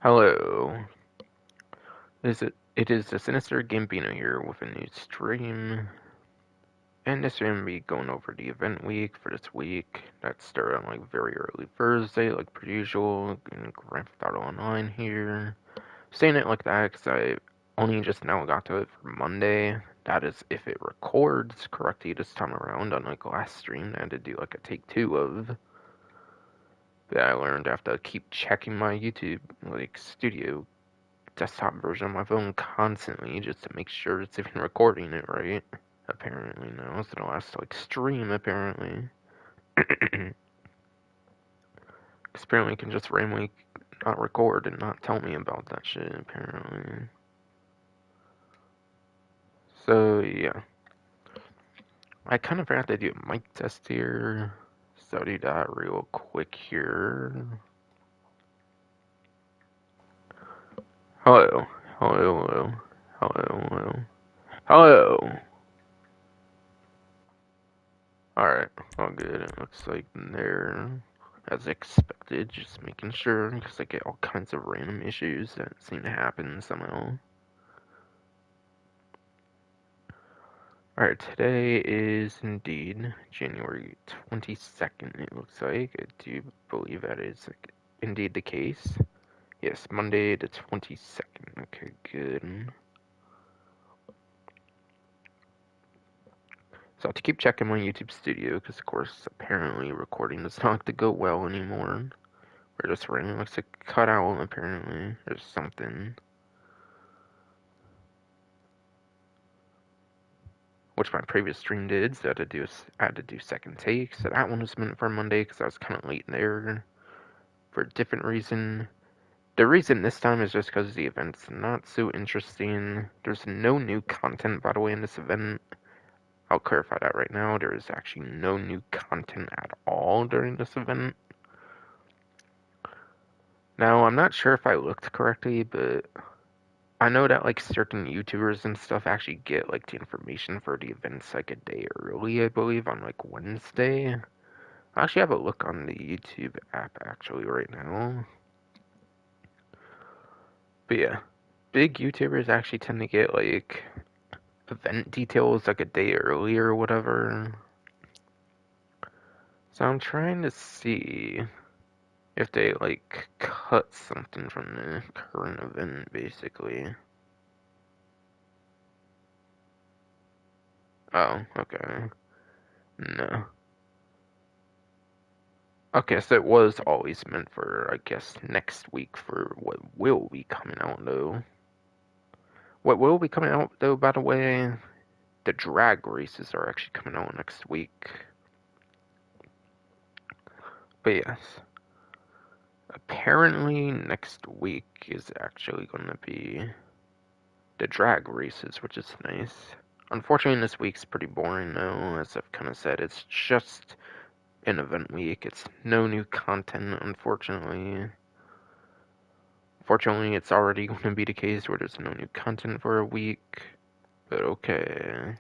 Hello. It is the Sinister Gambino here with a new stream. And this stream will be going over the event week for this week. That started on like very early Thursday, like per usual, in Grand Theft Auto Online here. Saying it like that because I only just now got to it for Monday. That is if it records correctly this time around, unlike last stream I had to do like a take two of. But I learned I have to keep checking my YouTube like studio desktop version of my phone constantly just to make sure it's even recording it right. Apparently now, it's the last like stream apparently. Because apparently it can just randomly not record and not tell me about that shit apparently. So yeah. I kind of forgot to do a mic test here. So I'll do that real quick here. Hello. Hello, hello. Hello, hello. Hello! Alright, all good. It looks like there, as expected, just making sure, because I get all kinds of random issues that seem to happen somehow. Alright, today is indeed January 22nd, it looks like. I do believe that is indeed the case. Yes, Monday the 22nd. Okay, good. So I have to keep checking my YouTube studio, because of course, apparently recording does not have to go well anymore. Or just randomly looks to cut out, apparently. There's something. Which my previous stream did, so I had to do second take. So that one was meant for Monday, because I was kind of late there. For a different reason. The reason this time is just because the event's not so interesting. There's no new content, by the way, in this event. I'll clarify that right now. There is actually no new content at all during this event. Now, I'm not sure if I looked correctly, but I know that like certain YouTubers and stuff actually get like the information for the events like a day early, I believe, on like Wednesday. I actually have a look on the YouTube app actually right now. But yeah, big YouTubers actually tend to get like event details like a day early or whatever. So I'm trying to see if they like cut something from the current event basically. Oh, okay. No. Okay, so it was always meant for, I guess, next week for what will be coming out, though. What will be coming out, though, by the way, the drag races are actually coming out next week. But yes, apparently next week is actually going to be the drag races, which is nice. Unfortunately, this week's pretty boring, though, as I've kind of said. It's just an event week. It's no new content, unfortunately. Fortunately, it's already going to be the case where there's no new content for a week, but okay.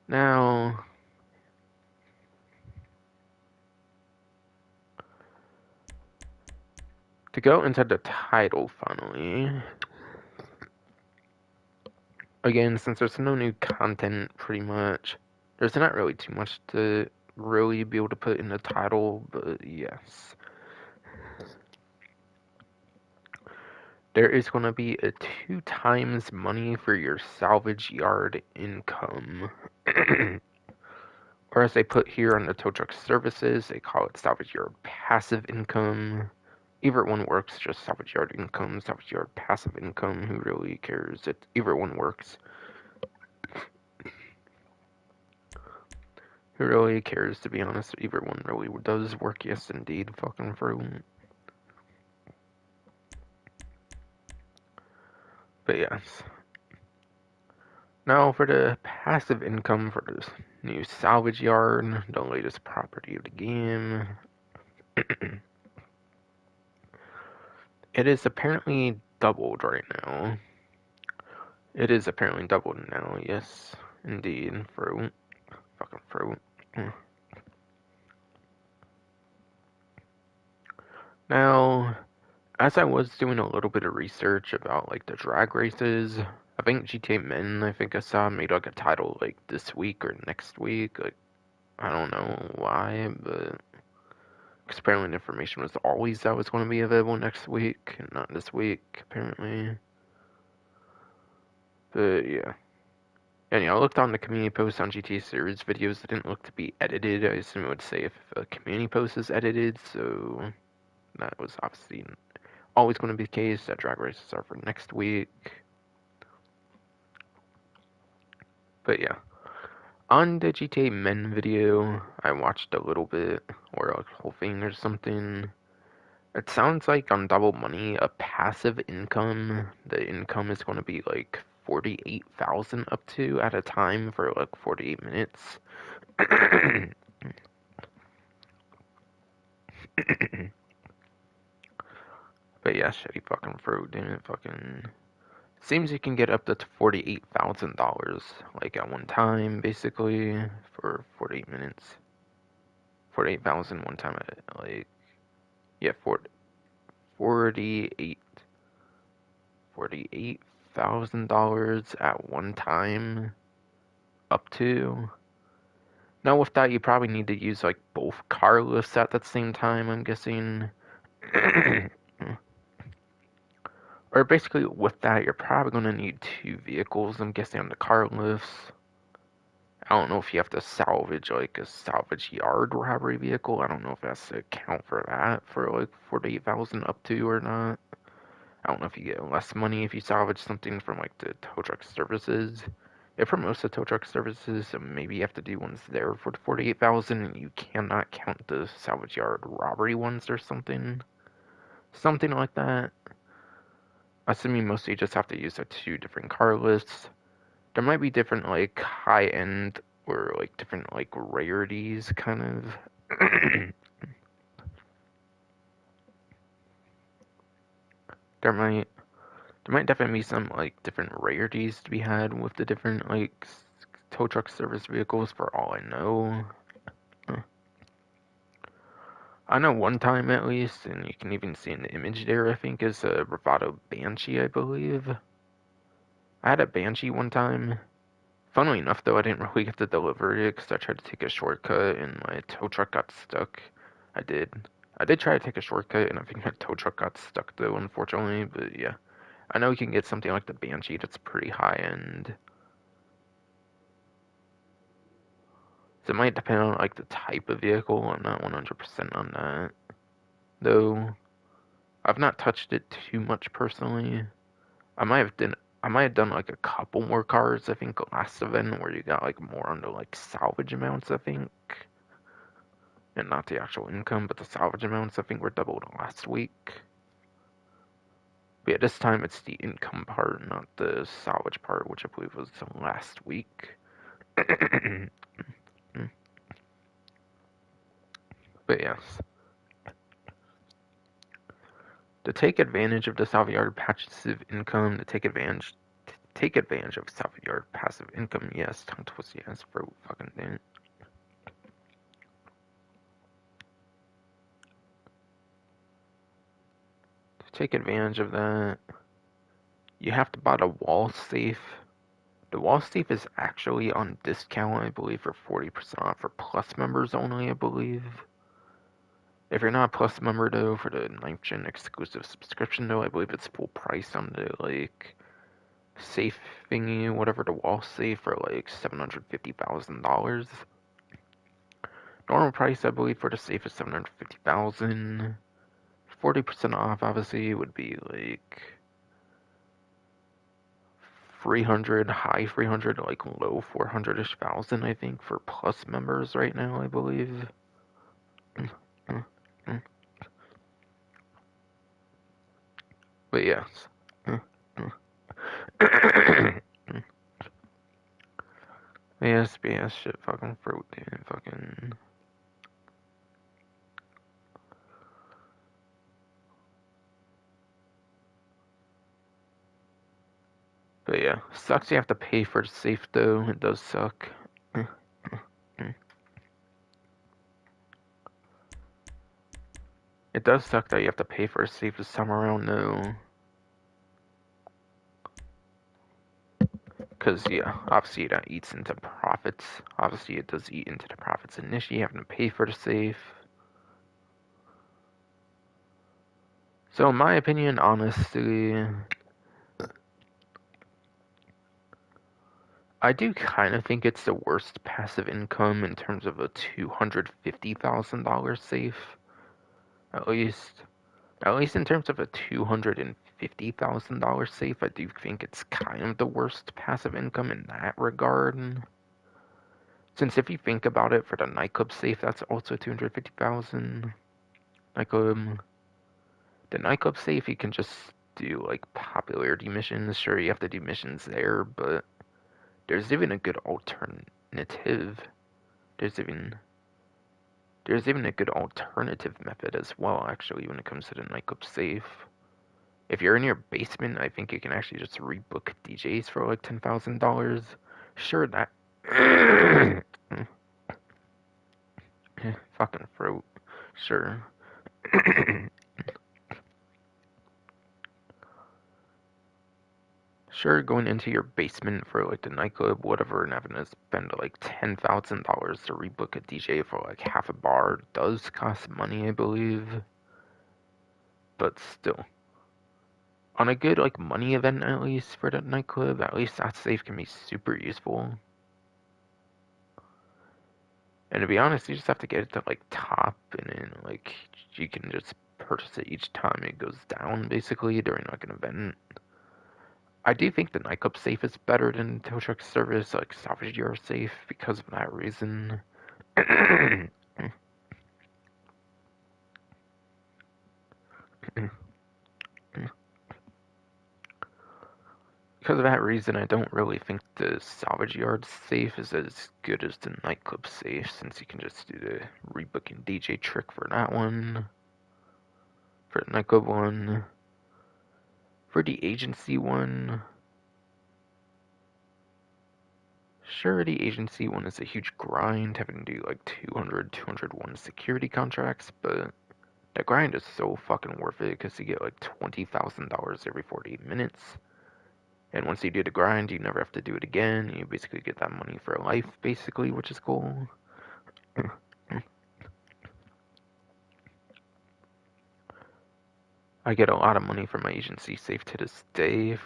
Now, to go into the title finally, again, since there's no new content pretty much, there's not really too much to really be able to put in the title, but yes. There is going to be a 2 times money for your salvage yard income. Or as they put here on the tow truck services, they call it salvage yard passive income. Either one works, just salvage yard income, salvage yard passive income, who really cares? Either one works. Who really cares, to be honest? Either one really does work, yes indeed, fucking fruit. But yes. Now for the passive income for this new salvage yard, the latest property of the game. It is apparently doubled right now. It is apparently doubled now, yes, indeed. Fruit. Fucking fruit. Now, as I was doing a little bit of research about like the drag races, I think GTA Men, I think I saw made like a title like this week or next week. Like I don't know why, but apparently the information was always that was going to be available next week and not this week apparently. But yeah. And yeah, I looked on the community posts on GTA series videos that didn't look to be edited. I assume it would say if a community post is edited, so that was obviously always going to be the case. That drag races are for next week. But yeah. On the GTA Men video, I watched a little bit, or a whole thing or something. It sounds like on Double Money, a passive income, the income is going to be like 48,000 up to at a time for like 48 minutes. But yeah, shitty fucking fruit, damn it, fucking. Seems you can get up to $48,000 like at one time, basically, for 48 minutes. 48,000 one time, like, yeah, 48 $48,000 at one time up to. Now with that you probably need to use like both car lifts at the same time, I'm guessing. Or basically with that you're probably gonna need two vehicles, I'm guessing, on the car lifts. I don't know if you have to salvage like a salvage yard robbery vehicle. I don't know if that's to account for that for like 48,000 up to or not. I don't know if you get less money if you salvage something from like the tow truck services. If for most of the tow truck services, so maybe you have to do ones there for the 48,000 and you cannot count the salvage yard robbery ones or something. Something like that. Assuming mostly you just have to use the two different car lists. There might be different like high end or like different like rarities kind of. there might There might definitely be some like different rarities to be had with the different like tow truck service vehicles for all I know. I know one time at least, and you can even see in the image there, I think, is a Bravado Banshee, I believe. I had a Banshee one time. Funnily enough, though, I didn't really get to deliver it because I tried to take a shortcut and my tow truck got stuck. I did. I did try to take a shortcut, and I think my tow truck got stuck, though, unfortunately, but yeah. I know you can get something like the Banshee that's pretty high-end. So it might depend on like the type of vehicle. I'm not 100% on that, though. I've not touched it too much personally. I might have done like a couple more cars. I think last event where you got like more under like salvage amounts. I think, and not the actual income, but the salvage amounts. I think were doubled last week. But yeah, this time it's the income part, not the salvage part, which I believe was last week. But yes. To take advantage of the salvage yard passive income, to take advantage of salvage yard passive income, yes, tongue twist, yes, for fucking thing. To take advantage of that, you have to buy the wall safe. The wall safe is actually on discount, I believe, for 40% off for Plus members only, I believe. If you're not a Plus member, though, for the 9th Gen exclusive subscription, though, I believe it's full price on the, like, safe thingy, whatever, the wall safe, for, like, $750,000. Normal price, I believe, for the safe is $750,000. 40% off, obviously, would be, like, 300, high 300, like, low 400-ish thousand, I think, for Plus members right now, I believe. But yes. BS, shit, fucking fruit, dude, fucking. But yeah, sucks you have to pay for the safe though, it does suck. It does suck that you have to pay for a safe this time around, though. Because, yeah, obviously that eats into profits. Obviously it does eat into the profits initially, having to pay for the safe. So in my opinion, honestly, I do kind of think it's the worst passive income in terms of a $250,000 safe. At least in terms of a $250,000 safe, I do think it's kind of the worst passive income in that regard. Since if you think about it, for the nightclub safe, that's also 250,000. Nightclub, the nightclub safe, you can just do like popularity missions. Sure, you have to do missions there, but there's even a good alternative. There's even a good alternative method as well, actually, when it comes to the nightclub safe. If you're in your basement, I think you can actually just rebook DJs for like $10,000. Sure, that fucking throat. Sure. Sure, going into your basement for like the nightclub, whatever, and having to spend like $10,000 to rebook a DJ for like half a bar does cost money, I believe. But still, on a good like money event, at least for the nightclub, at least that safe can be super useful. And to be honest, you just have to get it to like top, and then like you can just purchase it each time it goes down, basically during like an event. I do think the nightclub safe is better than tow truck service, like Salvage Your safe, because of that reason. Because of that reason, I don't really think the salvage yard safe is as good as the nightclub safe, since you can just do the rebooking DJ trick for that one. For the nightclub one. For the agency one. Sure, the agency one is a huge grind, having to do like 201 security contracts, but that grind is so fucking worth it because you get like $20,000 every 48 minutes. And once you do the grind, you never have to do it again. You basically get that money for life, basically, which is cool. I get a lot of money from my agency safe to this day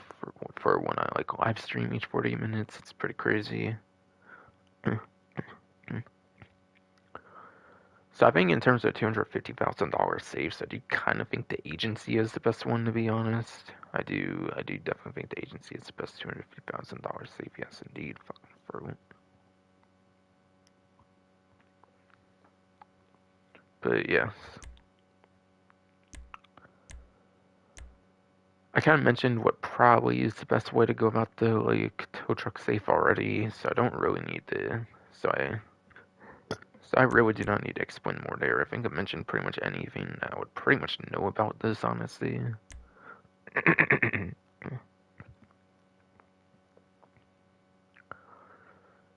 for when I like live stream each 40 minutes. It's pretty crazy. So I think in terms of $250,000 safes, I do kind of think the agency is the best one, to be honest. I do definitely think the agency is the best $250,000 safe. Yes, indeed. Fucking fruit. But yes. I kind of mentioned what probably is the best way to go about the like tow truck safe already, so I don't really need to. So I really do not need to explain more there. I think I mentioned pretty much anything I would pretty much know about this, honestly. And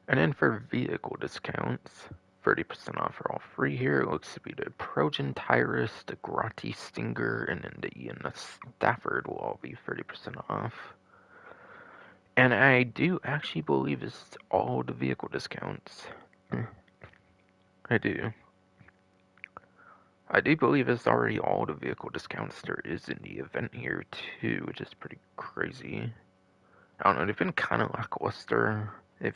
then for vehicle discounts, 30% off are all free here. It looks to be the Progen Tyrus, the Grotti Stinger, and then the Ian Stafford will all be 30% off. And I do actually believe it's all the vehicle discounts. I do. I do believe it's already all the vehicle discounts there is in the event here too, which is pretty crazy. I don't know, they've been kind of lackluster. They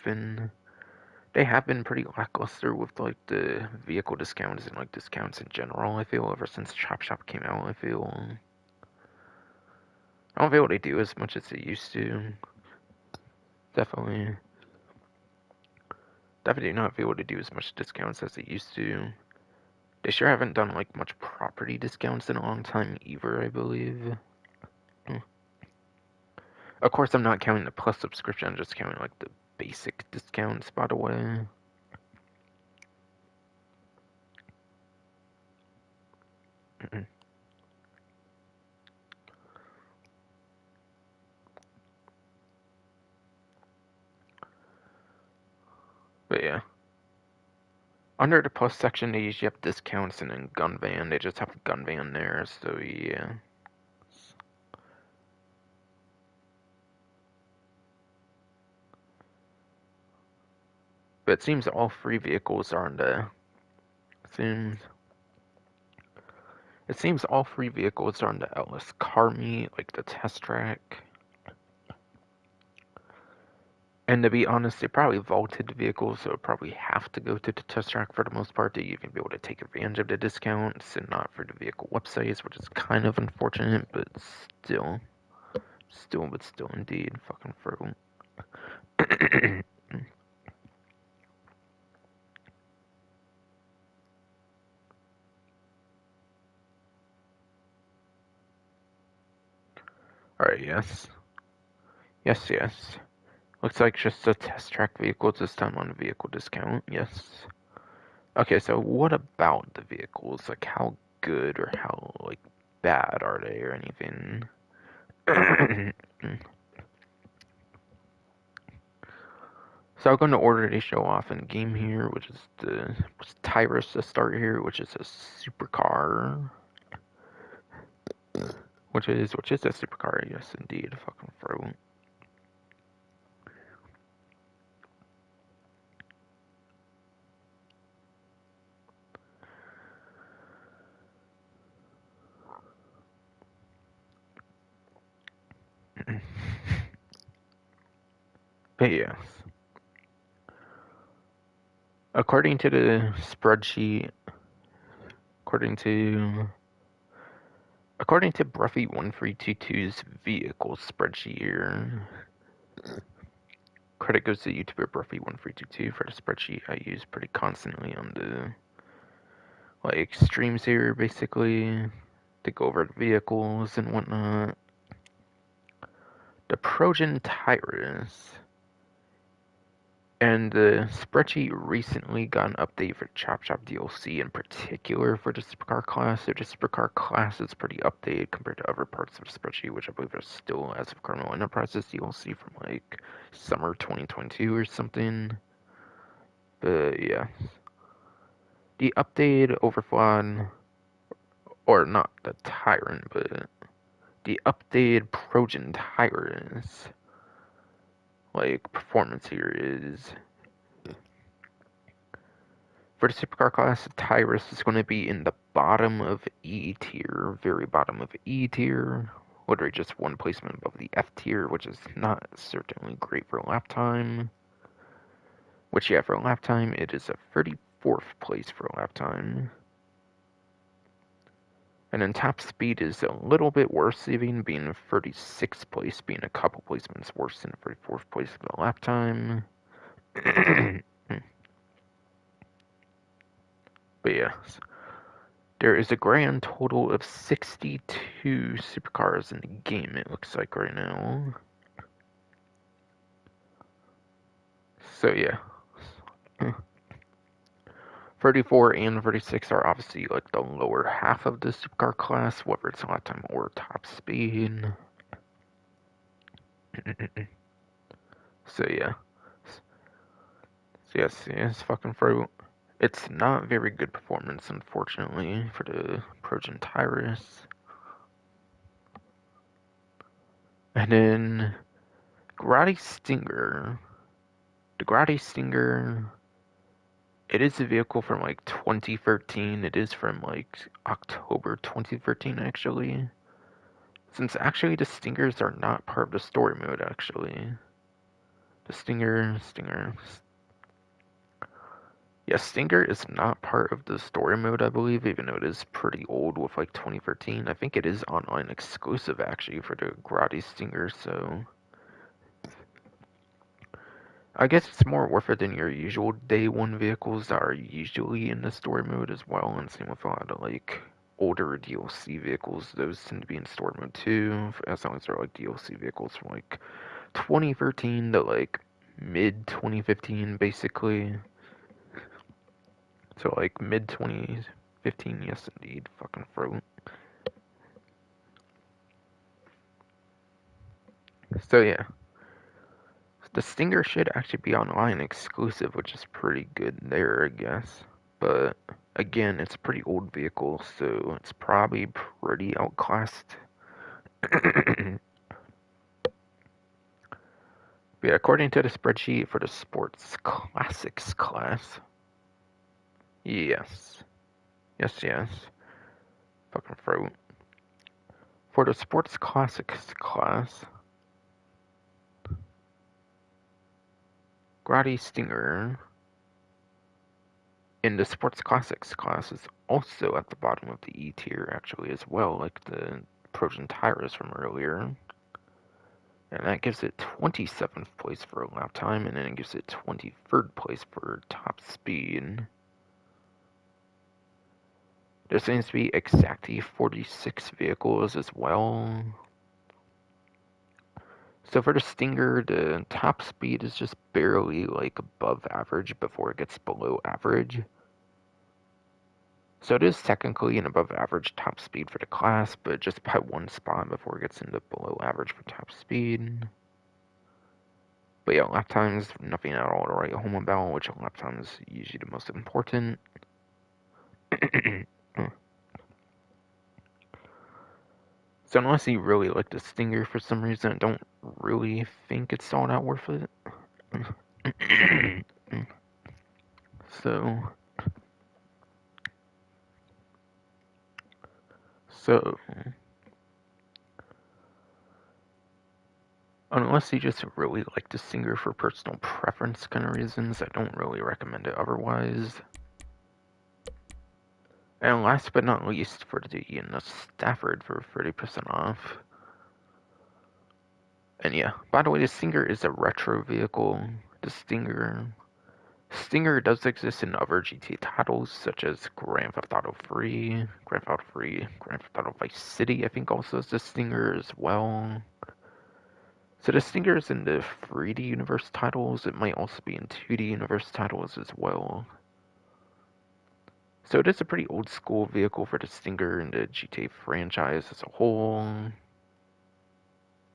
have been pretty lackluster with like the vehicle discounts and like discounts in general, I feel, ever since Chop Shop came out, I don't feel they do as much as they used to. Definitely do not feel they do as much discounts as they used to. They sure haven't done like much property discounts in a long time either, I believe. Of course, I'm not counting the plus subscription, I'm just counting like the basic discounts, by the way. But yeah. Under the plus section, they usually have discounts, and then gun van, they just have a gun van there, so yeah. But it seems all free vehicles are on the... It seems all free vehicles are on the Atlas car meet, like the test track. And to be honest, they probably vaulted the vehicles, so it probably have to go to the test track for the most part to even be able to take advantage of the discounts and not for the vehicle websites, which is kind of unfortunate, but still indeed, fucking frugal. Alright, yes. Yes. Looks like just a test track vehicle this time on a vehicle discount, yes. Okay, so what about the vehicles? Like, how good or how, like, bad are they or anything? So I'm going to order they show off in game here, which is the Tyrus to start here, which is a supercar. Which is a supercar, yes indeed, fucking throw. But yes. According to the spreadsheet, according to Bruffy1322's vehicle spreadsheet here, credit goes to YouTuber Bruffy1322 for the spreadsheet I use pretty constantly on the like streams here, basically to go over the vehicles and whatnot. The Trojan Tyrus. And the spreadsheet recently got an update for Chop Chop DLC in particular for the supercar class. So the supercar class is pretty updated compared to other parts of the spreadsheet, which I believe are still as of Criminal Enterprises DLC from like summer 2022 or something. But yeah. The updated Overflod, or not the Tyrant, but the updated Trojan Tyrants, like, performance here is... For the supercar class, Tyrus is going to be in the bottom of E tier, very bottom of E tier, literally just one placement above the F tier, which is not certainly great for lap time. Which, yeah, for lap time, it is a 34th place for lap time. And then top speed is a little bit worse, even being 36th place, being a couple placements worse than 34th place for the lap time. But yeah, there is a grand total of 62 supercars in the game, it looks like right now. So yeah. 34 and 36 are obviously like the lower half of the supercar class, whether it's lap time or top speed. So yeah. So yes, fucking fruit. It's not very good performance, unfortunately, for the Trojan Tyrus. And then Grotti Stinger. The Grotti Stinger, it is a vehicle from like 2013. It is from like October 2013, actually. Since actually the Stingers are not part of the story mode, actually. The Stinger. Yeah, Stinger is not part of the story mode, I believe, even though it is pretty old with like 2013. I think it is online exclusive, actually, for the Grotti Stinger, so... I guess it's more worth it than your usual day one vehicles that are usually in the story mode as well, and same with a lot of like older DLC vehicles. Those tend to be in story mode too, as long as they're like DLC vehicles from like 2013 to like mid 2015, basically. So like mid 2015, yes indeed, fucking fruit. So yeah. The Stinger should actually be online exclusive, which is pretty good there, I guess. But again, it's a pretty old vehicle, so it's probably pretty outclassed. But according to the spreadsheet for the Sports Classics class, yes. Fucking throat. For the Sports Classics class, Grady Stinger in the Sports Classics class is also at the bottom of the E tier, actually, as well, like the Trojan Tyrus from earlier. And that gives it 27th place for a lap time, and then it gives it 23rd place for top speed. There seems to be exactly 46 vehicles as well. So for the Stinger, the top speed is just barely like above average before it gets below average. So it is technically an above average top speed for the class, but just by one spot before it gets into below average for top speed. But yeah, lap times, nothing at all to write home about, which lap time is usually the most important. So unless you really like the Stinger for some reason, I don't really think it's all that worth it. So unless you just really like the Stinger for personal preference kind of reasons, I don't really recommend it otherwise. And last but not least, for the Stafford for 30% off. And yeah, by the way, the Stinger is a retro vehicle. The Stinger does exist in other GT titles, such as Grand Theft Auto 3, Grand Theft Auto Vice City, I think also has the Stinger as well. So the Stinger is in the 3D Universe titles, it might also be in 2D Universe titles as well. So it is a pretty old school vehicle for the Stinger and the GTA franchise as a whole.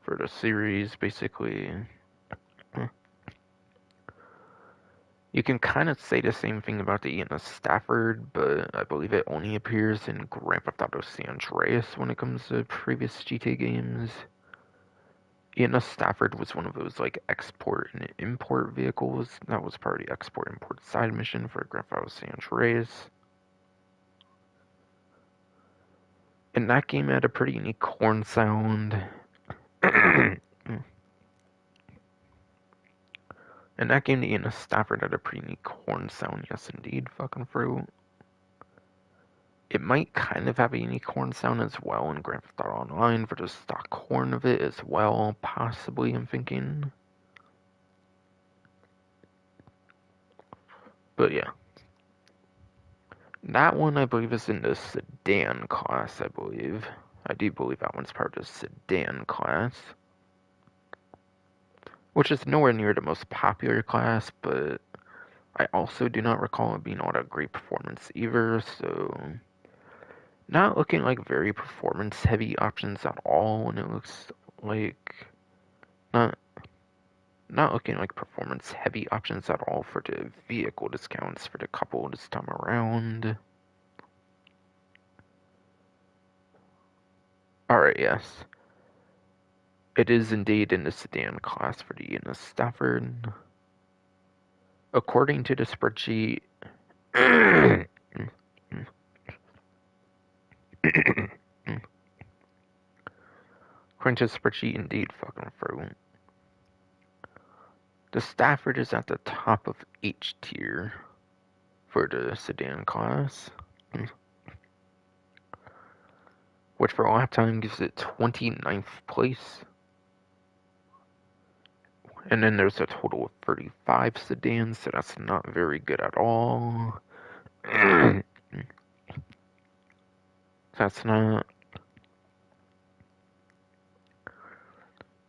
For the series, basically. You can kind of say the same thing about the ENS Stafford, but I believe it only appears in Grand Theft Auto San Andreas when it comes to previous GTA games. ENS Stafford was one of those like export and import vehicles. That was part of the export import side mission for Grand Theft Auto San Andreas. And that game had a pretty unique horn sound. In that game, the ENS Stafford had a pretty unique horn sound, yes indeed, fucking fruit. It might kind of have a unique horn sound as well in Grand Theft Auto Online for the stock horn of it as well, possibly, I'm thinking. But yeah. That one, I believe, is in the sedan class, I believe. I do believe that one's part of the sedan class. Which is nowhere near the most popular class, but I also do not recall it being all that great performance either, so not looking like very performance heavy options at all, and it looks like not looking like performance heavy options at all for the vehicle discounts for the couple this time around. Alright, yes. It is indeed in the sedan class for the ENS Stafford. According to the spreadsheet, according to the spreadsheet, indeed, fucking through. The Stafford is at the top of H tier for the sedan class, which for lap time gives it 29th place. And then there's a total of 35 sedans, so that's not very good at all. That's not.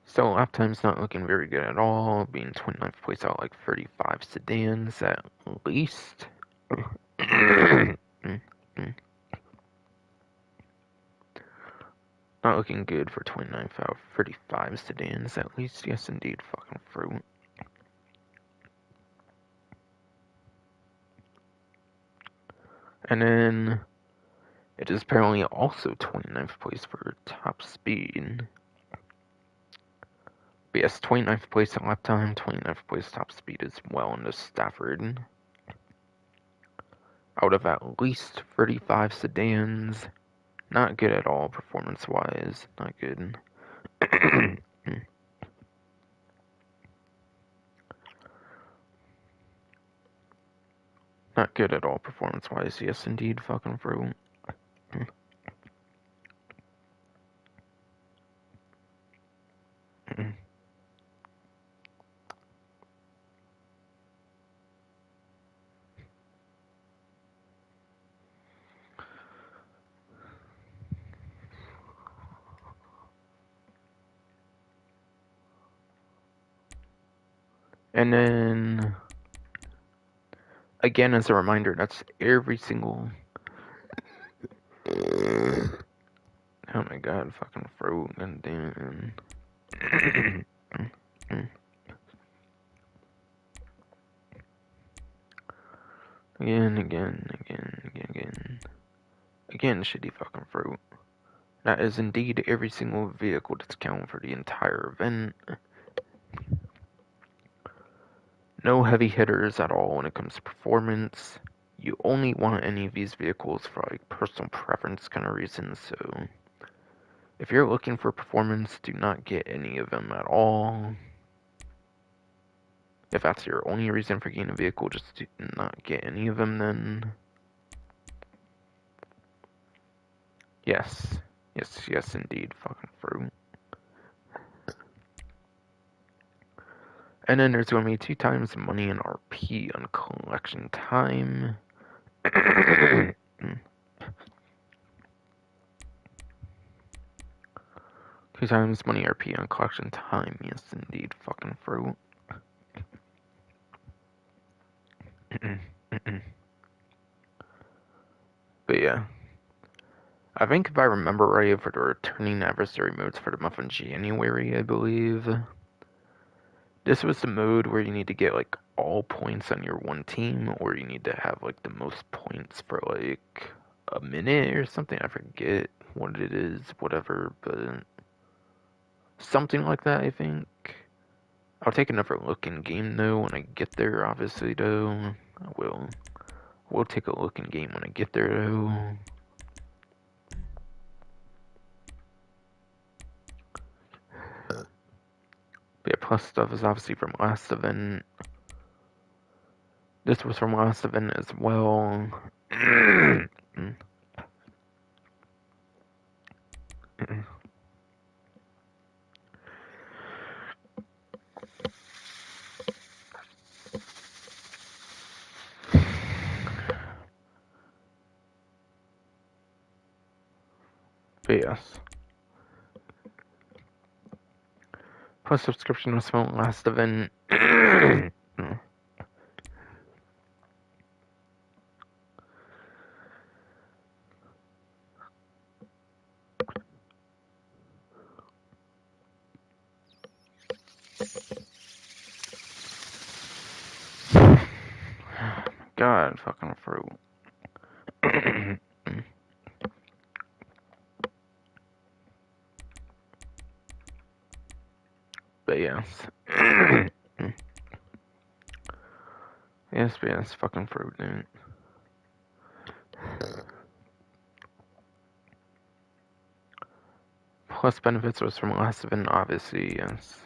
So lap time's not looking very good at all, being 29th place out like 35 sedans at least. Not looking good for 29th out of 35 sedans at least, yes indeed, fucking fruit. And then it is apparently also 29th place for top speed. But yes, 29th place in lap time, 29th place top speed as well in the Stafford. Out of at least 35 sedans. Not good at all performance-wise. Not good. Not good at all performance-wise. Yes, indeed, fucking fruit. And then, again, as a reminder, that's every single... Oh my god, fucking fruit, and damn. Again, shitty fucking fruit. That is indeed every single vehicle that's counted for the entire event. No heavy hitters at all when it comes to performance. You only want any of these vehicles for like personal preference kind of reasons, so if you're looking for performance, do not get any of them at all. If that's your only reason for getting a vehicle, just do not get any of them then. Yes, indeed, fucking fruit. And then there's going to be 2 times the money in RP on collection time. 2 times money RP on collection time. Yes, indeed, fucking fruit. But yeah. I think if I remember right, for the returning adversary modes for the month of January, I believe, this was the mode where you need to get like all points on your one team, or you need to have like the most points for like a minute or something. I forget what it is, whatever, but something like that, I think. I'll take another look in game though when I get there, obviously though. I will. We'll take a look in game when I get there though. But yeah, plus stuff is obviously from last event. This was from last event as well. But yes. Plus subscription was from last event. God, fucking fruit. But yes. Yes, fucking fruit, dude. Plus benefits was from last event, obviously, yes.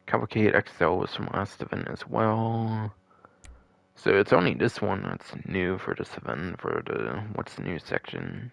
Cavalcade XL was from last event as well. So it's only this one that's new for this event, for the what's new section.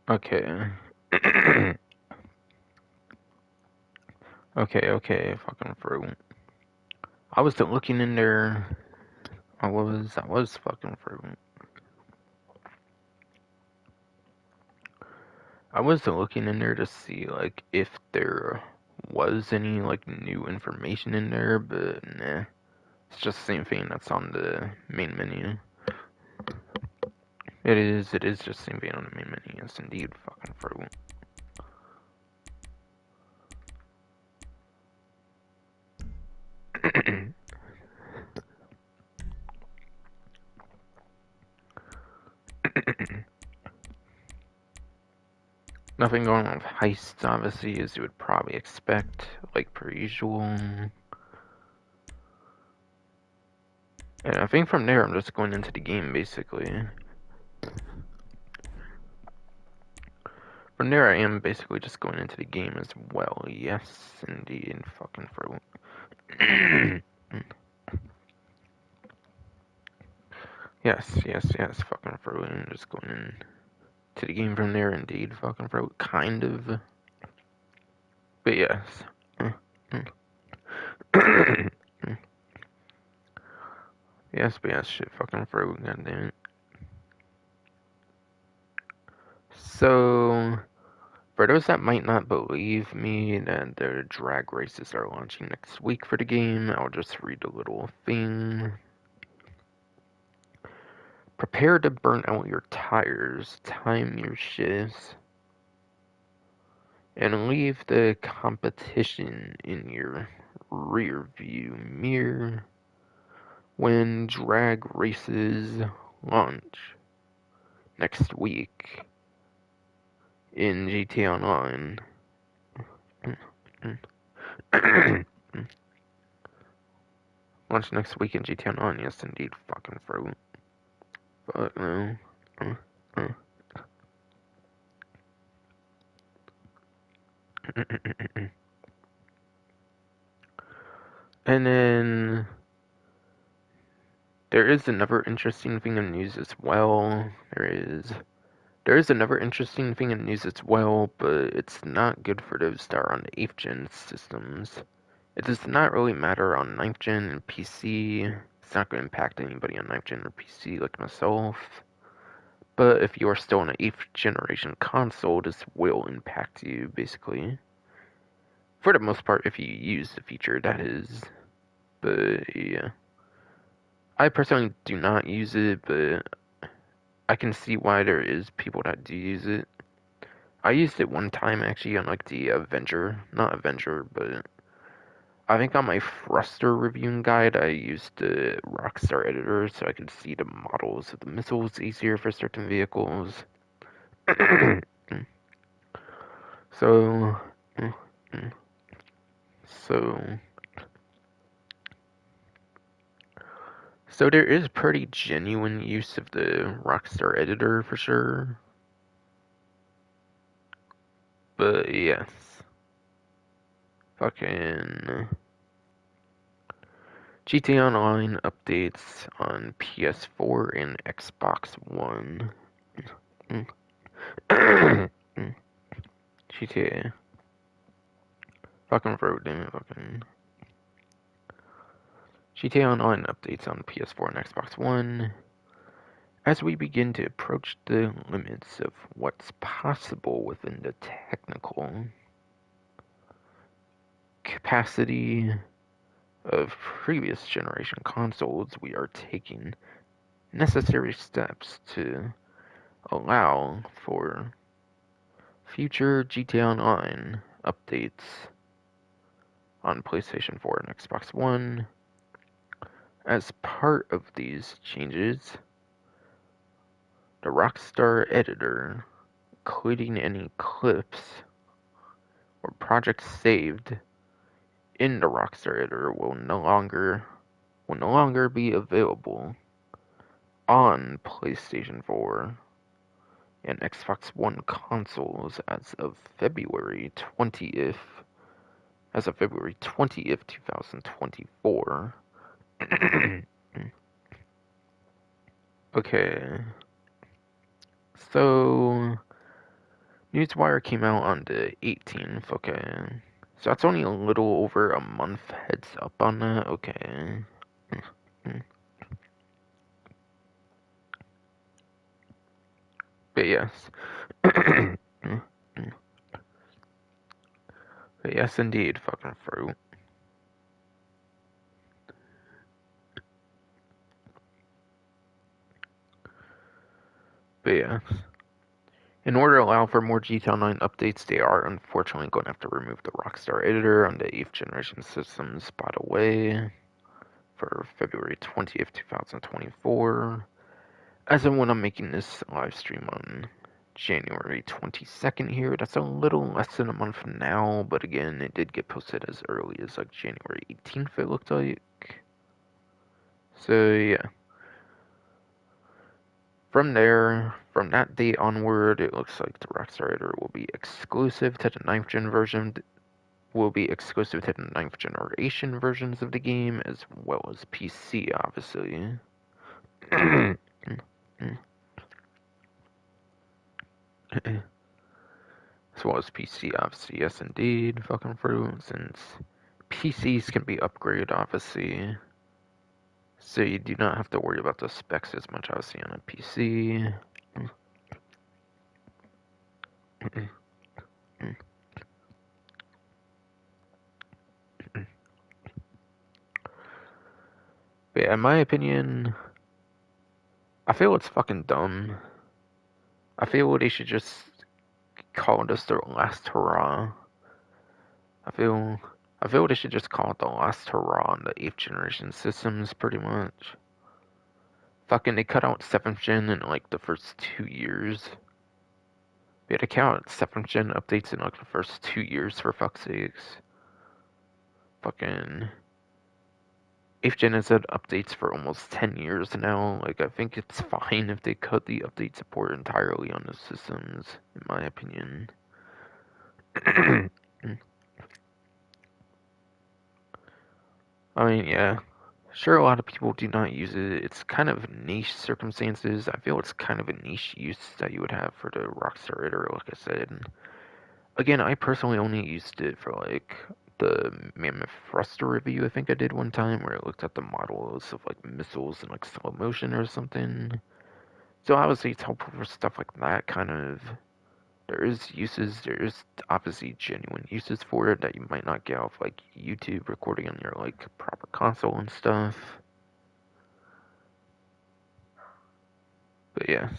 Okay. Okay, fucking fruit. I was looking in there. I was fucking fruit. I was looking in there to see, like, if there was any, like, new information in there, but nah. It's just the same thing that's on the main menu. It is just the same thing on the main menu. It's indeed fucking fruit. Nothing going on with heists, obviously, as you would probably expect, like per usual. And I think from there, I'm just going into the game, basically. From there, I am basically just going into the game as well. Yes, indeed, fucking fruit. Yes, fucking fruit. I'm just going into the game from there, indeed, fucking fruit. Kind of. But yes. Yes, shit, fucking fruit, goddamn it. So, for those that might not believe me that the drag races are launching next week for the game, I'll just read a little thing. Prepare to burn out your tires, time your shifts, and leave the competition in your rear view mirror when drag races launch next week in GTA Online. Launch next week in GTA Online, yes indeed, fucking fruit. But no. And then there is another interesting thing in news as well. There is another interesting thing in news as well, but it's not good for those that are on the 8th gen systems. It does not really matter on 9th gen and PC. It's not going to impact anybody on 9th gen or PC like myself. But if you are still on an 8th generation console, this will impact you, basically. For the most part, if you use the feature, that is. But yeah. I personally do not use it, but I can see why there is people that do use it. I used it one time actually on like the not Avenger, but I think on my thruster reviewing guide I used the Rockstar editor so I could see the models of the missiles easier for certain vehicles. so, so, so there is pretty genuine use of the Rockstar editor for sure. But yes. Fucking GTA Online updates on PS4 and Xbox One. GTA. Fucking road, damn it, fucking. GTA Online updates on PS4 and Xbox One. As we begin to approach the limits of what's possible within the technical capacity of previous generation consoles, we are taking necessary steps to allow for future GTA Online updates on PlayStation 4 and Xbox One. As part of these changes, the Rockstar editor, including any clips or projects saved in the Rockstar editor, will no longer be available on PlayStation 4 and Xbox One consoles as of February 20th, 2024. Okay. So Newswire came out on the 18th, okay. So that's only a little over a month heads up on that, okay. But yes. But yes, indeed, fucking fruit. But yes. In order to allow for more GTA 9 updates, they are unfortunately going to have to remove the Rockstar editor on the 8th generation systems, by the way, for February 20th, 2024. As of when I'm making this live stream on January 22nd here, that's a little less than a month now, but again, it did get posted as early as like January 18th, it looked like. So yeah. From there, from that date onward, it looks like the Rockstar editor will be exclusive to the 9th gen version, will be exclusive to the 9th generation versions of the game, as well as PC, obviously. As well as PC, obviously, yes indeed, fucking fruit, since PCs can be upgraded, obviously. So you do not have to worry about the specs as much, obviously, on a PC. But yeah, in my opinion, I feel it's fucking dumb. I feel they should just call this their last hurrah. I feel they should just call it the last hurrah on the 8th generation systems, pretty much. Fucking, they cut out 7th gen in like the first 2 years. They had to count 7th gen updates in like the first 2 years, for fuck's sakes. Fucking 8th gen has had updates for almost 10 years now. Like, I think it's fine if they cut the update support entirely on the systems, in my opinion. I mean, yeah. Sure, a lot of people do not use it. It's kind of niche circumstances. I feel it's kind of a niche use that you would have for the Rockstar editor, like I said. Again, I personally only used it for like the Mammoth Thruster review I think I did one time, where I looked at the models of like missiles in like slow motion or something. So obviously it's helpful for stuff like that, kind of. There is obviously genuine uses for it that you might not get off like YouTube recording on your like proper console and stuff. But yes.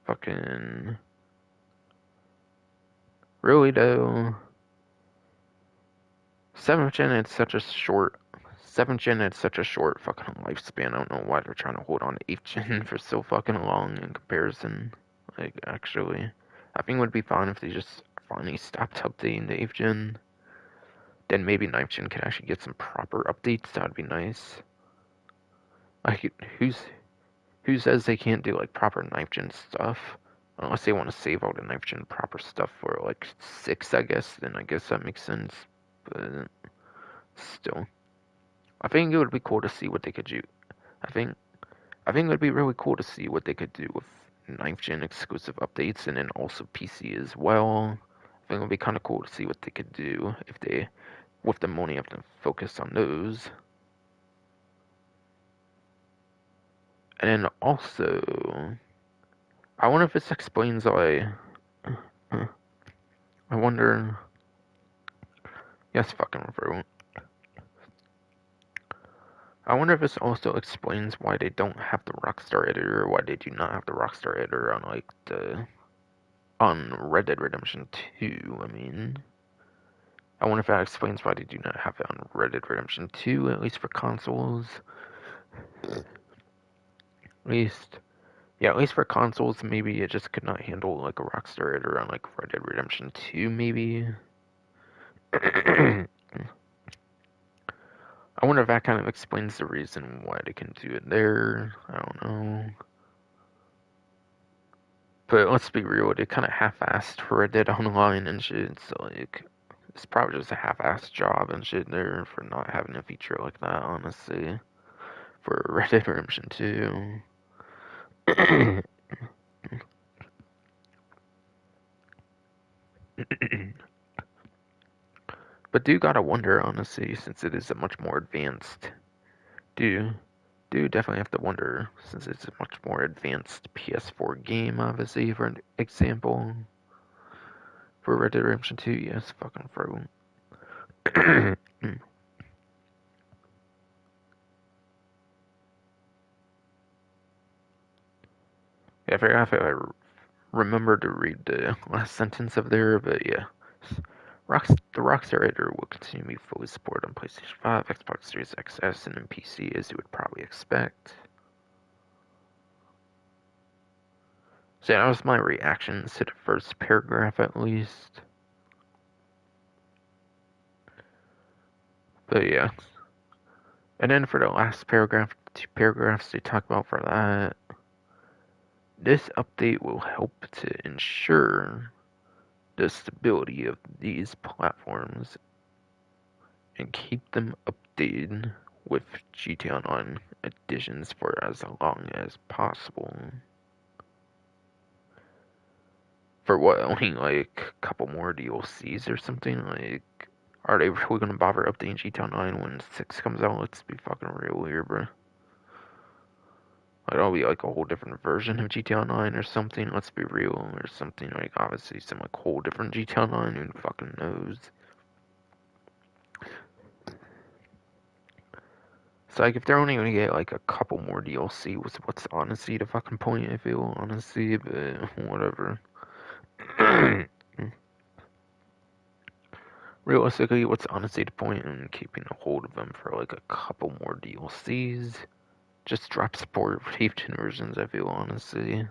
Fucking. Really though. 7th gen had such a short. 7th gen had such a short fucking lifespan. I don't know why they're trying to hold on to 8th gen for so fucking long in comparison. Like, actually. I think it would be fine if they just finally stopped updating the 8th gen. Then maybe 9th gen could actually get some proper updates. That would be nice. Like, who says they can't do like proper 9th gen stuff? Unless they want to save all the 9th gen proper stuff for like 6, I guess. Then I guess that makes sense. But still, I think it would be cool to see what they could do. I think it would be really cool to see what they could do with 9th gen exclusive updates and then also PC as well. I think it would be kind of cool to see what they could do if they, with the money, have to focus on those. And then also, I wonder if this explains why. I wonder. Yes, fucking fruit. I wonder if this also explains why they don't have the Rockstar editor, or why they do not have the Rockstar editor on like on Red Dead Redemption 2. I mean, I wonder if that explains why they do not have it on Red Dead Redemption 2, at least for consoles. At least, yeah, at least for consoles, maybe it just could not handle like a Rockstar editor on like Red Dead Redemption 2, maybe. I wonder if that kind of explains the reason why they can do it there. I don't know. But let's be real, they kind of half-assed for Red Dead Online and shit, so like, it's probably just a half-assed job and shit there for not having a feature like that, honestly, for Red Dead Redemption 2. But do gotta wonder, honestly, since it is a much more advanced. Do definitely have to wonder, since it's a much more advanced PS4 game, obviously, for an example. For Red Dead Redemption 2, yes, fucking fro. Yeah, I forgot if I remember to read the last sentence of there, but yeah. The Rockstar editor will continue to be fully supported on PlayStation 5, Xbox Series XS, and then PC, as you would probably expect. So that was my reactions to the first paragraph, at least. But yeah. And then for the last paragraph, 2 paragraphs they talk about for that. This update will help to ensure the stability of these platforms and keep them updated with GTA Online additions for as long as possible. For what, only like a couple more DLCs or something? Like, are they really gonna bother updating GTA Online when 6 comes out? Let's be fucking real here, bro. Like, it'll be like a whole different version of GTA Online or something, let's be real, or something like, obviously, some like whole different GTA Online, who fucking knows? So like, if they're only gonna get like a couple more DLC, what's honestly the fucking point? I feel, honestly, but whatever. Realistically, what's honestly the point in keeping a hold of them for like a couple more DLCs? Just drop support for 18 versions, I feel, honestly.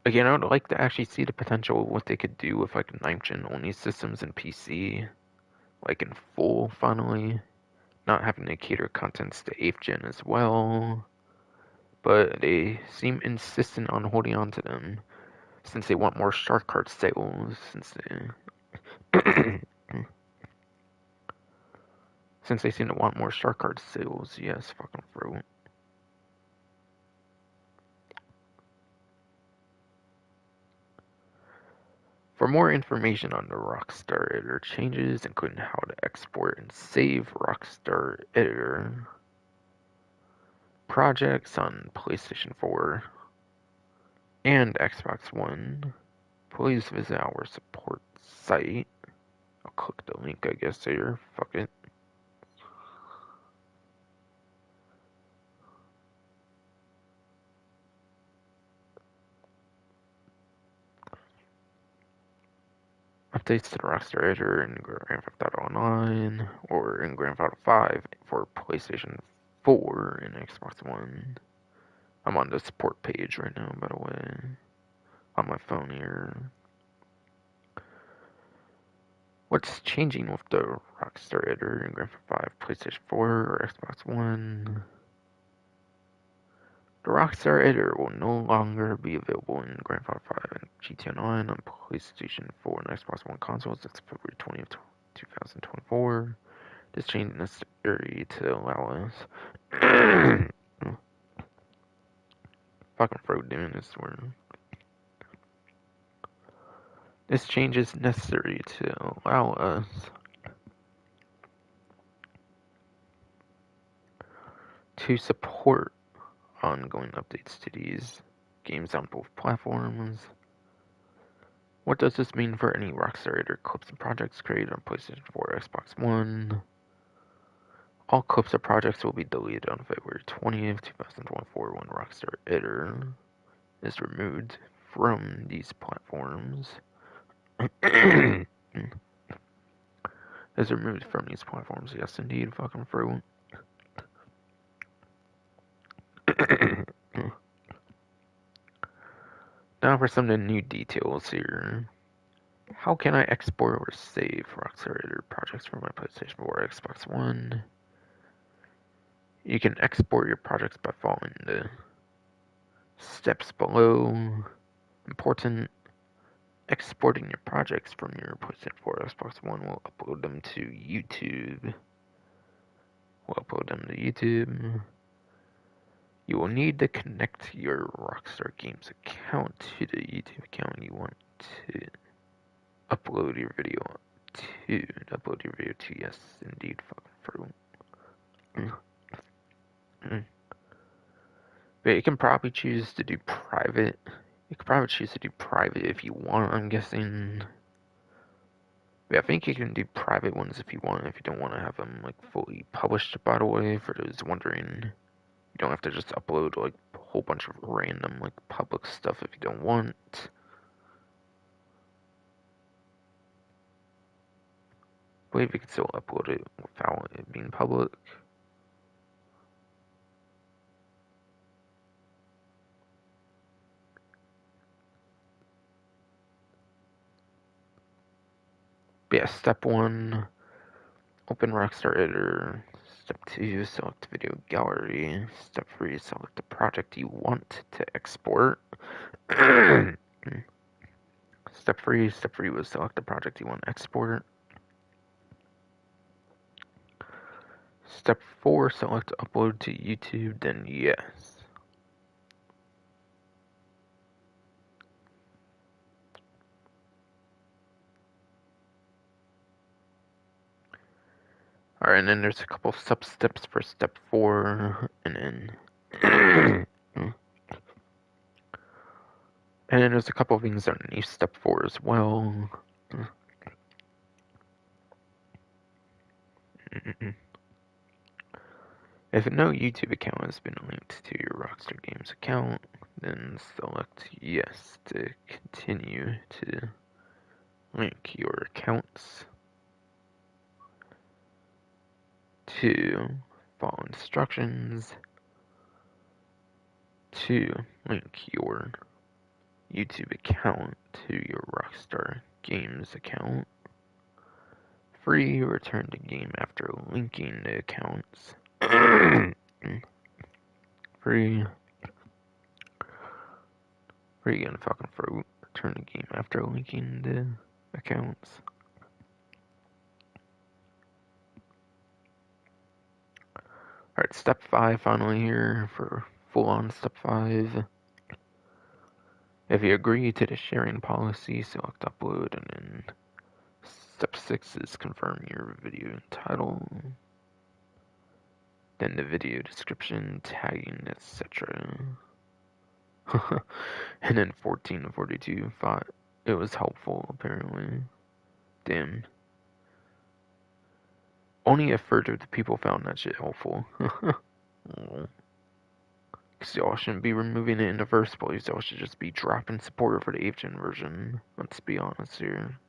Again, I would like to actually see the potential of what they could do with like 9th gen only systems and PC, like in full, finally. Not having to cater contents to 8th gen as well. But they seem insistent on holding on to them, since they want more shark card sales, since they seem to want more shark card sales, yes, fucking fruit. For more information on the Rockstar Editor changes, including how to export and save Rockstar Editor projects on PlayStation 4 and Xbox One, please visit our support site. I'll click the link, I guess, here. Fuck it. Updates to the Rockstar Editor in Grand Theft Auto Online or in Grand Theft Auto 5 for PlayStation 4 and Xbox One. I'm on the support page right now, by the way, on my phone here. What's changing with the Rockstar Editor in Grand Theft 5, PlayStation 4 or Xbox One? The Rockstar Editor will no longer be available in Grand Theft 5 and GTA Online on PlayStation 4 and Xbox One consoles until February 20th, 2024. This change is necessary to allow us. Fucking Fro doing this word. This change is necessary to allow us to support ongoing updates to these games on both platforms. What does this mean for any Rockstar Editor clips and projects created on PlayStation 4 or Xbox One? All clips or projects will be deleted on February 20th, 2024 when Rockstar Editor is removed from these platforms. Is removed from these platforms, yes indeed, fucking fruit. Now for some of the new details here. How can I export or save Rockstar Editor projects from my PlayStation 4 or Xbox One? You can export your projects by following the steps below. Important. Exporting your projects from your PlayStation 4 or Xbox One will upload them to YouTube. You will need to connect your Rockstar Games account to the YouTube account you want to upload your video to. Yes, indeed, fucking fruit. But you can probably choose to do private. You could probably choose to do private if you want, I'm guessing. But I think you can do private ones if you want, if you don't want to have them, like, fully published, by the way, for those wondering. You don't have to just upload, like, a whole bunch of random, like, public stuff if you don't want. I believe you can still upload it without it being public. But yeah, step 1, open Rockstar Editor. Step 2, select Video Gallery. Step 3, select the project you want to export. Step 3 was select the project you want to export. Step 4, select upload to YouTube, then yes. Alright, and then there's a couple sub-steps for step 4, and then... and then there's a couple things underneath step 4 as well. If no YouTube account has been linked to your Rockstar Games account, then select yes to continue to link your accounts. 2, follow instructions. 2, link your YouTube account to your Rockstar Games account. 3, return to game after linking the accounts. 3, again, fucking fruit. Return to game after linking the accounts. Alright, step 5 finally here for full-on step 5. If you agree to the sharing policy, select upload, and then step 6 is confirm your video title, then the video description, tagging, etc. And then 14 to 42 thought it was helpful, apparently. Damn. Only a third of the people found that shit helpful. Because y'all shouldn't be removing it in the first place. Y'all should just be dropping support for the 8th gen version. Let's be honest here.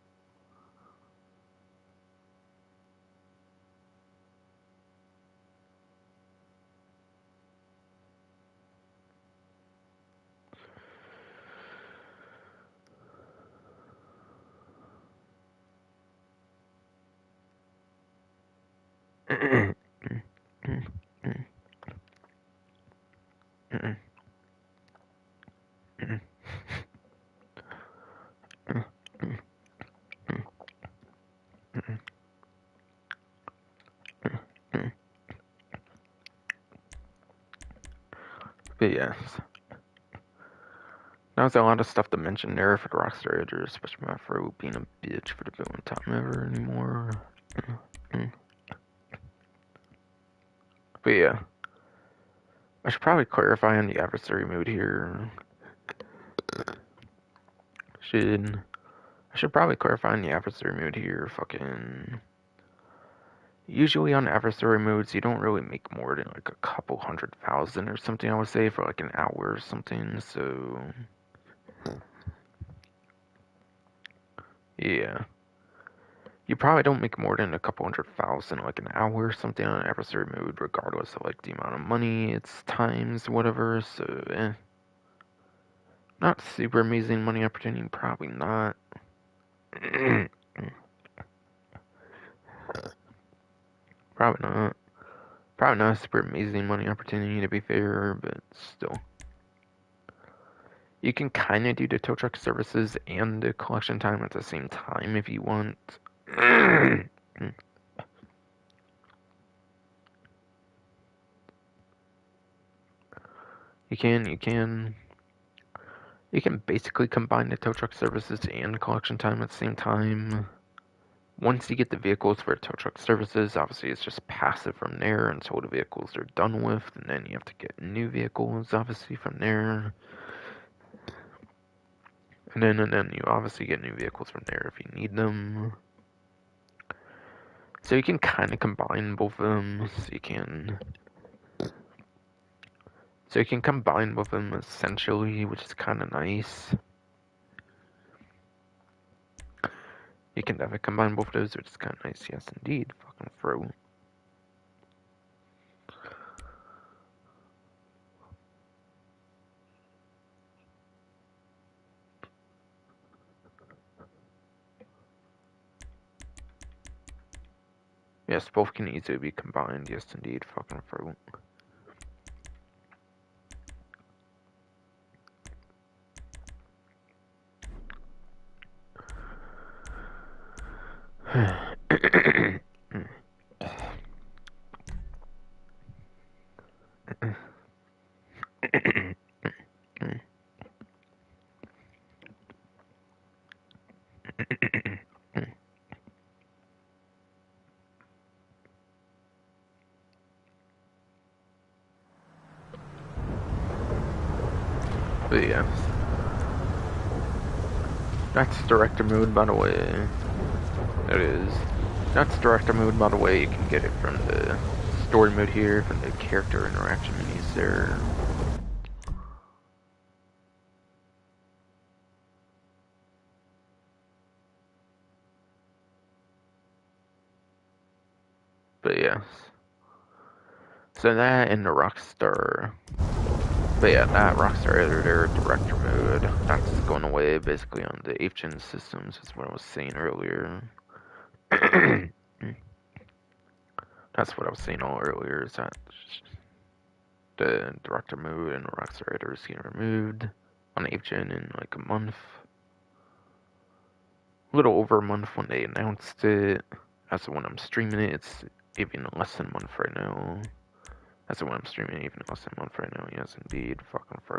But yes. Now there's a lot of stuff to mention there for the Rockstar editors, especially my throat being a bitch for the villain time ever anymore. But yeah. I should probably clarify on the adversary mode here. I should probably clarify on the adversary mode here, fucking... Usually on adversary modes, you don't really make more than like a couple 100,000 or something, I would say, for like an hour or something, so... Yeah. You probably don't make more than a couple 100,000 like an hour or something on adversary mode, regardless of like the amount of money it's times, whatever, so not super amazing money opportunity, probably not. Probably not. Probably not a super amazing money opportunity, to be fair, but still. You can kind of do the tow truck services and the collection time at the same time if you want. You can basically combine the tow truck services and collection time at the same time. Once you get the vehicles for tow truck services, obviously it's just passive from there until the vehicles are done with, and then you have to get new vehicles, obviously, from there. And then you obviously get new vehicles from there if you need them. So you can kind of combine both of them. So you can combine both of them essentially, which is kind of nice. You can definitely combine both of those, which is kind of nice. Yes, indeed. Fucking throw. Yes, both can easily be combined. Yes, indeed. Fucking throw. But yes. That's director mode, by the way. It is. That's director mode, by the way. You can get it from the story mode here, from the character interaction menus there. But yes. So that and the Rockstar. But yeah, that Rockstar Editor director mode, that's going away basically on the 8th gen systems, is what I was saying earlier. That's what I was saying all earlier, is that the director mode and the Rockstar Editor is getting removed on 8th gen in like a month. A little over a month when they announced it. As of when I'm streaming it, it's even less than a month right now. As of when I'm streaming it, even less than a month right now. Yes, indeed. Fucking fro.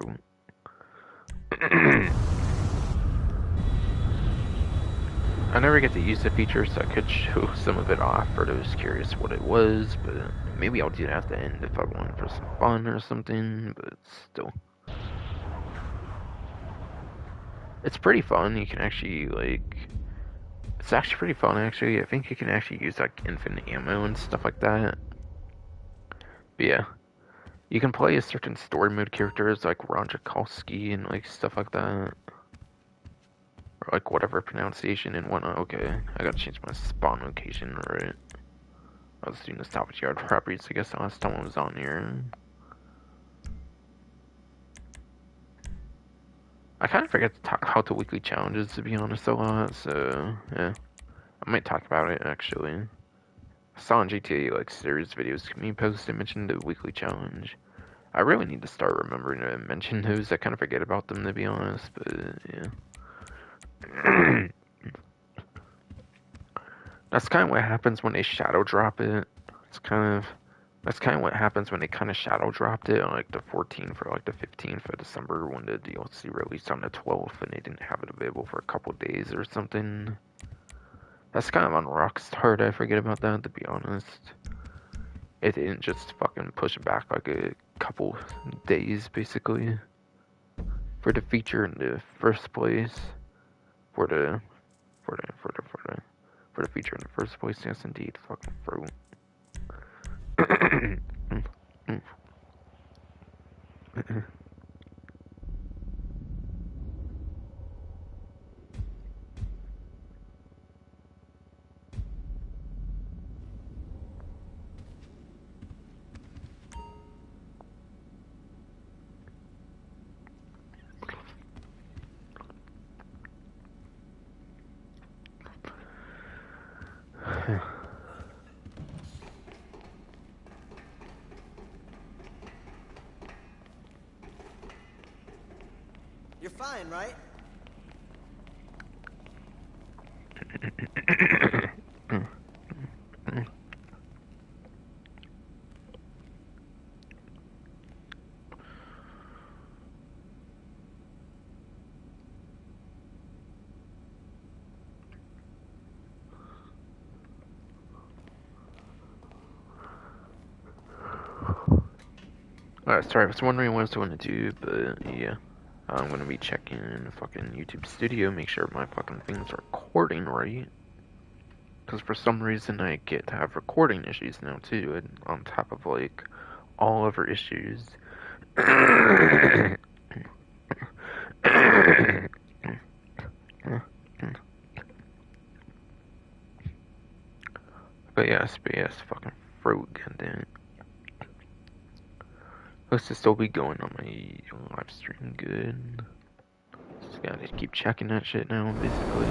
I never get to use the feature, so I could show some of it off for those curious what it was, but maybe I'll do that at the end if I want for some fun or something, but still. It's pretty fun. You can actually, like, it's actually pretty fun, actually. I think you can actually use, like, infinite ammo and stuff like that. But yeah. You can play a certain story mode characters, like Ron Jakowski and, like, stuff like that. Or, like, whatever pronunciation and whatnot. Okay, I gotta change my spawn location, right? I was doing the Salvage Yard properties, I guess, the last time I was on here. I kind of forget to talk about the weekly challenges, to be honest, a lot, so, yeah. I might talk about it, actually. I saw on GTA, like, series videos community posts that mentioned the weekly challenge. I really need to start remembering to mention those. I kind of forget about them, to be honest, but, yeah. That's kind of what happens when they shadow drop it. That's kind of what happens when they kind of shadow dropped it on like the 14th or like the 15th of December when the DLC released on the 12th and they didn't have it available for a couple days or something. That's kind of on Rockstar. I forget about that, to be honest. It didn't just fucking push it back like a couple days, basically, for the feature in the first place. For the feature in the first place. Yes, indeed. Fucking fruit. You're fine, right? Sorry, I was wondering what I was going to do, but yeah. I'm gonna be checking fucking YouTube Studio, make sure my fucking thing's recording right. Because for some reason I get to have recording issues now too, and on top of like all other issues. But yes, fucking fruit, goddamn. Looks to still be going on my live stream good. Just gotta keep checking that shit now, basically.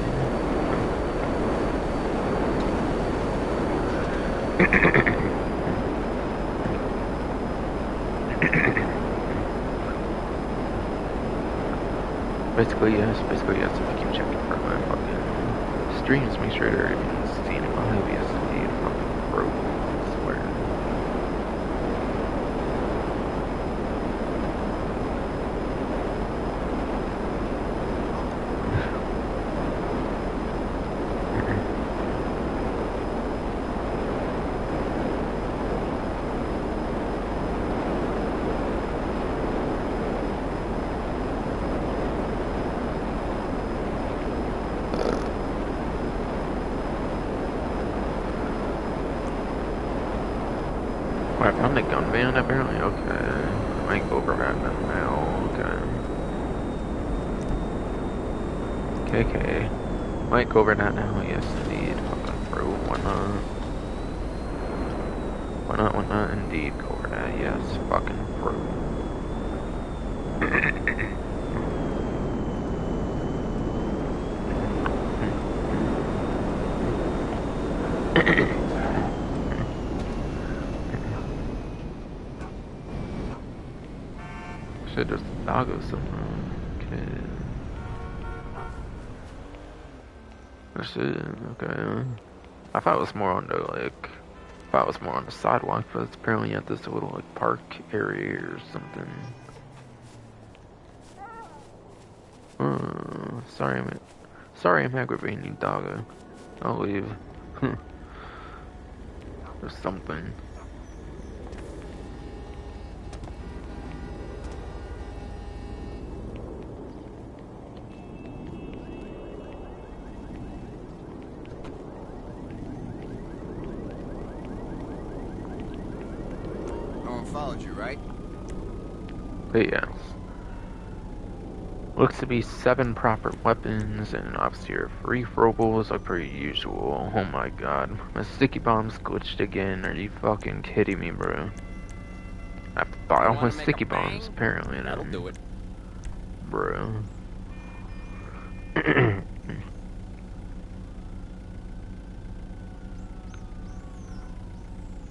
Basically yes, if I keep checking for my fucking streams, make sure they're even seeing it behind me as indeed fucking broke, I swear. Well, I found the gun van apparently, okay. I might go over that now, okay. KK. Might go over that now, yes indeed. Fucking bro, why not? Why not indeed go over that, yes, fucking bro. Shit, there's a doggo somewhere. Okay. That's it, okay. I thought it was more on the, like, I thought it was more on the sidewalk, but it's apparently at this little, like, park area or something. Sorry I'm aggravating you, doggo. I'll leave. Or something. No one followed you, right? But yes. Looks to be 7 proper weapons, and obviously your free throwables like per usual. Oh my god. My sticky bomb's glitched again. Are you fucking kidding me, bro? I have to buy all my sticky bombs, apparently. That'll do it. Bro.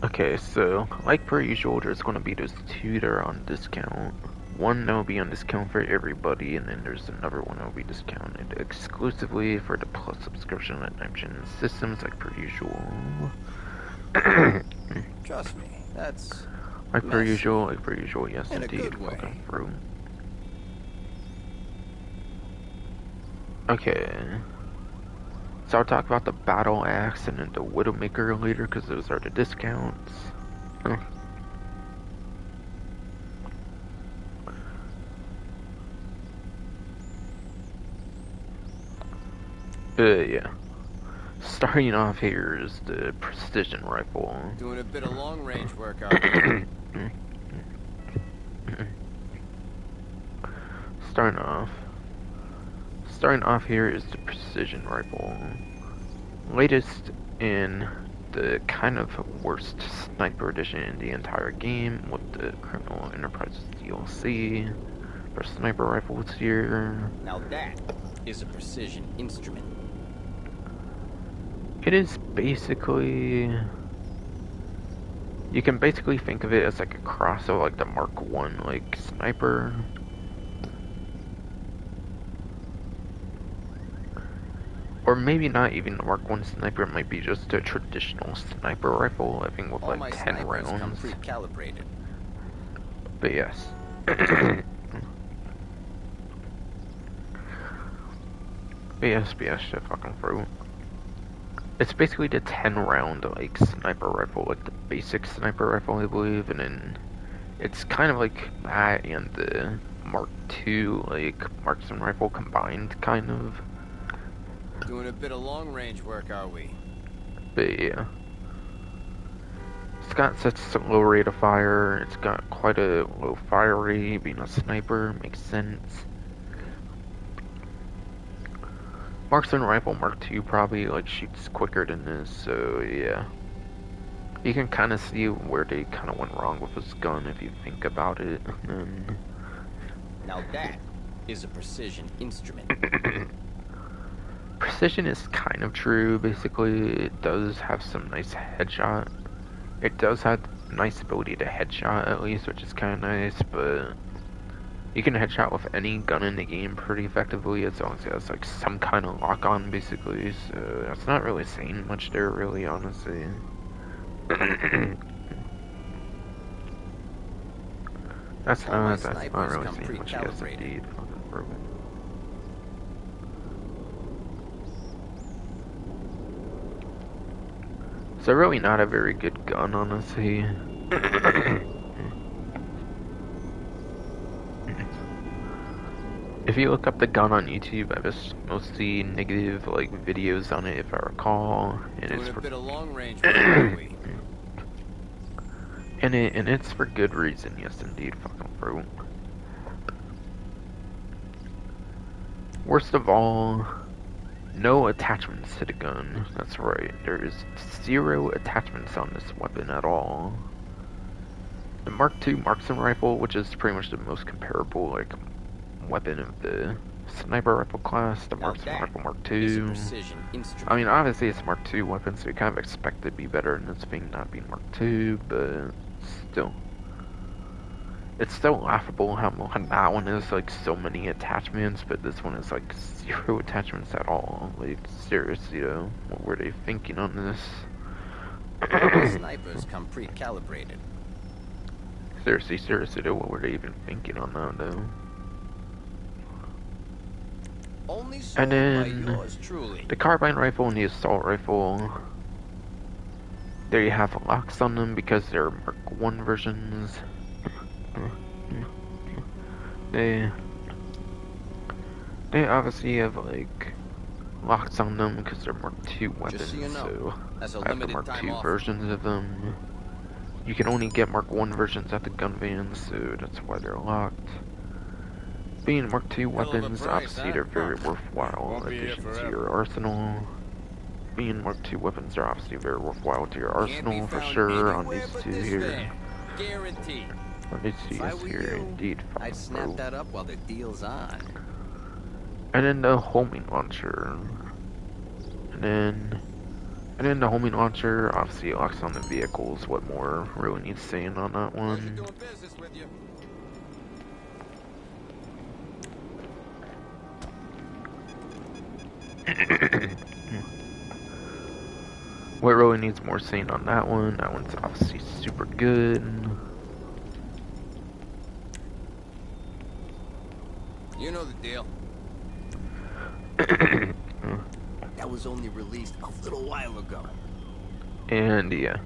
Okay, so, like per usual, there's gonna be those 2 that are on discount. One that will be on discount for everybody, and then there's another one that will be discounted exclusively for the Plus subscription that mentioned systems, like per usual. Trust me, that's like per messy. usual, yes In a indeed, good way. fucking through. Okay. So I'll talk about the Battle Axe and then the Widowmaker later, because those are the discounts. Huh. Yeah. Starting off here is the precision rifle. Doing a bit of long range work, aren't you? Starting off here is the precision rifle. Latest in the kind of worst sniper edition in the entire game with the Criminal Enterprises DLC. For sniper rifles here. Now that is a precision instrument. It is basically... You can basically think of it as like a cross of like the Mark 1 like sniper. Or maybe not even the Mark 1 sniper, it might be just a traditional sniper rifle, I think with All like my 10 snipers come rounds. pre-calibrated. But yes. BS shit fucking fruit. It's basically the 10 round like sniper rifle, like the basic sniper rifle I believe, and then It's kind of like that and the Mark II, like marksman rifle combined, kind of. Doing a bit of long-range work, are we? But yeah. It's got such a low rate of fire, it's got quite a low fire rate, being a sniper, makes sense. Marksman rifle Mark II probably like shoots quicker than this, so yeah. You can kind of see where they kind of went wrong with this gun if you think about it. And Now that is a precision instrument. precision is kind of true. Basically, it does have some nice headshot. It does have nice ability to headshot at least, which is kind of nice, but you can headshot with any gun in the game pretty effectively as long as it has like some kind of lock on basically, so that's not really saying much there really, honestly. that's not really saying much, yes indeed. Fucking broken. So really not a very good gun, honestly. If you look up the gun on YouTube, I have mostly negative like videos on it, if I recall, and Doing it's a for bit of long-range work, are we? and it's for good reason. Yes, indeed, fucking fruit. Worst of all, no attachments to the gun. That's right. There is 0 attachments on this weapon at all. The Mark II marksman rifle, which is pretty much the most comparable like weapon of the sniper rifle class, the marksman rifle Mark II. I mean, obviously it's Mark II weapon, so you kind of expect it to be better than this being not being Mark II, but still. It's still laughable how that one is like so many attachments, but this one is like 0 attachments at all. Like, seriously though, what were they thinking on this? Snipers come pre-calibrated. Seriously though, what were they even thinking on that though? Only And then by yours truly. the carbine rifle and the assault rifle, there you have locks on them because they're Mark I versions. They obviously have like locks on them because they're Mark II weapons, so I have the Mark II versions of them. You can only get Mark I versions at the gun van, so that's why they're locked. Being Mark II weapons, obviously they're very worthwhile additions to your arsenal. Being Mark II weapons are obviously very worthwhile to your arsenal for sure on these two here. Guaranteed. On these two here, indeed. I'd snap that up while the deal's on. And then the homing launcher. And then the homing launcher obviously locks on the vehicles. What more really needs saying on that one? What really needs more saying on that one? That one's obviously super good. You know the deal. That was only released a little while ago. And yeah,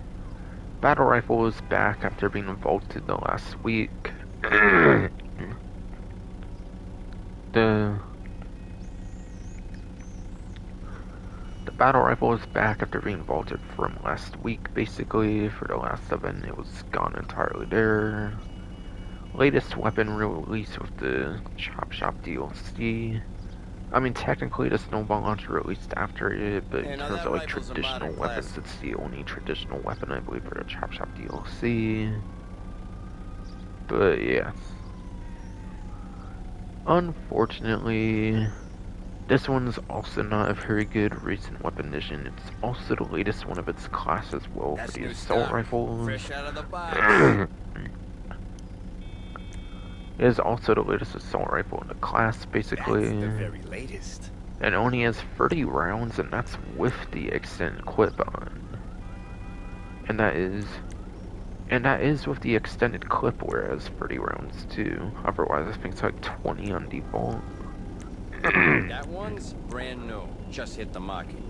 battle rifle is back after being vaulted the last week. The battle rifle is back after being vaulted from last week. Basically, for the last event, it was gone entirely there. Latest weapon released with the Chop Shop DLC. I mean, technically the snowball launcher released after it, but in terms of like traditional weapons, it's the only traditional weapon I believe for the Chop Shop DLC. But yeah, unfortunately, this one's also not a very good recent weapon addition. It's also the latest one of its class as well for the assault rifles. Fresh out of the box. It is also the latest assault rifle in the class, basically. That's the very latest. And it only has 30 rounds, and that's with the extended clip on. And that is with the extended clip, whereas 30 rounds too. Otherwise, I think it's like 20 on default. That one's brand new. Just hit the market.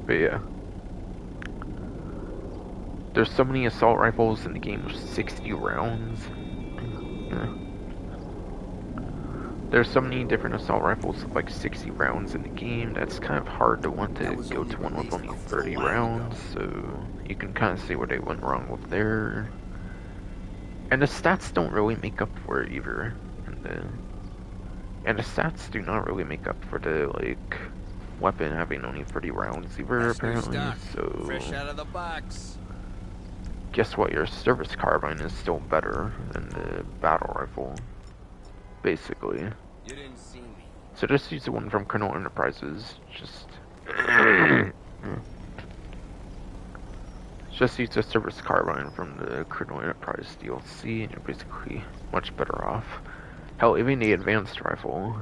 But yeah. There's so many assault rifles in the game with 60 rounds. There's so many different assault rifles with like 60 rounds in the game, that's kind of hard to want to go to one with only 30 rounds, so you can kind of see where they went wrong with there. And the stats don't really make up for it either. And the stats do not really make up for the, like, weapon having only 30 rounds either, apparently, so... Fresh out of the box. Guess what, your service carbine is still better than the battle rifle. Basically. You didn't see me. So just use the one from Colonel Enterprises. Just use the service carbine from the Colonel Enterprise DLC, and you're basically much better off. Hell, even the advanced rifle.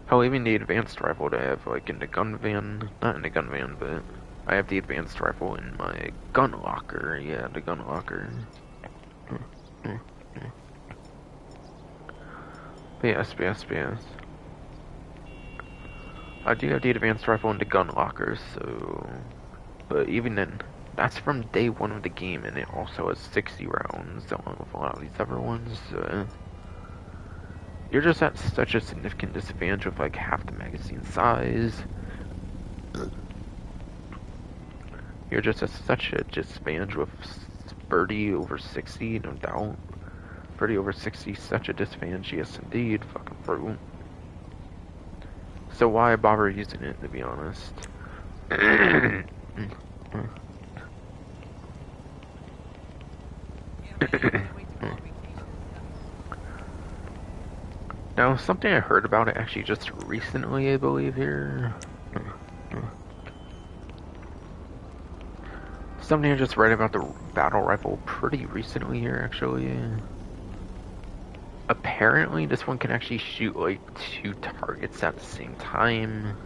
Hell, even the advanced rifle that I have, like, in the gun van. Not in the gun van, but I have the advanced rifle in my gun locker. Yeah, the gun locker. Yes. I do have the advanced rifle in the gun locker, so... But even then, that's from day one of the game, and it also has 60 rounds, along with a lot of these other ones. You're just at such a significant disadvantage with like half the magazine size. You're just at such a disadvantage with 30 over 60, no doubt. 30 over 60, such a disadvantage, yes indeed, fucking fruit. So why bother using it, to be honest? Now, something I heard about it actually just recently, I believe, here. Something I just read about the battle rifle pretty recently here, actually. Apparently, this one can actually shoot, like, 2 targets at the same time.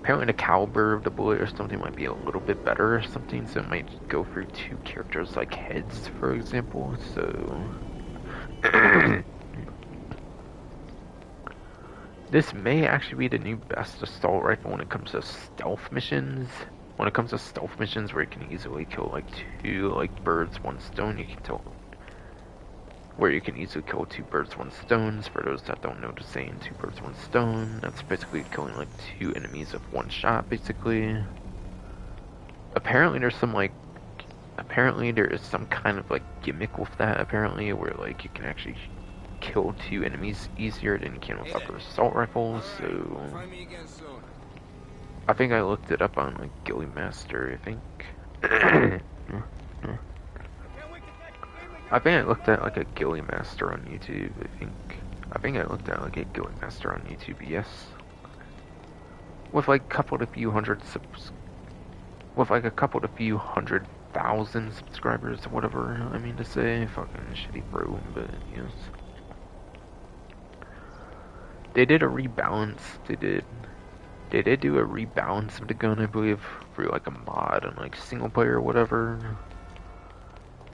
Apparently, the caliber of the bullet or something might be a little bit better or something, so it might go through 2 characters, like heads, for example, so... This may actually be the new best assault rifle when it comes to stealth missions. When it comes to stealth missions where you can easily kill like 2 like birds, 1 stone, you can tell where you can easily kill 2 birds, 1 stones. For those that don't know the saying 2 birds, 1 stone, that's basically killing like 2 enemies with 1 shot, basically. Apparently there is some kind of like gimmick with that, apparently, where like you can actually kill 2 enemies easier than you can with other assault rifles, so... I think I looked it up on, like, Ghillie Master, I think. I think I looked at, like, a Ghillie Master on YouTube, I think I looked at, like, a Ghillie Master on YouTube, yes. With, like, a couple to few hundred thousand subscribers, or whatever I mean to say. Fucking shitty bro, but, yes. They did a rebalance. They did do a rebalance of the gun, I believe, through like a mod on like single player or whatever.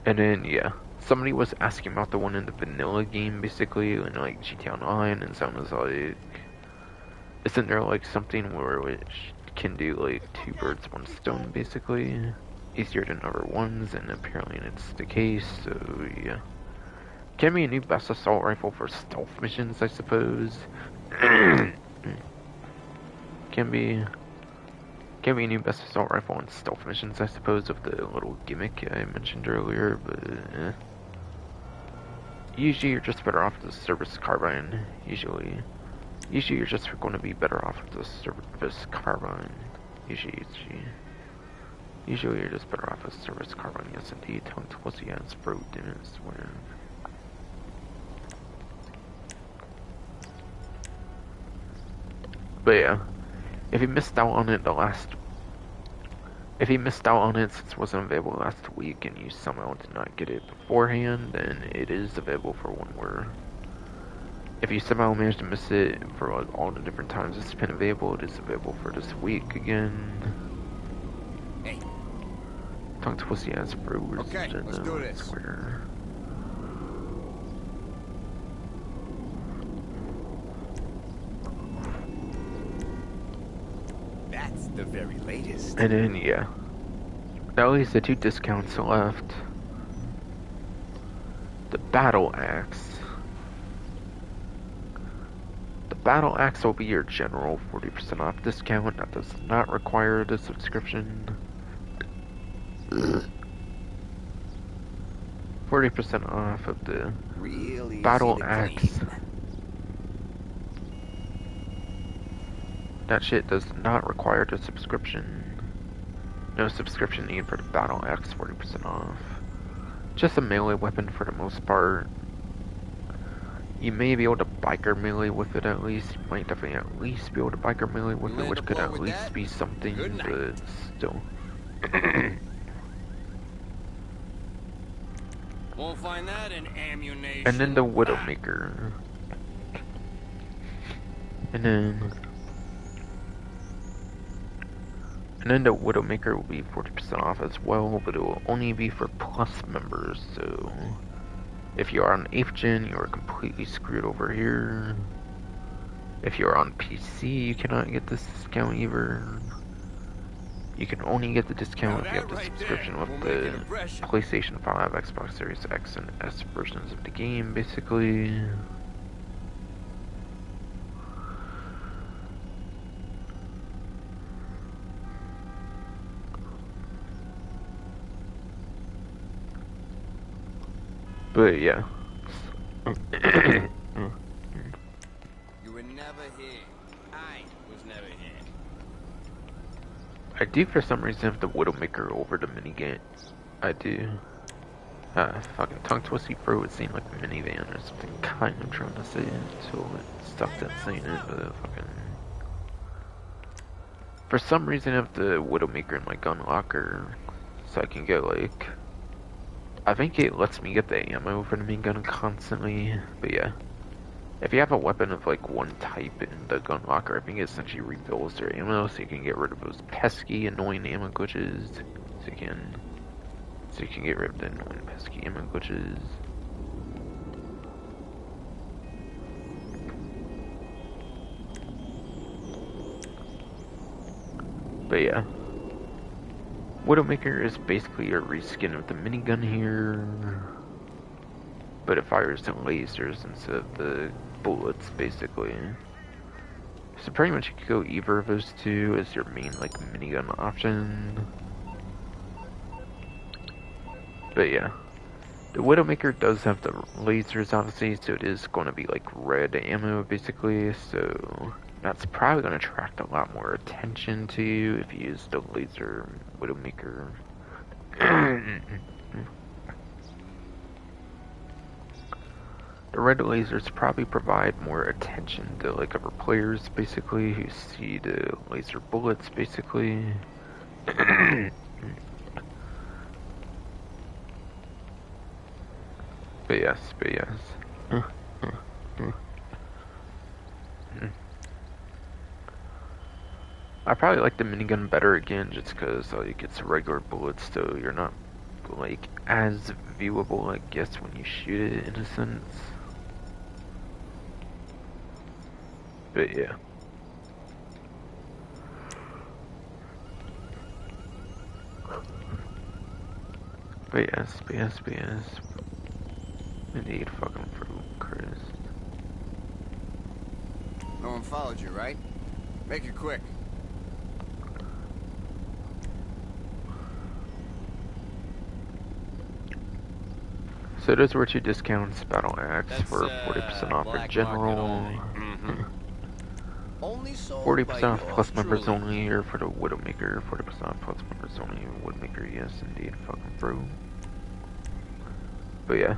And then yeah, somebody was asking about the one in the vanilla game, basically, in like GTA Online, and someone was like, "Isn't there like something where which can do like 2 birds, 1 stone, basically, easier than other ones?" And apparently it's the case. So yeah. Can be a new best assault rifle for stealth missions, I suppose. Can be a new best assault rifle on stealth missions, I suppose, with the little gimmick I mentioned earlier, but usually you're just better off with the service carbine. Usually you're just going to be better off with the service carbine. Usually you're just better off with service carbine. Yes, indeed. Tongue pussy ass bro, didn't swear. But yeah, if you missed out on it since it wasn't available last week and you somehow did not get it beforehand, then it is available for one more. If you somehow managed to miss it for like all the different times it's been available, it is available for this week again. Hey. Tongue pussy ass brewers. Okay, let's do this. Swear. the very latest. And then, yeah. That leaves the two discounts left. The Battle Axe. The Battle Axe will be your general 40% off discount. That does not require the subscription. 40% off of the Real Battle easy to Axe. clean. That shit does not require the subscription. No subscription needed for the Battle Axe, 40% off. Just a melee weapon for the most part. You may be able to biker melee with it at least. You might definitely at least be able to biker melee with it, which could at least be something, but still. Won't find that in ammunition. And then the Widowmaker. And then the Widowmaker will be 40% off as well, but it will only be for Plus members, so if you are on 8th gen, you are completely screwed over here. If you are on PC, you cannot get this discount either. You can only get the discount if you have the subscription with the PlayStation 5, Xbox Series X, and S versions of the game, basically. But yeah. You were never here. I was never here. I do for some reason have the Widowmaker over the minigame. I do. Fucking tongue twisty throat would seem like a minivan or something kind of trying to say it, so it stopped at saying it, but fucking. For some reason I have the Widowmaker in my gun locker, so I can get like. I think it lets me get the ammo for the main gun constantly, but yeah. If you have a weapon of like one type in the gun locker, I think it essentially refills their ammo, so you can get rid of those pesky, annoying ammo glitches. So you can get rid of the annoying, pesky ammo glitches. But yeah. Widowmaker is basically a reskin of the minigun here, but it fires the lasers instead of the bullets, basically. So pretty much you could go either of those two as your main like minigun option. But yeah, the Widowmaker does have the lasers obviously, so it is going to be like red ammo basically, so that's probably going to attract a lot more attention to you if you use the laser Widowmaker. The red lasers probably provide more attention to like other players basically who see the laser bullets basically. But yes. I probably like the minigun better again just because like it's regular bullets, so you're not like as viewable I guess when you shoot it in a sense. But yeah. But yes. Indeed, fucking fruit, Chris. No one followed you, right? Make it quick. So those were two discounts, Battle Axe for 40% off for general. 40% off plus members only, or for the Widowmaker, 40% off plus members only. Widowmaker, yes indeed, fucking bro. But yeah.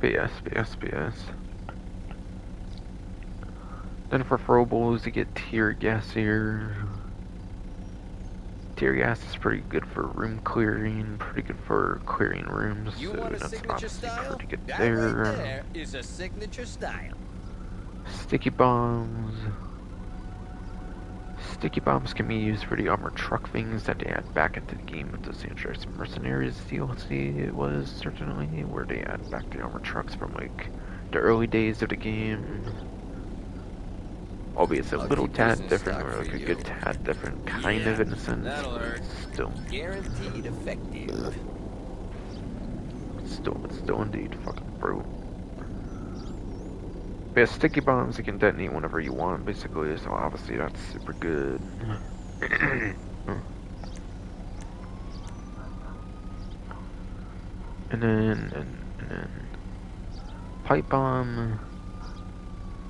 BS. Then for throwables, you get tear gas here. Tear gas is pretty good for room clearing, pretty good for clearing rooms, You so want a that's signature obviously style? pretty good That there. right there is a signature style. Sticky bombs. Sticky bombs can be used for the armored truck things that they add back into the game with the Sanchez Mercenaries DLC. It was certainly where they add back the armored trucks from like the early days of the game. Albeit it's a I'll little keep this tad in different, stock or for like a you. good tad different, kind Yeah, of in a sense, that'll but hurt. still, Guaranteed effective. still indeed fucking brutal. But yeah, sticky bombs you can detonate whenever you want, basically, so obviously that's super good. and then pipe bomb,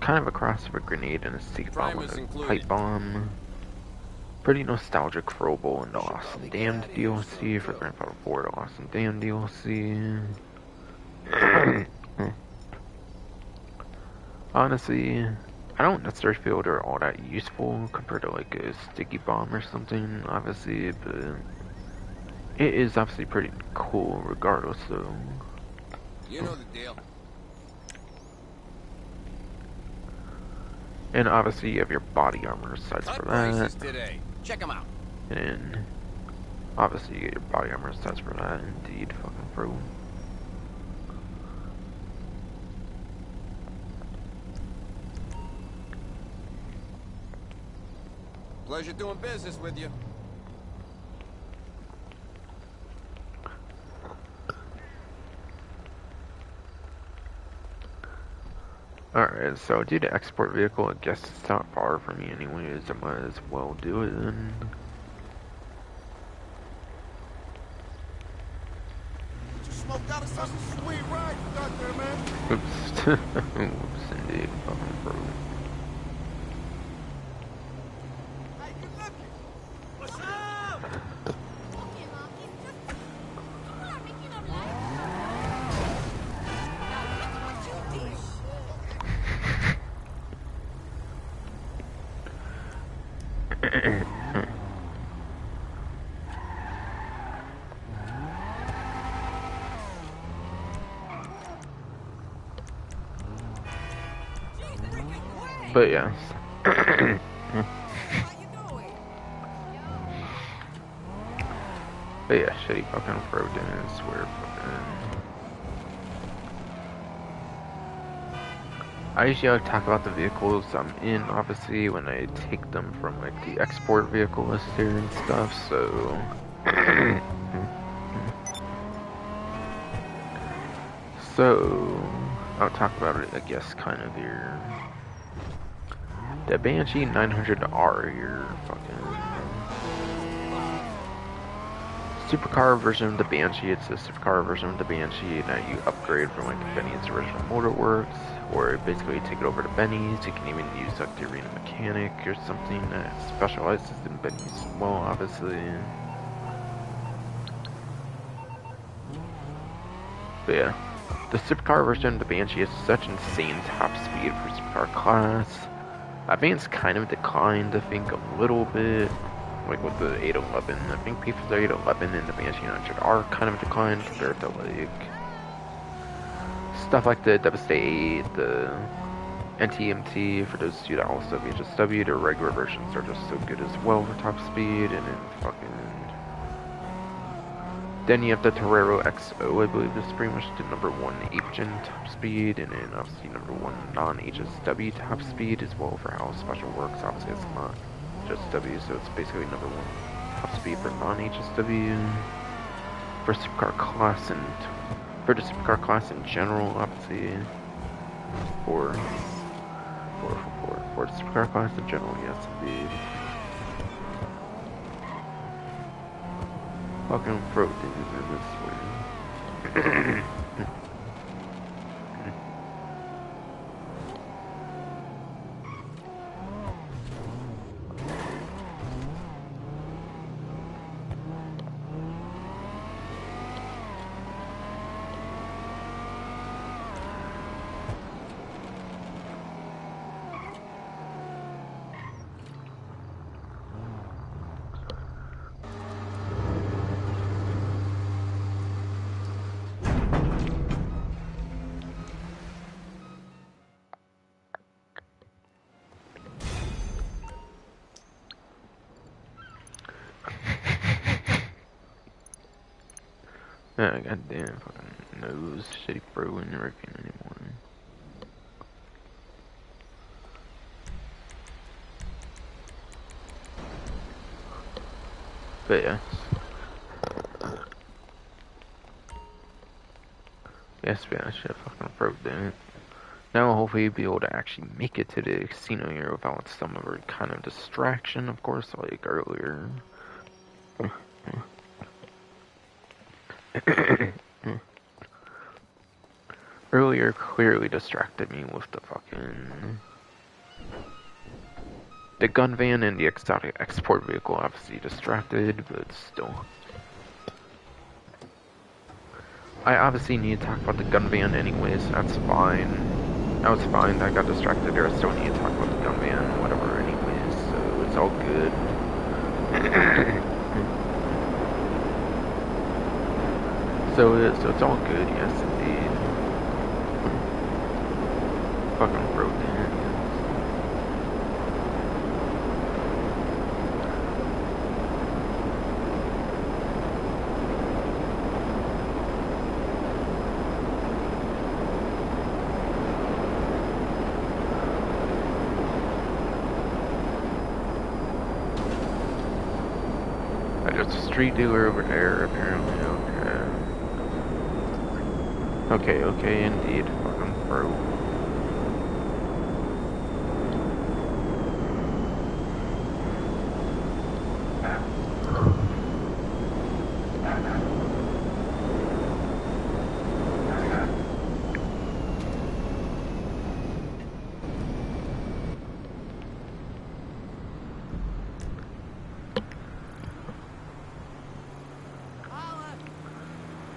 kind of a cross of a grenade and a sticky bomb with Primers a included. pipe bomb. Pretty nostalgic throwable in the Should Lost and probably get Damned out of here soon, DLC for too. Grand Theft Auto 4, the Lost and Damned DLC. Honestly, I don't necessarily feel they're all that useful compared to like a sticky bomb or something, obviously, but it is obviously pretty cool regardless though. You know the deal. And obviously you have your body armor sets Cut for that, prices today. Check them out. and then obviously you get your body armor sets for that, indeed, fucking pro. Pleasure doing business with you. Alright, so due to export vehicle, I guess it's not far from me anyways, I might as well do it then. Just smoked out of some sweet ride you got there, man. Oops. Oops, indeed, fucking pro. Hey, good looking. What's up? But yes. But yeah, shitty fucking pro dance, swear fucking. I usually like talk about the vehicles I'm in, obviously, when I take them from like the export vehicle list here and stuff, so. So, I'll talk about it, I guess, kind of here. The Banshee 900R here, fucking. Supercar version of the Banshee. It's a supercar version of the Banshee that you upgrade from like Benny's original Motorworks, or basically take it over to Benny's. You can even use like the arena mechanic or something that specializes in Benny's as well, obviously. But yeah, the supercar version of the Banshee has such insane top speed for supercar class. I think it's kind of declined, I think, a little bit. Like with the 811, I think people the 811 and the Banshee 900 are kind of declined compared to like stuff like the Devastate 8, the NTMT for those two that also have HSW. Their regular versions are just so good as well for top speed, and then then you have the Torero XO, I believe this is pretty much the #1 8-gen top speed, and then obviously #1 non-HSW top speed as well for how special works. Obviously it's not just W, so it's basically #1 top speed for non-HSW. For supercar class and for the supercar class in general, obviously for the supercar class in general, yes indeed. Fucking pro dudes in this way. Ah, goddamn fucking nose, shitty bro, ain't working anymore. But yeah. Yes, man, I should have fucking broke that. Now hopefully be able to actually make it to the casino here without some other kind of distraction, of course, like earlier. Earlier clearly distracted me with the fucking... The gun van and the exotic export vehicle obviously distracted, but still. I obviously need to talk about the gun van anyways, that's fine. That was fine, I got distracted there, I still need to talk about the gun van, whatever anyways, so it's all good. so it's all good, yes indeed. Fucking broke it. There's a street dealer over there, apparently, okay. Okay, indeed. Fucking bro.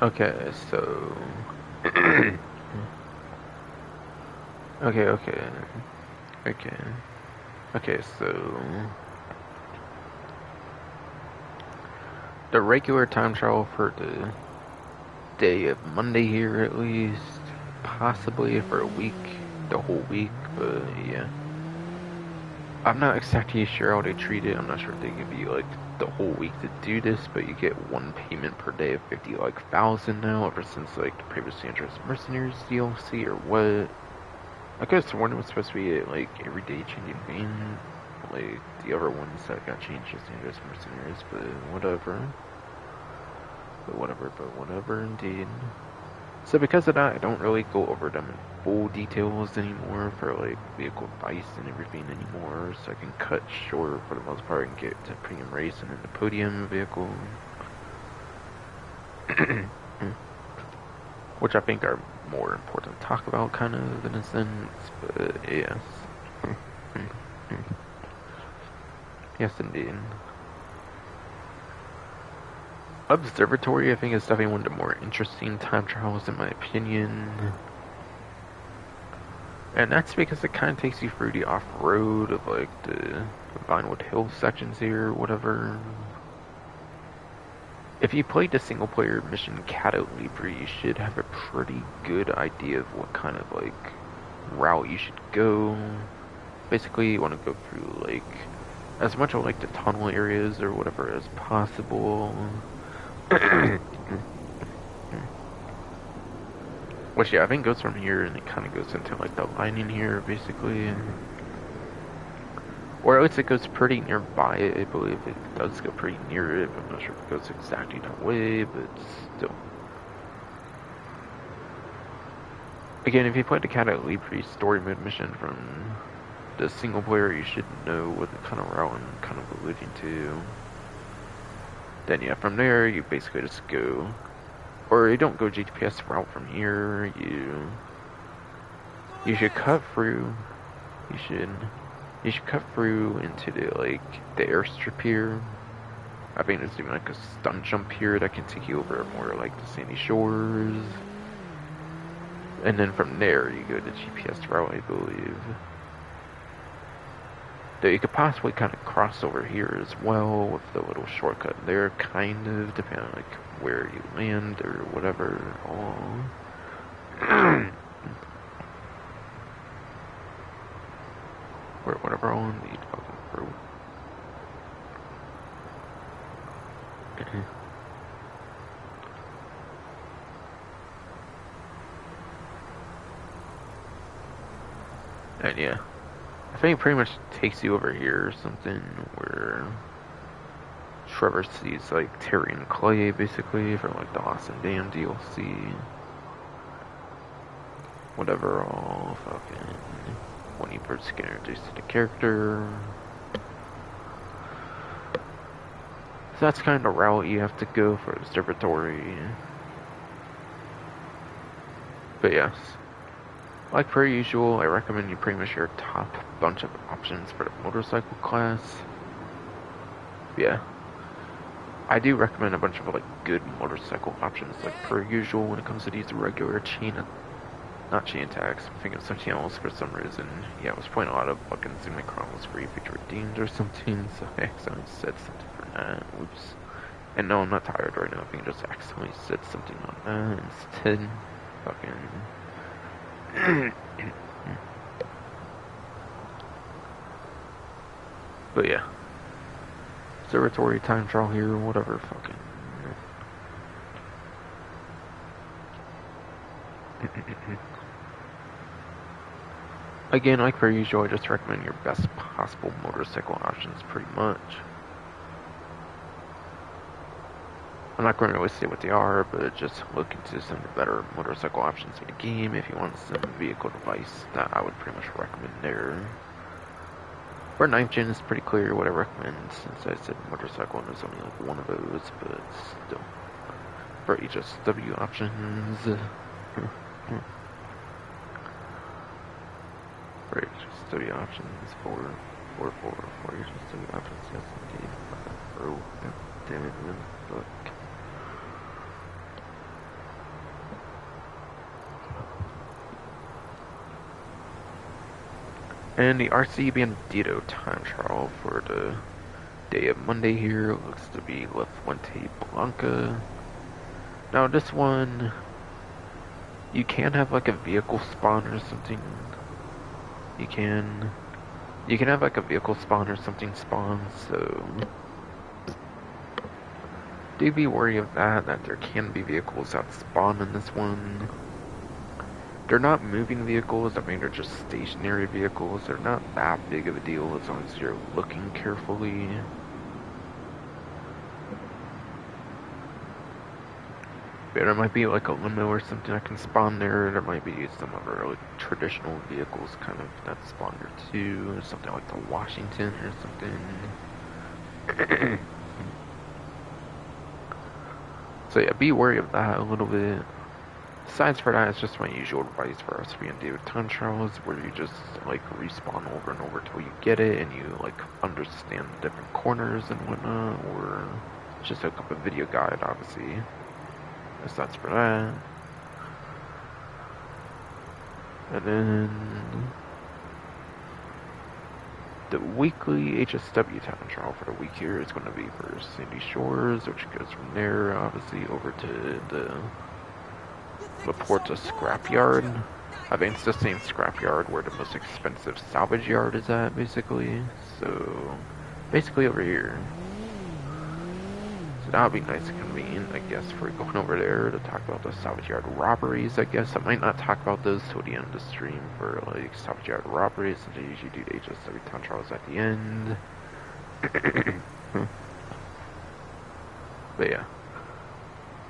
Okay, so... Okay, so... The regular time trial for the day of Monday here, at least. Possibly for a week. The whole week, but yeah. I'm not exactly sure how they treat it. I'm not sure if they give you, like, the whole week to do this, but you get one payment per day of 50,000 now, ever since, like, the Previous Dangerous Mercenaries DLC, or what. I could have sworn it was supposed to be, like, everyday changing game, like the other ones that got changed as Dangerous Mercenaries, but whatever. But whatever, indeed. So because of that, I don't really go over them in full details anymore for, like, vehicle advice and everything anymore, so I can cut short for the most part and get to premium race and then the podium vehicle. Which I think are more important to talk about, kind of, in a sense, but yes. Yes, indeed. Observatory, I think, is definitely one of the more interesting time trials, in my opinion. And that's because it kind of takes you through the off-road of, like, the Vinewood Hills sections here, whatever. If you played the single-player mission Cato Libre, you should have a pretty good idea of what kind of, like, route you should go. Basically, you want to go through, like, as much of, like, the tunnel areas or whatever as possible. Which, yeah, I think goes from here and it kind of goes into, like, the lining here, basically. Or at least it goes pretty nearby it. I believe it does go pretty near it. I'm not sure if it goes exactly that way, but still. Again, if you played the Cato Libre story mode mission from the single player, you should know what the kind of route I'm kind of alluding to. Then yeah, from there you basically just go, or you don't go GPS route from here. You should cut through. You should cut through into the airstrip here. I think there's even like a stunt jump here that can take you over more like the sandy shores. And then from there you go to GPS route, I believe. Though you could possibly kind of cross over here as well with the little shortcut there, kind of, depending on like where you land or whatever. Whatever all indeed, fucking bro. And yeah, I think it pretty much takes you over here or something where Trevor sees like Terry and Clay basically for like the Awesome Dan DLC. Whatever, all fucking when you first get introduced to the character. So that's kind of the route you have to go for Observatory. But yes, like per usual, I recommend you pretty much your top bunch of options for the motorcycle class. Yeah, I do recommend a bunch of like good motorcycle options like per usual when it comes to these regular not chain attacks. I'm thinking of something else for some reason. Yeah, I was playing a lot of fucking Zoom Chronicles for you feature redeemed or something, so I accidentally said something for that. Oops. And no, I'm not tired right now. I think I just accidentally said something on that instead. Fucking. But yeah. Observatory time trial here, whatever, fucking. Again, like per usual, I just recommend your best possible motorcycle options pretty much. I'm not going to really say what they are, but just look into some of the better motorcycle options in the game if you want some vehicle device that I would pretty much recommend there. For 9th gen, it's pretty clear what I recommend since I said motorcycle and there's only like one of those, but still. For HSW options. For HSW options, for HSW options, yes indeed. Bro, god damn it, man. Fuck. And the RC Bandito time trial for the day of Monday here looks to be La Fuente Blanca. Now this one, you can have like a vehicle spawn or something. You can have like a vehicle spawn or something spawn, so do be wary of that there can be vehicles that spawn in this one. They're not moving vehicles, I mean they're just stationary vehicles. They're not that big of a deal as long as you're looking carefully. But there might be like a limo or something that can spawn there. There might be some other like traditional vehicles kind of that spawn there too. Something like the Washington or something. So yeah, be wary of that a little bit. Besides for that, it's just my usual advice for us being David time trials, where you just like respawn over and over till you get it, and you like understand the different corners and whatnot, or just look up a video guide, obviously. Besides for that, and then the weekly HSW time trial for the week here is going to be for Sandy Shores, which goes from there, obviously, over to the Laporta Scrapyard. I think it's the same scrapyard where the most expensive salvage yard is at, basically. So, basically over here. So that would be nice and convenient, I guess, for going over there to talk about the salvage yard robberies, I guess. I might not talk about those till the end of the stream for, like, salvage yard robberies, since I usually do the HSW time trials at the end. But yeah.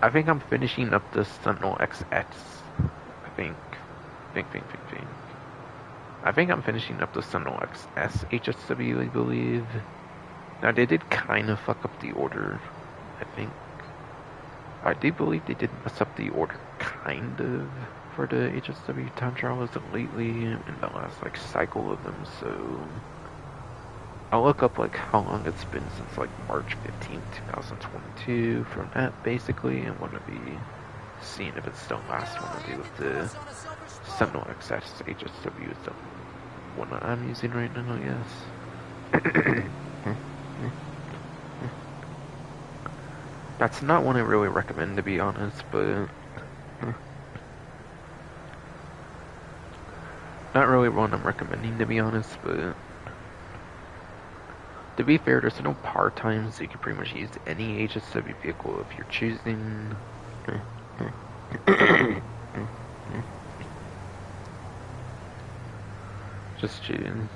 I think I'm finishing up the Sentinel XX. I think I'm finishing up the Sentinel XS HSW, I believe. Now, they did kind of fuck up the order, I think. I do believe they did mess up the order, kind of, for the HSW time trials lately, in the last, like, cycle of them, so I'll look up, like, how long it's been since, like, March 15th, 2022 from that, basically, and want to be seeing if it's still last one to do with the Sentinel XS HSW is the one that I'm using right now, I guess. That's not one I really recommend, to be honest, but not really one I'm recommending, to be honest, but to be fair, there's no power times, so you can pretty much use any HSW vehicle if you're choosing. Just choose.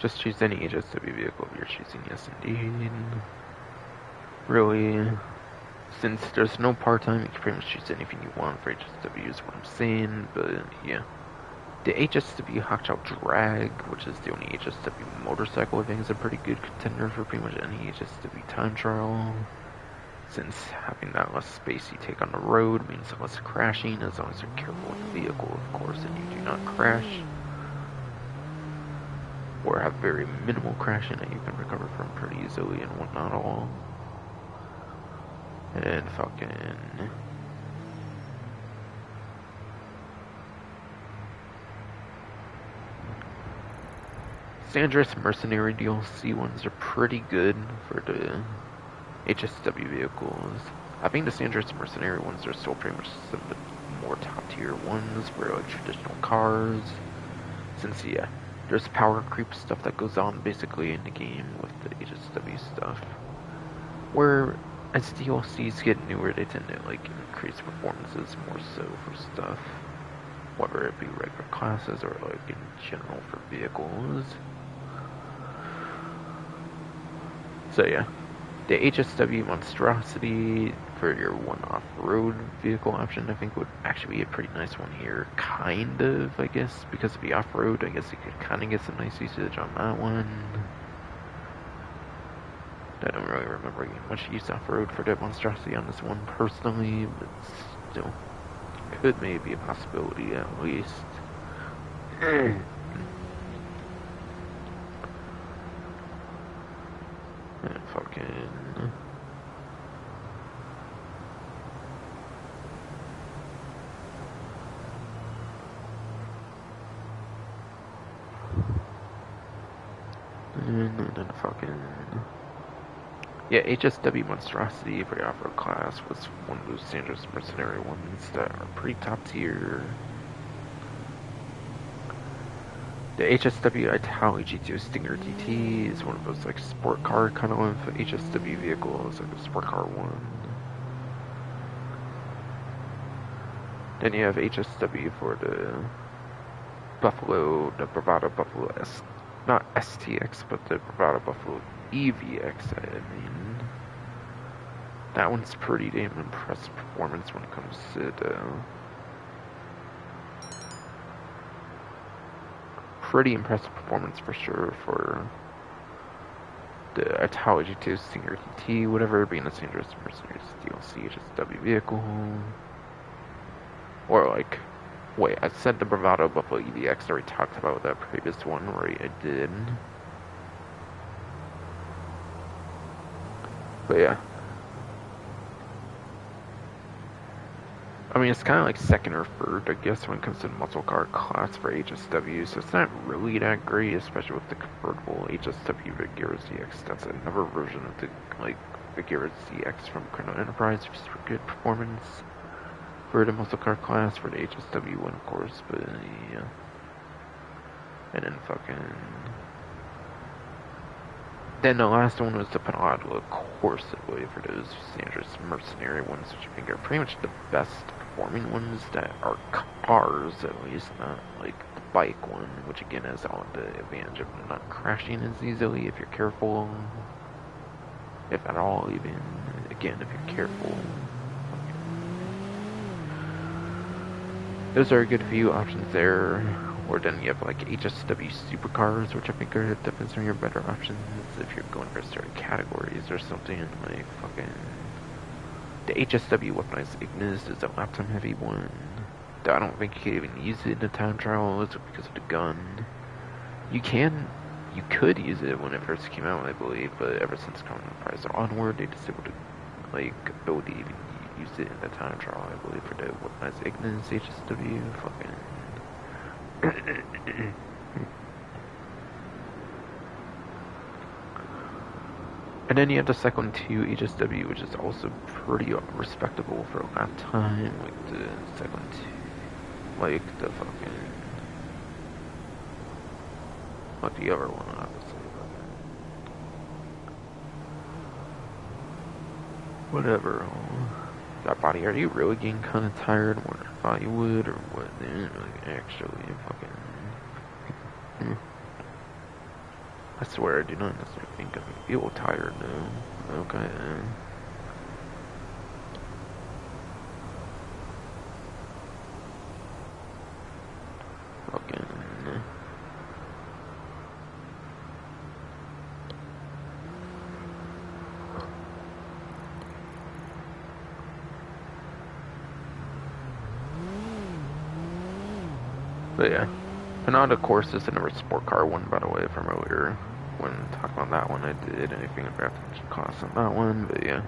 Just choose any HSW vehicle if you're choosing yes indeed. Really, since there's no part-time, you can pretty much choose anything you want for HSW is what I'm saying, but yeah. The HSW Hotshot Drag, which is the only HSW motorcycle, I think is a pretty good contender for pretty much any HSW time trial. Since having that less space you take on the road means less crashing, as long as you're careful with the vehicle, of course, and you do not crash. Or have very minimal crashing that you can recover from pretty easily and whatnot all. And fucking... Sandris Mercenary DLC ones are pretty good for the HSW vehicles. I think the Sandris Mercenary ones are still pretty much some of the more top tier ones for like traditional cars. Since yeah, there's power creep stuff that goes on basically in the game with the HSW stuff. Where as DLCs get newer, they tend to like increase performances more so for stuff. Whether it be regular classes or like in general for vehicles. So yeah, the HSW Monstrosity for your one off-road vehicle option I think would actually be a pretty nice one here. Kind of, I guess, because of the off-road, I guess you could kind of get some nice usage on that one. I don't really remember getting much use off-road for that Monstrosity on this one personally, but still, could maybe be a possibility at least. And fucking... And then fucking... Yeah, HSW Monstrosity for the off-road class was one of those Sandris Mercenary ones that are pretty top tier. The HSW Itali GTO Stinger DT is one of those like sport car kind of HSW vehicles, like a sport car one. Then you have HSW for the Buffalo, the Bravado Buffalo S, not STX, but the Bravado Buffalo EVX. I mean, that one's pretty damn impressive performance when it comes to the pretty impressive performance for sure for the Itali GTO Stinger DT, whatever being a Sandris Mercenaries DLC HSW vehicle. Or like, wait, I said the Bravado Buffalo EVX, I already talked about that previous one, right? I did. But yeah. I mean, it's kind of like second or third, I guess, when it comes to the muscle car class for HSW, so it's not really that great, especially with the convertible HSW Vigera ZX. That's another version of the, like, Vigera ZX from Chrono Enterprise, which is for good performance for the muscle car class, for the HSW one, of course, but yeah. And then fucking... Then the last one was the Panadla Corsica for those Sandris Mercenary ones, which I think are pretty much the best performing ones that are cars, at least, not like the bike one, which again has all the advantage of not crashing as easily if you're careful. If at all, even. Again, if you're careful. Those are a good few options there. Or then you have like HSW supercars, which I think are definitely some of your better options if you're going for certain categories or something. Like fucking the HSW weaponized Ignis is a lap-time heavy one. I don't think you can even use it in the time trial. It's because of the gun. You could use it when it first came out, I believe, but ever since Common Prize onward, they disabled the like ability to even use it in the time trial, I believe, for the weaponized Ignis HSW. Fucking. And then you have the second 2 HSW, which is also pretty respectable for a lap time, like the second 2, like the fucking, like the other one, obviously. Whatever. That body, are you really getting kind of tired more than I thought you would, or what? Like, actually, fucking... I swear I do not necessarily think I feel tired now. Okay. Fucking. But yeah. And on the course, there's another sport car one, by the way, from earlier. When talking about that one, I did anything about the class on that one, but yeah.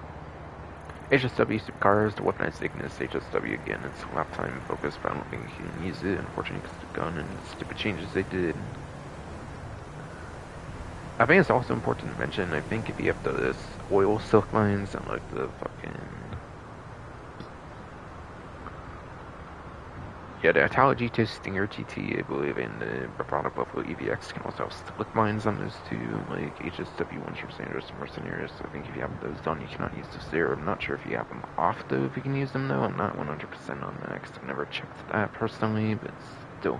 HSW supercars, the weaponized Ignis HSW again, it's lap time focused, but I don't think you can use it, unfortunately, because of the gun and the stupid changes they did. I think it's also important to mention, I think if you have those oil silk lines and like the fucking... Yeah, the Italo GT, Stinger GT, I believe, and the Bravado Buffalo EVX can also have slick lines on those two, like HSW 1 Troops and Mercenaries. So I think if you have those on, you cannot use those there. I'm not sure if you have them off, though, if you can use them, though. I'm not 100% on that, because I've never checked that personally, but still.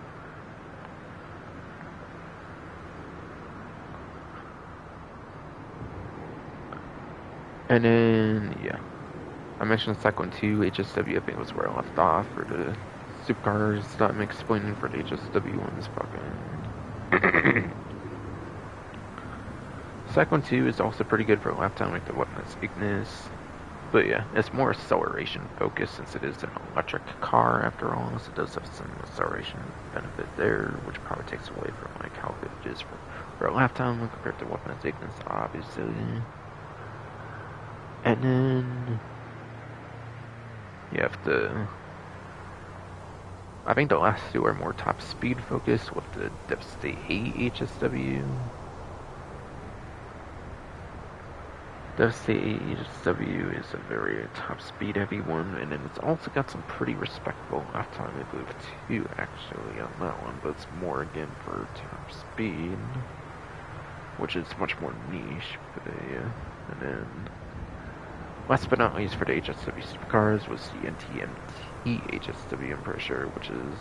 And then, yeah. I mentioned Cyclone 2, HSW, I think was where I left off, for the supercars that I'm explaining for the HSW ones, fucking... Cyclone 2 is also pretty good for lap time with the weapon's Ignis. But yeah, it's more acceleration focused since it is an electric car after all, so it does have some acceleration benefit there, which probably takes away from like how good it is for a lap time compared to weapon's Ignis, obviously. And then you have the... I think the last two are more top speed focused with the Devastate 8 HSW. Devastate 8 HSW is a very top speed heavy one, and then it's also got some pretty respectable lap time, I believe, too, actually, on that one, but it's more again for top speed, which is much more niche, but yeah. And then last but not least for the HSW supercars was the NTMT HSW, I'm pretty sure, which is,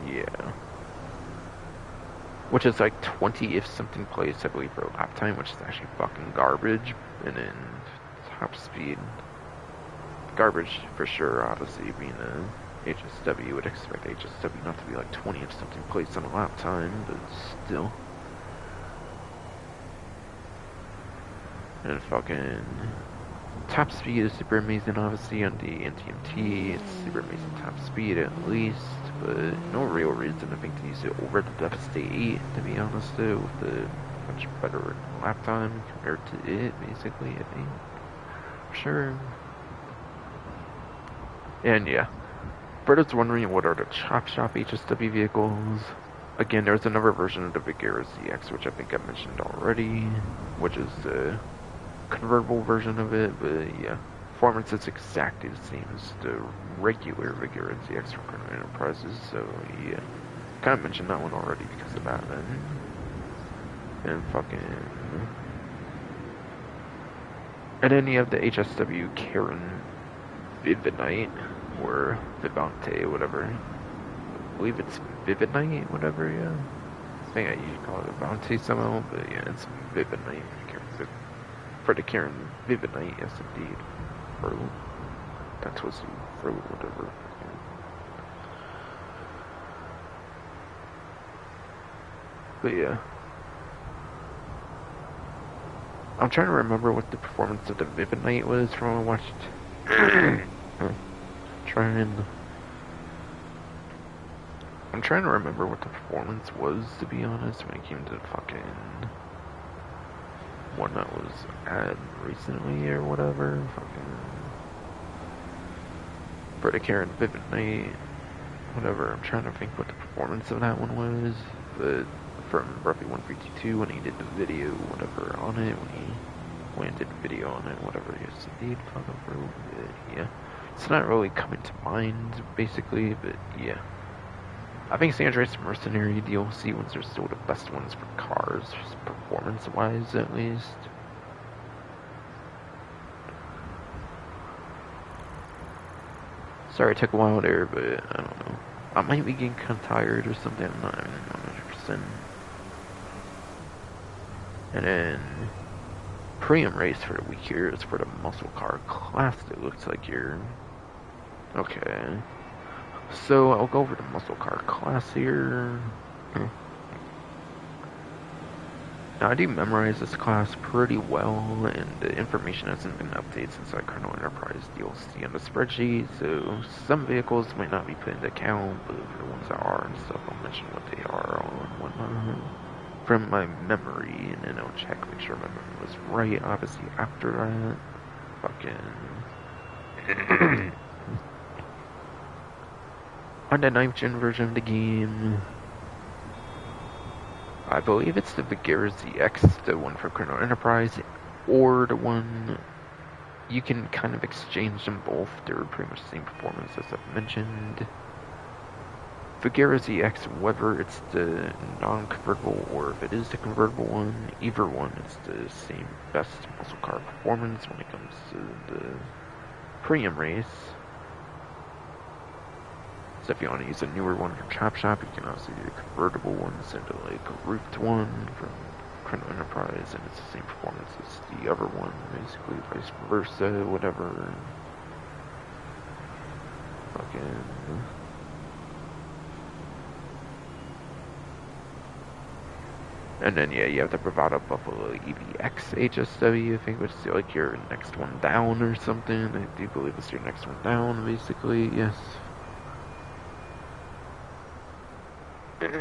yeah, which is like 20 if something plays heavily for lap time, which is actually fucking garbage. And then top speed, garbage for sure, obviously, being a HSW, would expect HSW not to be like 20 if something plays on a lap time, but still. And fucking top speed is super amazing, obviously, on the NTMT. It's super amazing top speed, at least, but no real reason, I think, to use it over the Devastate 8, to be honest, though, with the much better lap time compared to it, basically, I think. For sure. And yeah, for those wondering what are the Chop Shop HSW vehicles, again, there's another version of the Vigera ZX, which I think I mentioned already, which is the convertible version of it, but yeah, performance is exactly the same as the regular Vigera ZX from Criminal Enterprises, so yeah, kind of mentioned that one already because of that, and fucking, and then you have the HSW Karen Vividite, or Vivante, whatever, I believe it's Vividite, whatever, yeah, I think I usually call it Vivante somehow, but yeah, it's Vividite, for the Karen Vividite, yes indeed. Or that's what's for whatever. But yeah. I'm trying to remember what the performance of the Vividite was from when I watched I'm trying to remember what the performance was, to be honest, when it came to the fucking one that was had recently or whatever. Fucking for the Karen Vividite, whatever. I'm trying to think what the performance of that one was, but from roughly 152 when he did the video, whatever, on it, when he did the video on it, whatever, yes indeed, yeah. It's not really coming to mind, basically, but yeah. I think San Andreas Mercenary DLC ones are still the best ones for cars, performance-wise at least. Sorry it took a while there, but I don't know. I might be getting kind of tired or something, I'm not even 100%. And then premium race for the week here is for the muscle car class. It looks like you're okay. So I'll go over the muscle car class here. Now I do memorize this class pretty well, and the information hasn't been updated since I Colonel Enterprise DLC on the spreadsheet, so some vehicles might not be put into account, but for the ones that are and stuff, I'll mention what they are and whatnot from my memory, and then I'll check, make sure my memory was right, obviously after that. Fucking... on the 9th gen version of the game, I believe it's the Vigera ZX, the one for Colonel Enterprise, or the one you can kind of exchange them both. They're pretty much the same performance as I've mentioned. Vigera ZX, whether it's the non-convertible or if it is the convertible one, either one is the same best muscle car performance when it comes to the premium race. So if you want to use a newer one from Chop Shop, you can also do the convertible one, send it like a roofed one from Colonel Enterprise, and it's the same performance as the other one, basically, vice versa, whatever. Fucking... And then, yeah, you have the Bravado Buffalo EVX HSW, I think, which is like your next one down or something. I do believe it's your next one down, basically, yes. But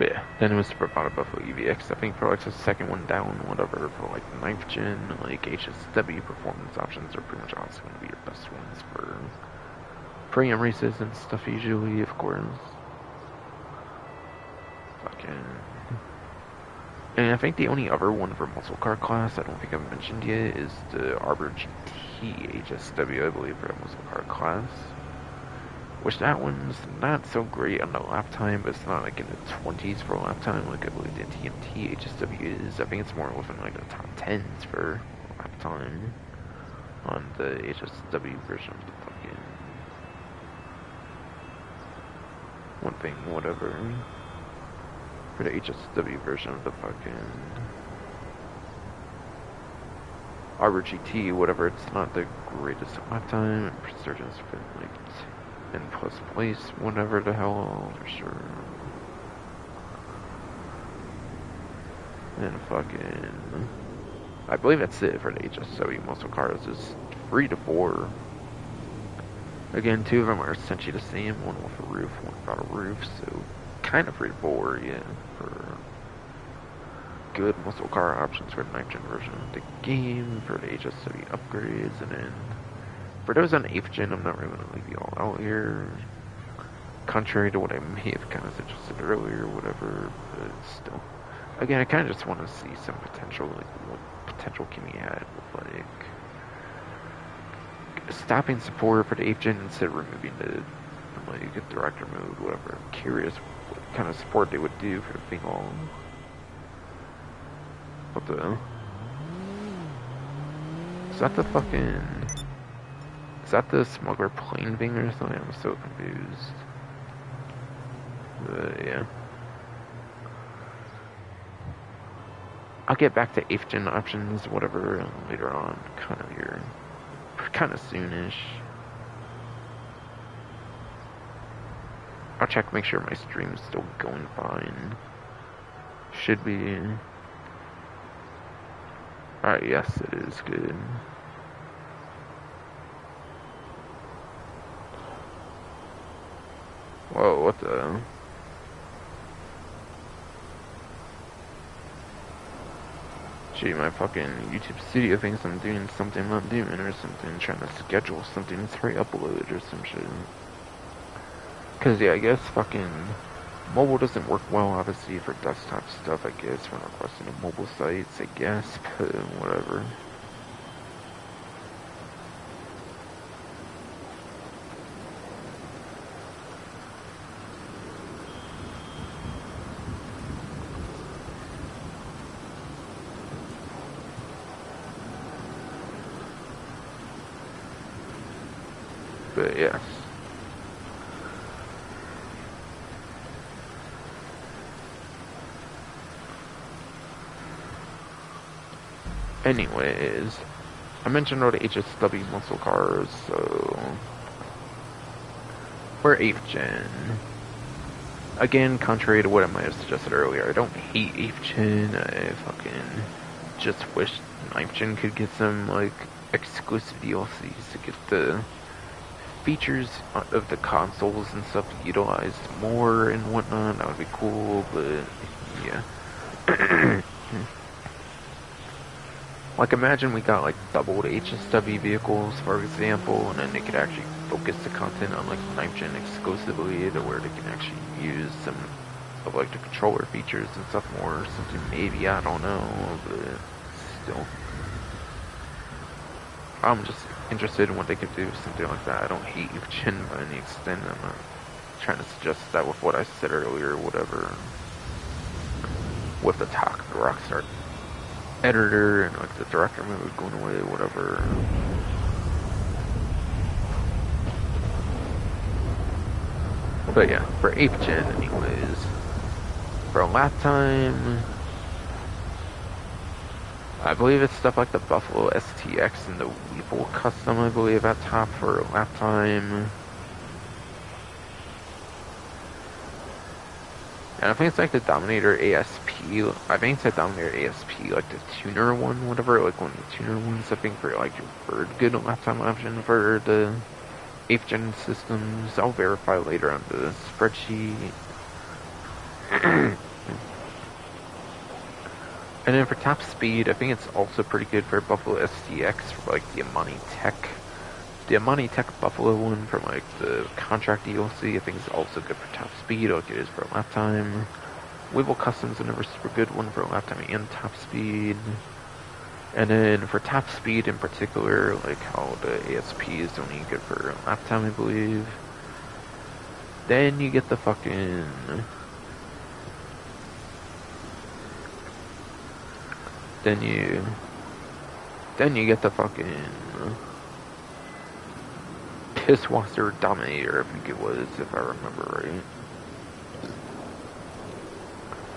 yeah, then it was the Bravado Buffalo EVX, I think, for like the second one down, whatever, for like 9th gen, like HSW performance options are pretty much also going to be your best ones for premium races and stuff, usually, of course. Fucking... And I think the only other one for muscle car class I don't think I've mentioned yet is the Arbor GT HSW, I believe, for the muscle car class. Which that one's not so great on the lap time, but it's not like in the 20s for a lap time like I believe the TMT HSW is. I think it's more within like the top 10s for lap time on the HSW version of the fucking one thing, whatever. For the HSW version of the fucking Arbor GT, whatever, it's not the greatest lap time, and Resurgence been like in plus place, whatever the hell, for sure. And fucking... I believe that's it for the HSW muscle cars, is 3 to 4. Again, 2 of them are essentially the same, one with a roof, one without a roof, so kind of 3 to 4, yeah, for good muscle car options for the 9th gen version of the game, for the HSW upgrades, and then for those on 8th gen, I'm not really going to leave you all out here. Contrary to what I may have kind of suggested earlier, whatever, but still. Again, I kind of just want to see some potential, like, what potential can we add with, like, stopping support for the 8th gen instead of removing the, like, director mode, whatever. I'm curious what kind of support they would do for the thing all. What the? Is that the fucking... Is that the smuggler plane thing or something? I'm so confused. Yeah. I'll get back to 8th gen options, whatever, later on, kind of here. Kind of soonish. I'll check, make sure my stream's still going fine. Should be. Alright, yes, it is good. Whoa, what the? Gee, my fucking YouTube studio thinks I'm doing something I'm not doing or something, trying to schedule something to hurry upload or some shit. Cause yeah, I guess fucking mobile doesn't work well, obviously, for desktop stuff, I guess, when requesting to mobile sites, I guess, but whatever. But yeah. Anyways, I mentioned all the HSW muscle cars, so we're 8th gen. Again, contrary to what I might have suggested earlier, I don't hate 8th gen. I fucking just wish 9th gen could get some like exclusive DLCs to get the features of the consoles and stuff utilized more and whatnot. That would be cool, but yeah. Like, imagine we got, like, doubled HSW vehicles, for example, and then they could actually focus the content on, like, 9th gen exclusively, to where they can actually use some of, like, the controller features and stuff more, or something, maybe, I don't know, but still. I'm just interested in what they could do, something like that. I don't hate 8th gen by any extent. I'm not trying to suggest that with what I said earlier, or whatever. With the talk of the Rockstar editor and like the director movie going away, whatever. But yeah, for 8th gen anyways. For lap time, I believe it's stuff like the Buffalo STX and the Weevil Custom, I believe, at top for lap time. And I think it's like the Dominator ASP. I think it's the Dominator ASP, like the tuner one, whatever. Like one of the tuner ones, I think, for like your good lap time option for the 8th gen systems. I'll verify later on the spreadsheet. And then for top speed, I think it's also pretty good for Buffalo STX for like the Amani Tech. The Amani Tech Buffalo one from like the contract DLC, I think is also good for top speed, like it is for lap time. Weevil Custom's another super good one for lap time and top speed. And then for top speed in particular, like how the ASP is only good for lap time, I believe. Then you get the fucking... Then you get the fucking... Pisswasser Dominator, I think it was, if I remember right.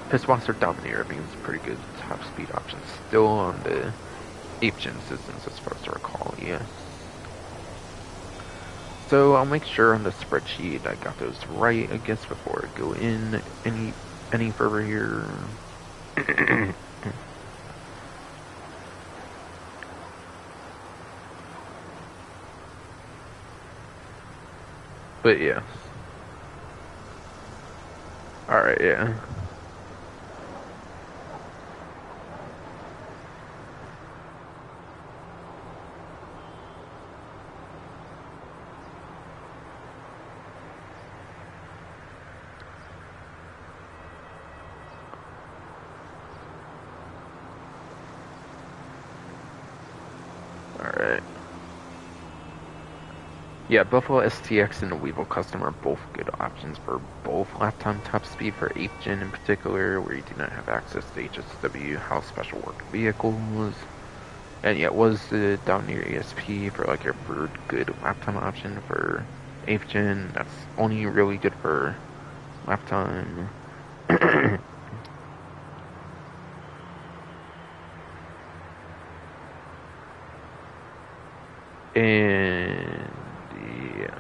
Pisswasser Dominator, I think it's a pretty good top speed option. Still on the 8th gen systems, as far as I recall, yeah. So I'll make sure on the spreadsheet I got those right, I guess, before I go in any further here. But yeah. Alright, yeah. Alright. Yeah, Buffalo STX and the Weevil Custom are both good options for both lap time top speed for 8th gen in particular, where you do not have access to HSW house special work vehicles. And yeah, it was the Dominator ESP for like your third good lap time option for 8th gen. That's only really good for lap time. And yes.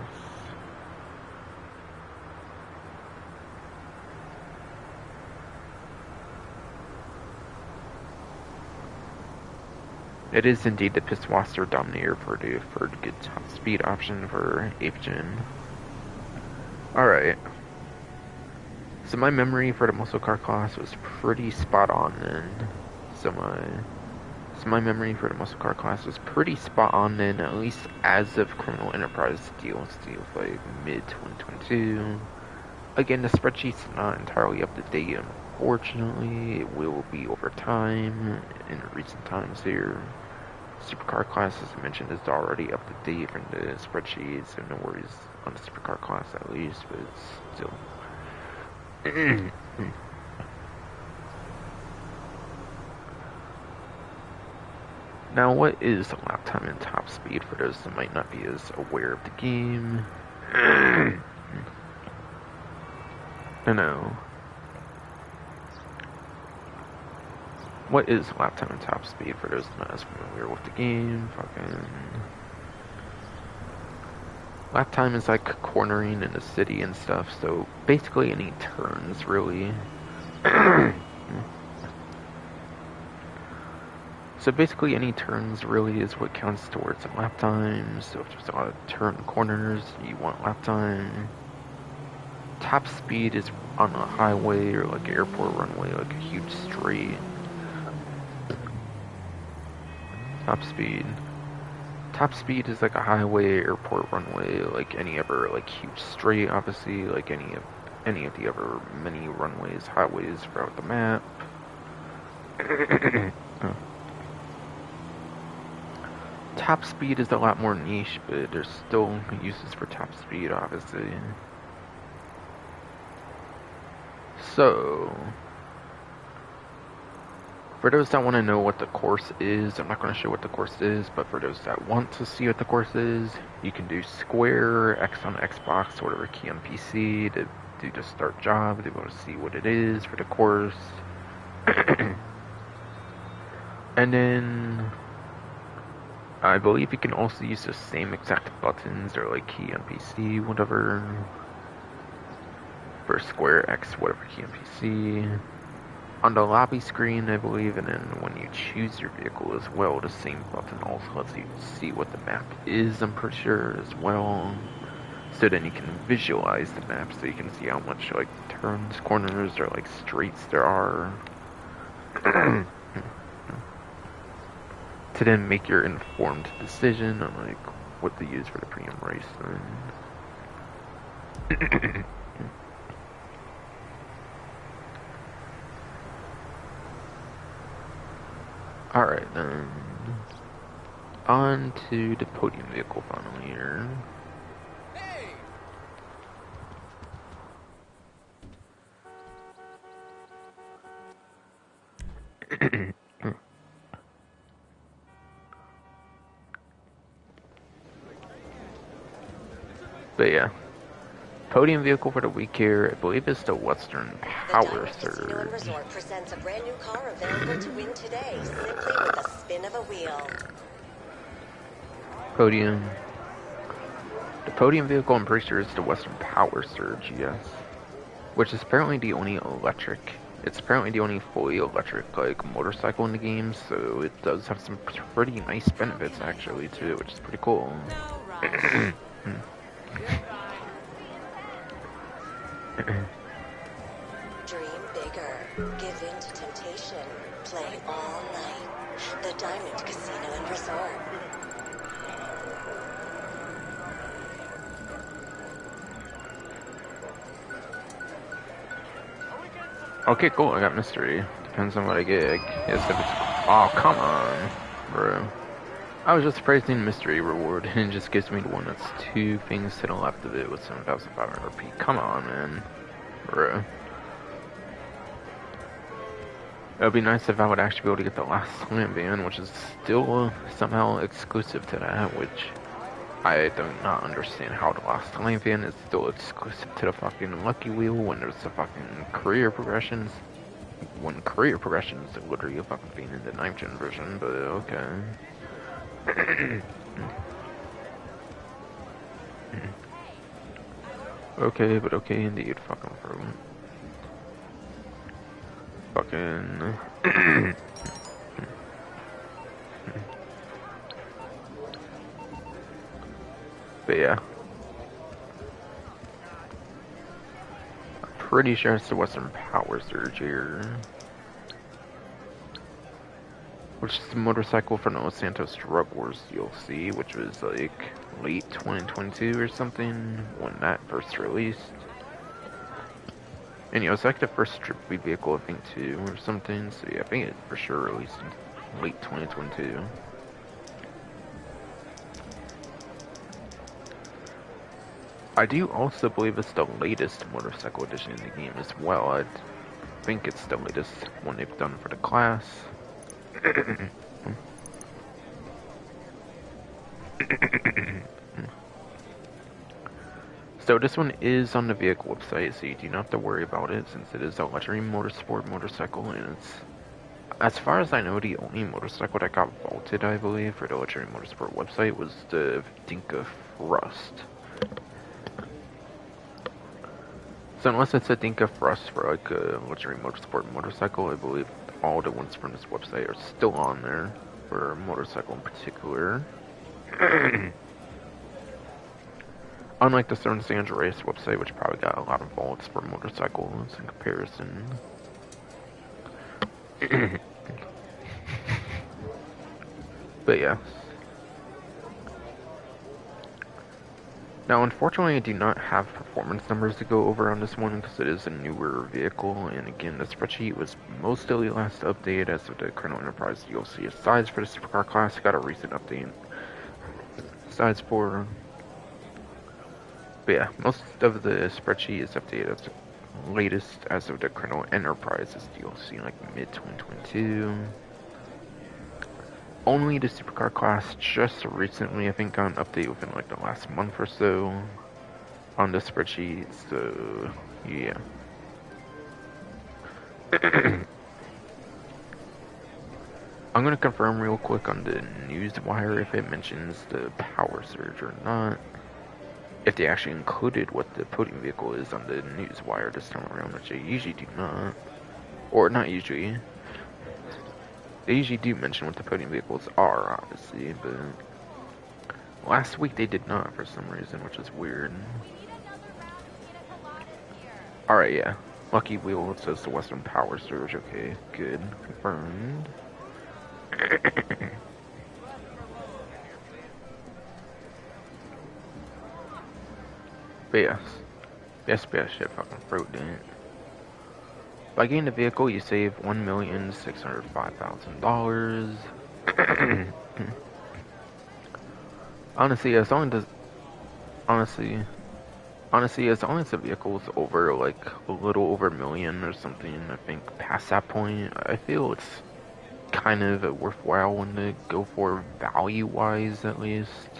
It is indeed the Pisswasser Dominator for the good top speed option for 8th gen. Alright. So my memory for the muscle car class was pretty spot on then. So my memory for the muscle car class was pretty spot on then, at least as of Criminal Enterprise DLC of like mid-2022. Again, the spreadsheet's not entirely up to date, unfortunately. It will be over time, in recent times here. Supercar class, as I mentioned, is already up to date from the spreadsheet, so no worries on the supercar class at least, but still. Now, what is lap time and top speed for those that might not be as aware of the game? I know. What is lap time and top speed for those not as familiar with the game? Fucking. Lap time is like cornering in the city and stuff, so basically any turns, really. So basically any turns really is what counts towards a lap time. So if there's a lot of turn corners, you want lap time. Top speed is on a highway or like an airport runway, like a huge straight. Top speed. Top speed is like a highway, airport runway, like any other like huge straight, obviously, like any of the other many runways, highways throughout the map. Top speed is a lot more niche, but there's still uses for top speed, obviously. So, for those that want to know what the course is, I'm not going to show what the course is, but for those that want to see what the course is, you can do Square, X on Xbox, or whatever key on PC to do the start job. They want to see what it is for the course. And then I believe you can also use the same exact buttons or like key on PC, whatever, for Square, X, whatever key on PC. On the lobby screen, I believe, and then when you choose your vehicle as well, the same button also lets you see what the map is, I'm pretty sure, as well. So then you can visualize the map, so you can see how much, like, turns, corners, or, like, straights there are. To then make your informed decision on, like, what to use for the premium race, then. Alright, then. On to the podium vehicle funnel here. But yeah. Podium vehicle for the week here, I believe it's the Western Power Surge. Resort presents a brand new car available to win today, simply with a spin of a wheel. Podium. The podium vehicle, I'm pretty sure, is the Western Power Surge, yes. Which is apparently the only electric. It's apparently the only fully electric, like, motorcycle in the game, so it does have some pretty nice benefits, actually, too, which is pretty cool. Dream bigger. Give in to temptation. Play all night. The Diamond Casino and Resort. Okay, cool, I got mystery. Depends on what I get. I guess if it's... Oh, come on, bro. I was just pricing mystery reward, and it just gives me the one that's 2 things to the left of it with 7,500 RP. Come on, man. Bro. It would be nice if I would actually be able to get the last slam van, which is still somehow exclusive to that, which I do not understand how the last slam van is still exclusive to the fucking Lucky Wheel when there's the fucking career progressions. When career progressions are literally a fucking thing in the 9th gen version, but okay. Okay, but okay indeed, fucking bro. Fucking... But yeah. I'm pretty sure it's the Western Power Surge here. Which is the motorcycle from the Los Santos Drug Wars DLC, which was like late 2022 or something when that first released. And yeah, it was like the first strictly vehicle, I think, too, or something. So yeah, I think it for sure released in late 2022. I do also believe it's the latest motorcycle edition in the game as well. I think it's the latest one they've done for the class. So this one is on the vehicle website, so you do not have to worry about it since it is a luxury motorsport motorcycle, and it's, as far as I know, the only motorcycle that got vaulted, I believe, for the luxury motorsport website was the Dinka Frost. So unless it's a Dinka Frost for like a luxury motorsport motorcycle, I believe all the ones from this website are still on there for a motorcycle in particular. Unlike the San Andreas website, which probably got a lot of vaults for motorcycles in comparison. But yeah. Now, unfortunately, I do not have performance numbers to go over on this one because it is a newer vehicle, and again, the spreadsheet was mostly last updated as of the Colonel Enterprise DLC. Aside for the supercar class, got a recent update. Besides for... But yeah, most of the spreadsheet is updated as the latest as of the Colonel Enterprise's DLC, like mid-2022. Only the supercar class just recently, I think, got an update within like the last month or so on the spreadsheet, so yeah. I'm gonna confirm real quick on the newswire if it mentions the power surge or not. If they actually included what the podium vehicle is on the newswire this time around, which they usually do not. Or not usually. They usually do mention what the podium vehicles are, obviously, but last week they did not for some reason, which is weird. Alright, yeah. Lucky Wheel, it says the Western Power Surge. Okay, good. Confirmed. But yes. Yes, shit fucking fruit, didn't it? By getting the vehicle, you save $1,605,000. Honestly, as long as the vehicle's over like a little over $1 million or something, I think past that point, I feel it's kind of a worthwhile one to go for value-wise, at least.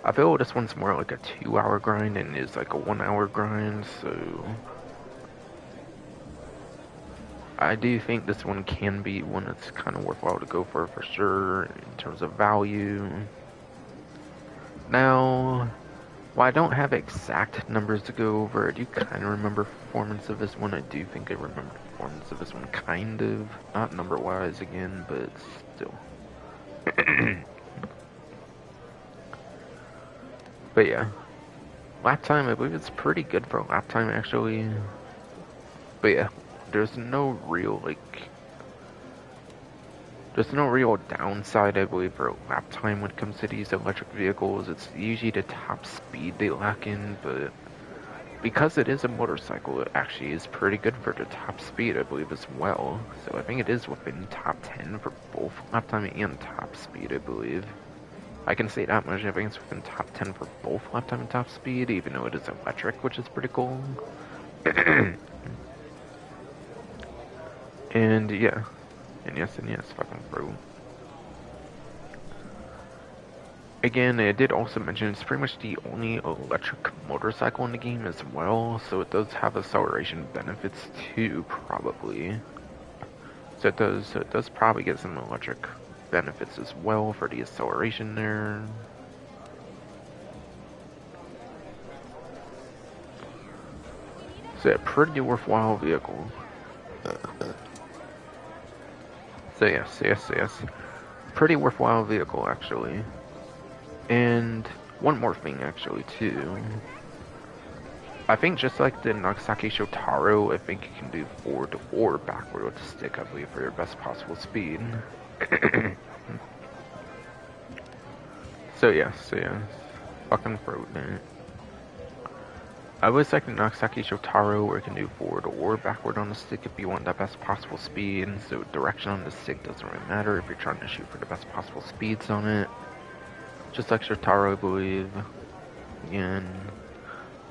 I feel this one's more like a 2-hour grind and is like a 1-hour grind, so I do think this one can be one that's kind of worthwhile to go for sure in terms of value. Now, while I don't have exact numbers to go over, I do kind of remember performance of this one. I do think I remember performance of this one kind of, not number-wise again, but still. But yeah, lap time, I believe it's pretty good for a lap time actually. But yeah, there's no real downside, I believe, for lap time when it comes to these electric vehicles. It's usually the top speed they lack in, but because it is a motorcycle, it actually is pretty good for the top speed, I believe, as well. So I think it is within top 10 for both lap time and top speed, I believe. I can say that much. I think it's within top 10 for both lap time and top speed, even though it is electric, which is pretty cool. And yeah. And yes, fucking bro. Again, I did also mention it's pretty much the only electric motorcycle in the game as well, so it does have acceleration benefits too, probably. So it does probably get some electric benefits as well for the acceleration there. So yeah, pretty worthwhile vehicle. So yes. Pretty worthwhile vehicle, actually. And one more thing, actually, too. I think just like the Nagasaki Shotaro, I think you can do forward or backward with the stick, I believe, for your best possible speed. So yeah. Fucking frozen. I always like the Nagasaki Shotaro where you can do forward or backward on the stick if you want that best possible speed, so direction on the stick doesn't really matter if you're trying to shoot for the best possible speeds on it. Just like Shotaro, I believe. Again.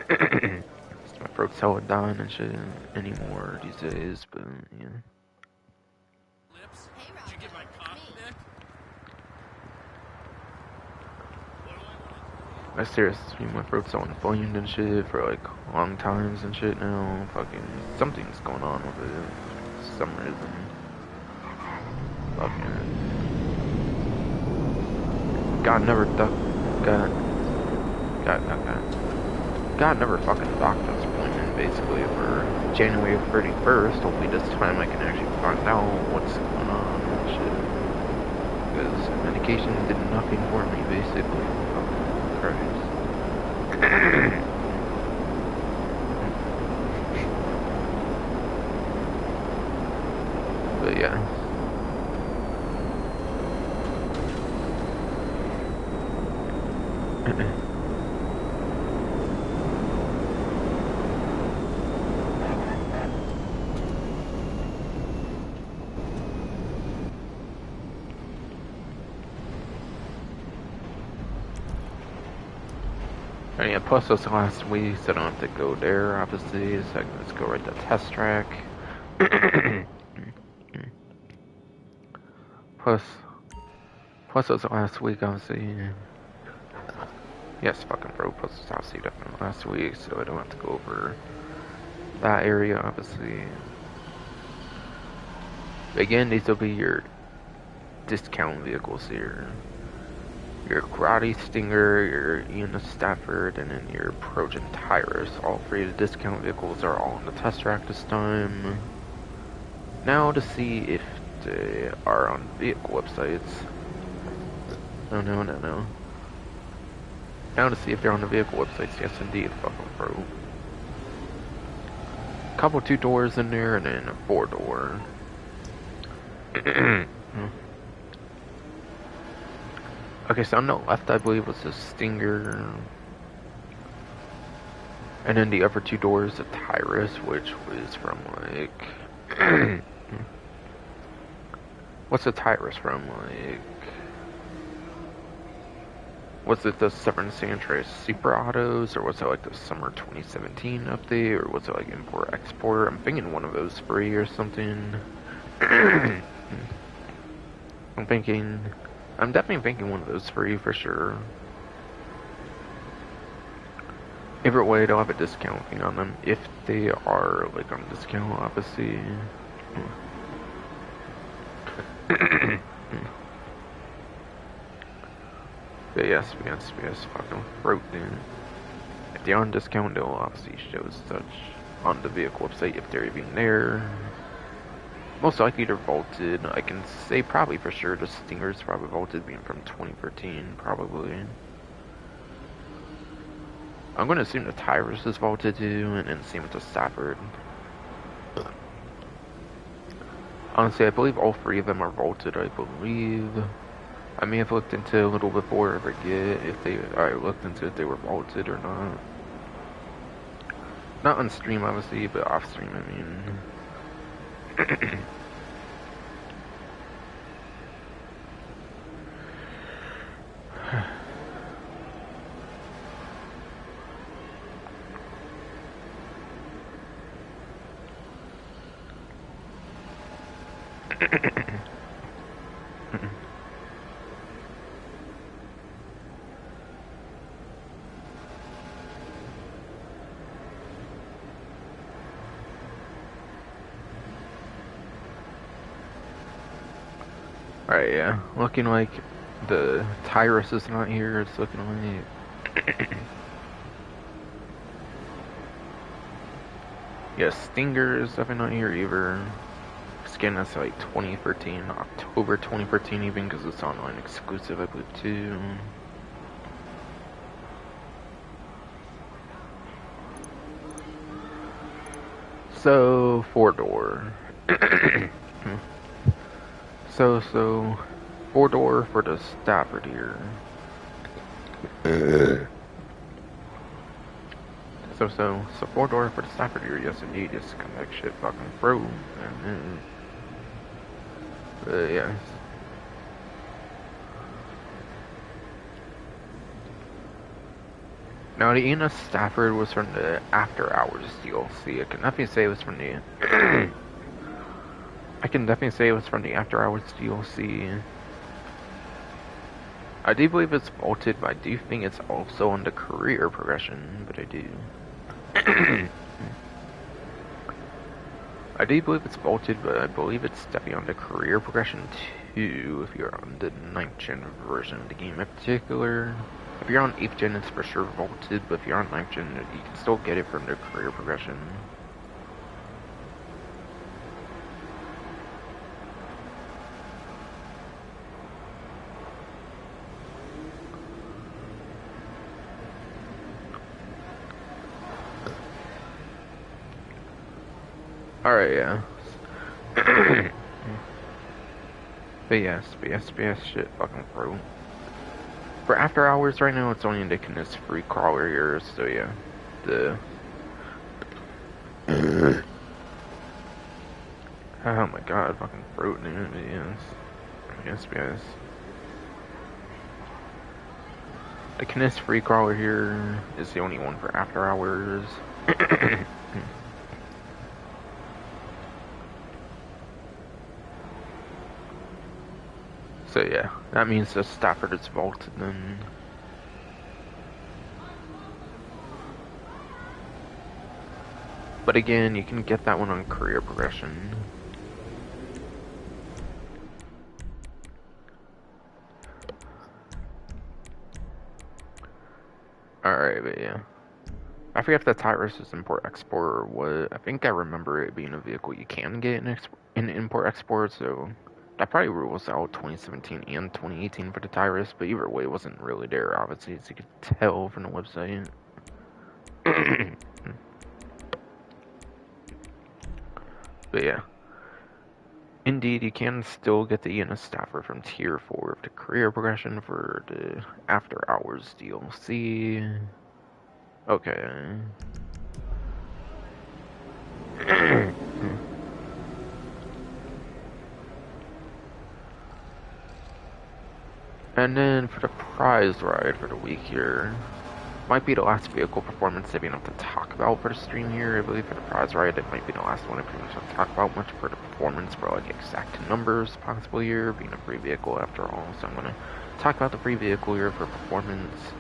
My throat's hella dying and shit anymore these days, but yeah. Lips? Did you get my coffee, Nick? I seriously, my throat's all inflamed and shit for like long times and shit now. Fucking something's going on with it for some reason. Fucking God never God never fucking docked this appointment basically for January 31st. Hopefully this time I can actually find out what's going on and shit. Because medication did nothing for me basically. Fucking Christ. But yeah. And yeah, plus this last week, so I don't have to go there, obviously, so I can just go right to test track. plus this last week, obviously. Yes, fucking bro, plus this obviously definitely last week, so I don't have to go over that area, obviously. But again, these will be your discount vehicles here. Your Karate Stinger, your Ian Stafford, and then your Progen Tyrus. All three of the discount vehicles are all on the test track this time. Now to see if they are on vehicle websites. No. Now to see if they're on the vehicle websites. Yes, indeed, fucking pro. Couple 2-doors in there, and then a 4-door. Okay, so on the left, I believe, was the Stinger. And then the upper 2 doors, the Tyrus, which was from, like... What's the Tyrus from, like... Was it the Severn Sandtrace Super Autos, or was it, like, the Summer 2017 update, or was it, like, Import-Export? I'm thinking one of those free or something. I'm definitely thinking one of those free for sure. Either way, they'll have a discount thing on them if they are like on discount, obviously. But yes, fucking throat then. If they're on discount, they'll obviously show such on the vehicle website if they're even there. Most likely they're vaulted. I can say probably for sure the Stinger's probably vaulted, being from 2013, probably. I'm going to assume the Tyrus is vaulted too, and then same with the Stafford. Honestly, I believe all three of them are vaulted, I believe. I may have looked into it a little before I forget if I looked into if they were vaulted or not. Not on stream, obviously, but off stream, I mean. Alright, yeah. Looking like the Tyrus is not here. It's looking like... yeah, Stinger is definitely not here either. Again, that's like 2013, October 2013 even, because it's online exclusive, I believe, too. So, 4-door. So, 4-door for the Stafford here. So 4-door for the Stafford here, yes indeed, just come back shit fucking through. Yeah. Now, the Ina Stafford was from the After Hours DLC. I can definitely say it was from the... I can definitely say it was from the After Hours DLC. I do believe it's vaulted, but I do think it's also on the career progression, but I do. I do believe it's vaulted, but I believe it's definitely on the career progression too, if you're on the 9th gen version of the game in particular. If you're on 8th gen, it's for sure vaulted, but if you're on 9th gen, you can still get it from the career progression. Alright, yeah. But yes, shit fucking throat. For after hours right now, it's only indicating this free crawler here, so yeah. Oh my god, fucking throat, dude, yes. The Kniss free crawler here is the only one for after hours. So yeah, that means the Stafford is vaulted then. But again, you can get that one on career progression. Alright, but yeah. I forget if the Tyrus is import-export or what. I think I remember it being a vehicle you can get in import-export, so that probably rules out 2017 and 2018 for the Tyrus, but either way, it wasn't really there, obviously, as you could tell from the website. But yeah. Indeed, you can still get the ENS Staffer from Tier 4 of the career progression for the After Hours DLC. Okay. And then for the prize ride for the week here, might be the last vehicle performance they've been able to talk about for the stream here. I believe for the prize ride, it might be the last one I pretty much have to talk about much for the performance for like exact numbers possible here, being a free vehicle after all. So I'm gonna talk about the free vehicle here for performance.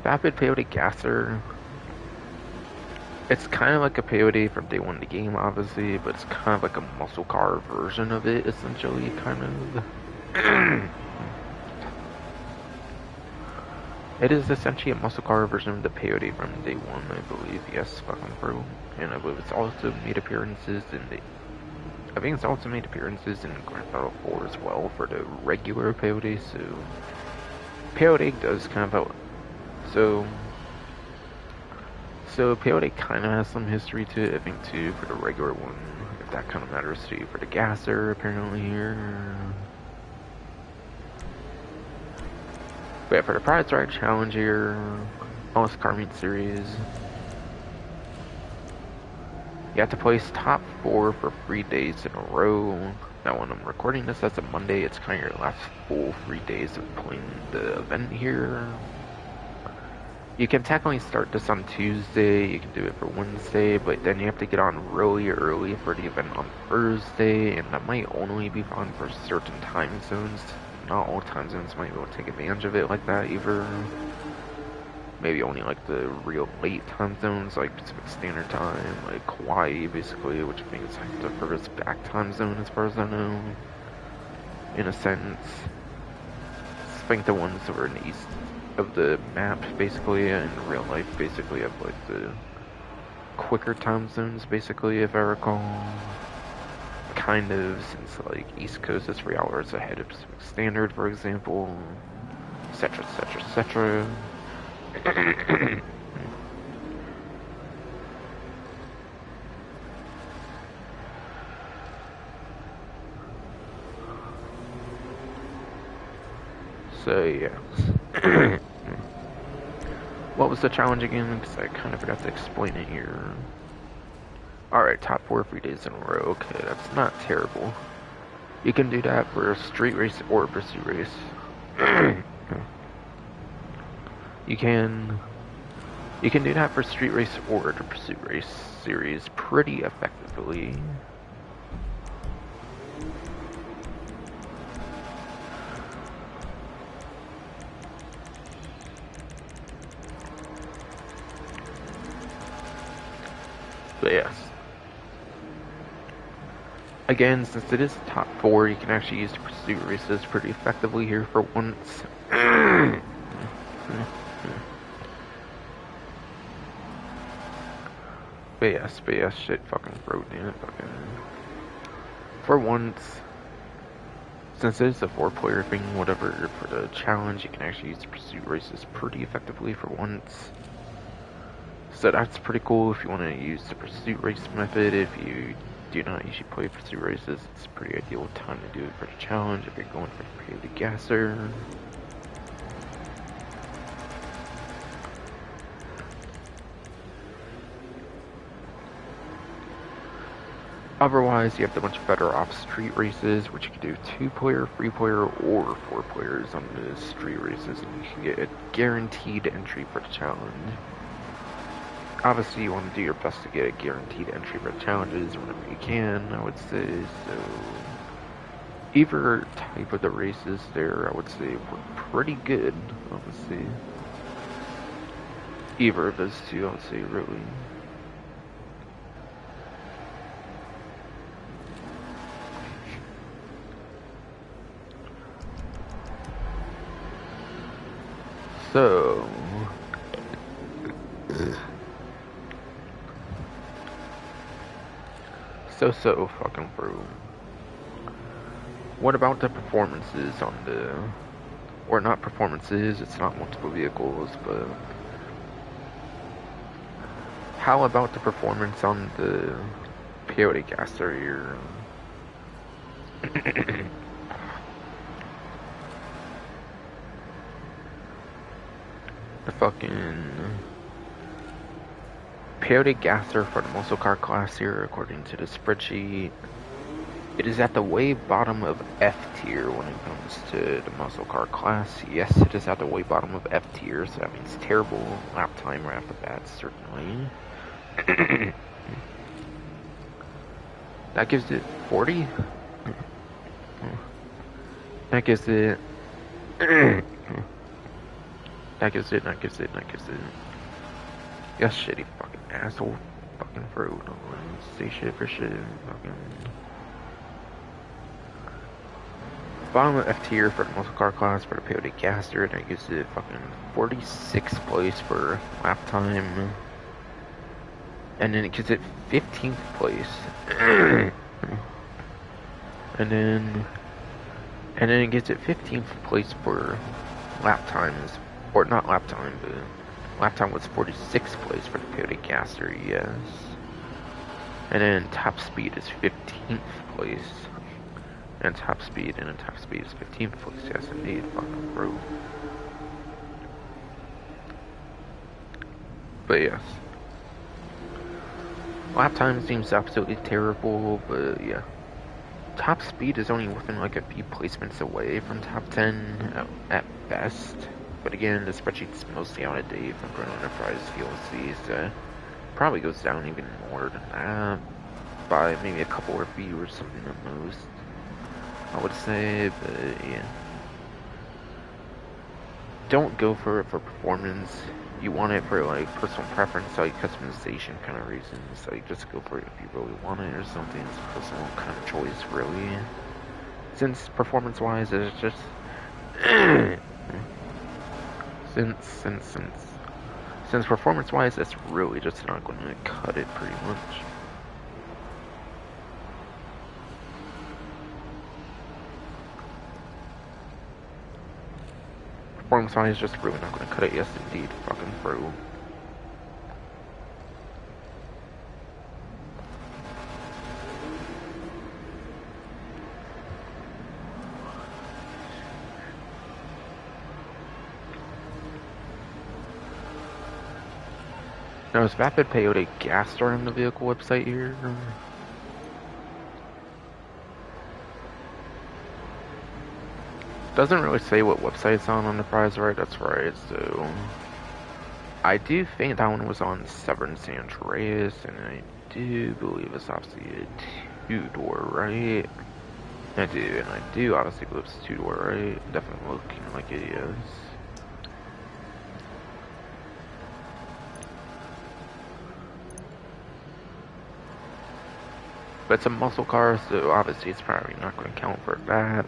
Vapid Peyote Gasser. It's kind of like a peyote from day one of the game, obviously, but it's kind of like a muscle car version of it, essentially, kind of. It is essentially a muscle car version of the peyote from day one, I believe. Yes, fucking bro. And I believe it's also made appearances in the. I think it's also made appearances in Grand Theft Auto 4 as well for the regular peyote. So peyote does kind of help. So peyote kind of has some history to it, I think, too, for the regular one, if that kind of matters to you. For the gasser, apparently, here. But yeah, for the prize ride challenge here, All Car Meet Series, you have to place top 4 for 3 days in a row. Now, when I'm recording this as a Monday, it's kind of your last full 3 days of playing the event here. You can technically start this on Tuesday, you can do it for Wednesday, but then you have to get on really early for the event on Thursday, and that might only be fun for certain time zones. Not all time zones might be able to take advantage of it like that either. Maybe only like the real late time zones, like Pacific Standard Time, like Hawaii basically, which I think is like the furthest back time zone as far as I know. In a sense. I think the ones that were in the east of the map, basically, in real life, basically, have like the quicker time zones, basically, if I recall. Kind of, since like East Coast is 3 hours ahead of Pacific Standard, for example, etc., etc., etc. So yeah. What was the challenge again? Because I kind of forgot to explain it here. Alright, top 4 free days in a row. Okay, that's not terrible. You can do that for a street race or a pursuit race. You can do that for street race or the pursuit race series pretty effectively. But yes. Again, since it is top 4, you can actually use the pursuit races pretty effectively here for once. But yes, shit fucking throat, damn it, fucking. For once, since it is a 4-player thing, whatever, for the challenge, you can actually use the pursuit races pretty effectively for once. So that's pretty cool if you want to use the pursuit race method. If you do not usually play pursuit races, it's a pretty ideal time to do it for the challenge if you're going for the peyote gasser. Otherwise, you have the much better off street races, which you can do 2-player, 3-player, or 4 players on the street races, and you can get a guaranteed entry for the challenge. Obviously, you want to do your best to get a guaranteed entry for challenges whenever you can, I would say, so either type of the races there, I would say, were pretty good, obviously. Either of those two, I would say, really. So fucking through. What about the performances on the, or not performances, it's not multiple vehicles, but how about the performance on the peyote gasser here? The fucking peyote gasser for the muscle car class here, according to the spreadsheet, it is at the way bottom of F tier when it comes to the muscle car class. Yes, it is at the way bottom of F tier, so that means terrible lap time right off the bat, certainly. That gives it 40? That gives it... That gives it. Yes, shitty fucking asshole. Fucking fruit. Say shit for shit. Fucking... Bottom of F tier for the muscle car class for the peyote gasser. That gives it fucking 46th place for lap time. And then it gives it 15th place. and then it gets it 15th place for lap times. Or not lap time, but lap time was 46th place for the peyote gasser, yes. And then top speed is 15th place. And top speed is 15th place, yes indeed, fucking bro. But yes. Lap time seems absolutely terrible, but yeah. Top speed is only within like a few placements away from top 10 at best. But again, the spreadsheet's mostly out of date from Grand Enterprise DLC, so probably goes down even more than that. By maybe a couple or few or something at most, I would say, but yeah. Don't go for it for performance. You want it for like personal preference, like customization kind of reasons. Like just go for it if you really want it or something. It's a personal kind of choice, really. Since performance-wise, it's just since performance-wise, it's really just not going to cut it pretty much. Performance-wise, just really not going to cut it. Yes, indeed, fucking through. Now, is Vapid Peyote gas store on the vehicle website here? Doesn't really say what website it's on the prize, right? That's right, so... I do think that one was on Severn San Andreas, and I do believe it's obviously a two-door, right? I do obviously believe it's a two-door, right? Definitely looking like it is. But it's a muscle car, so obviously it's probably not going to count for that,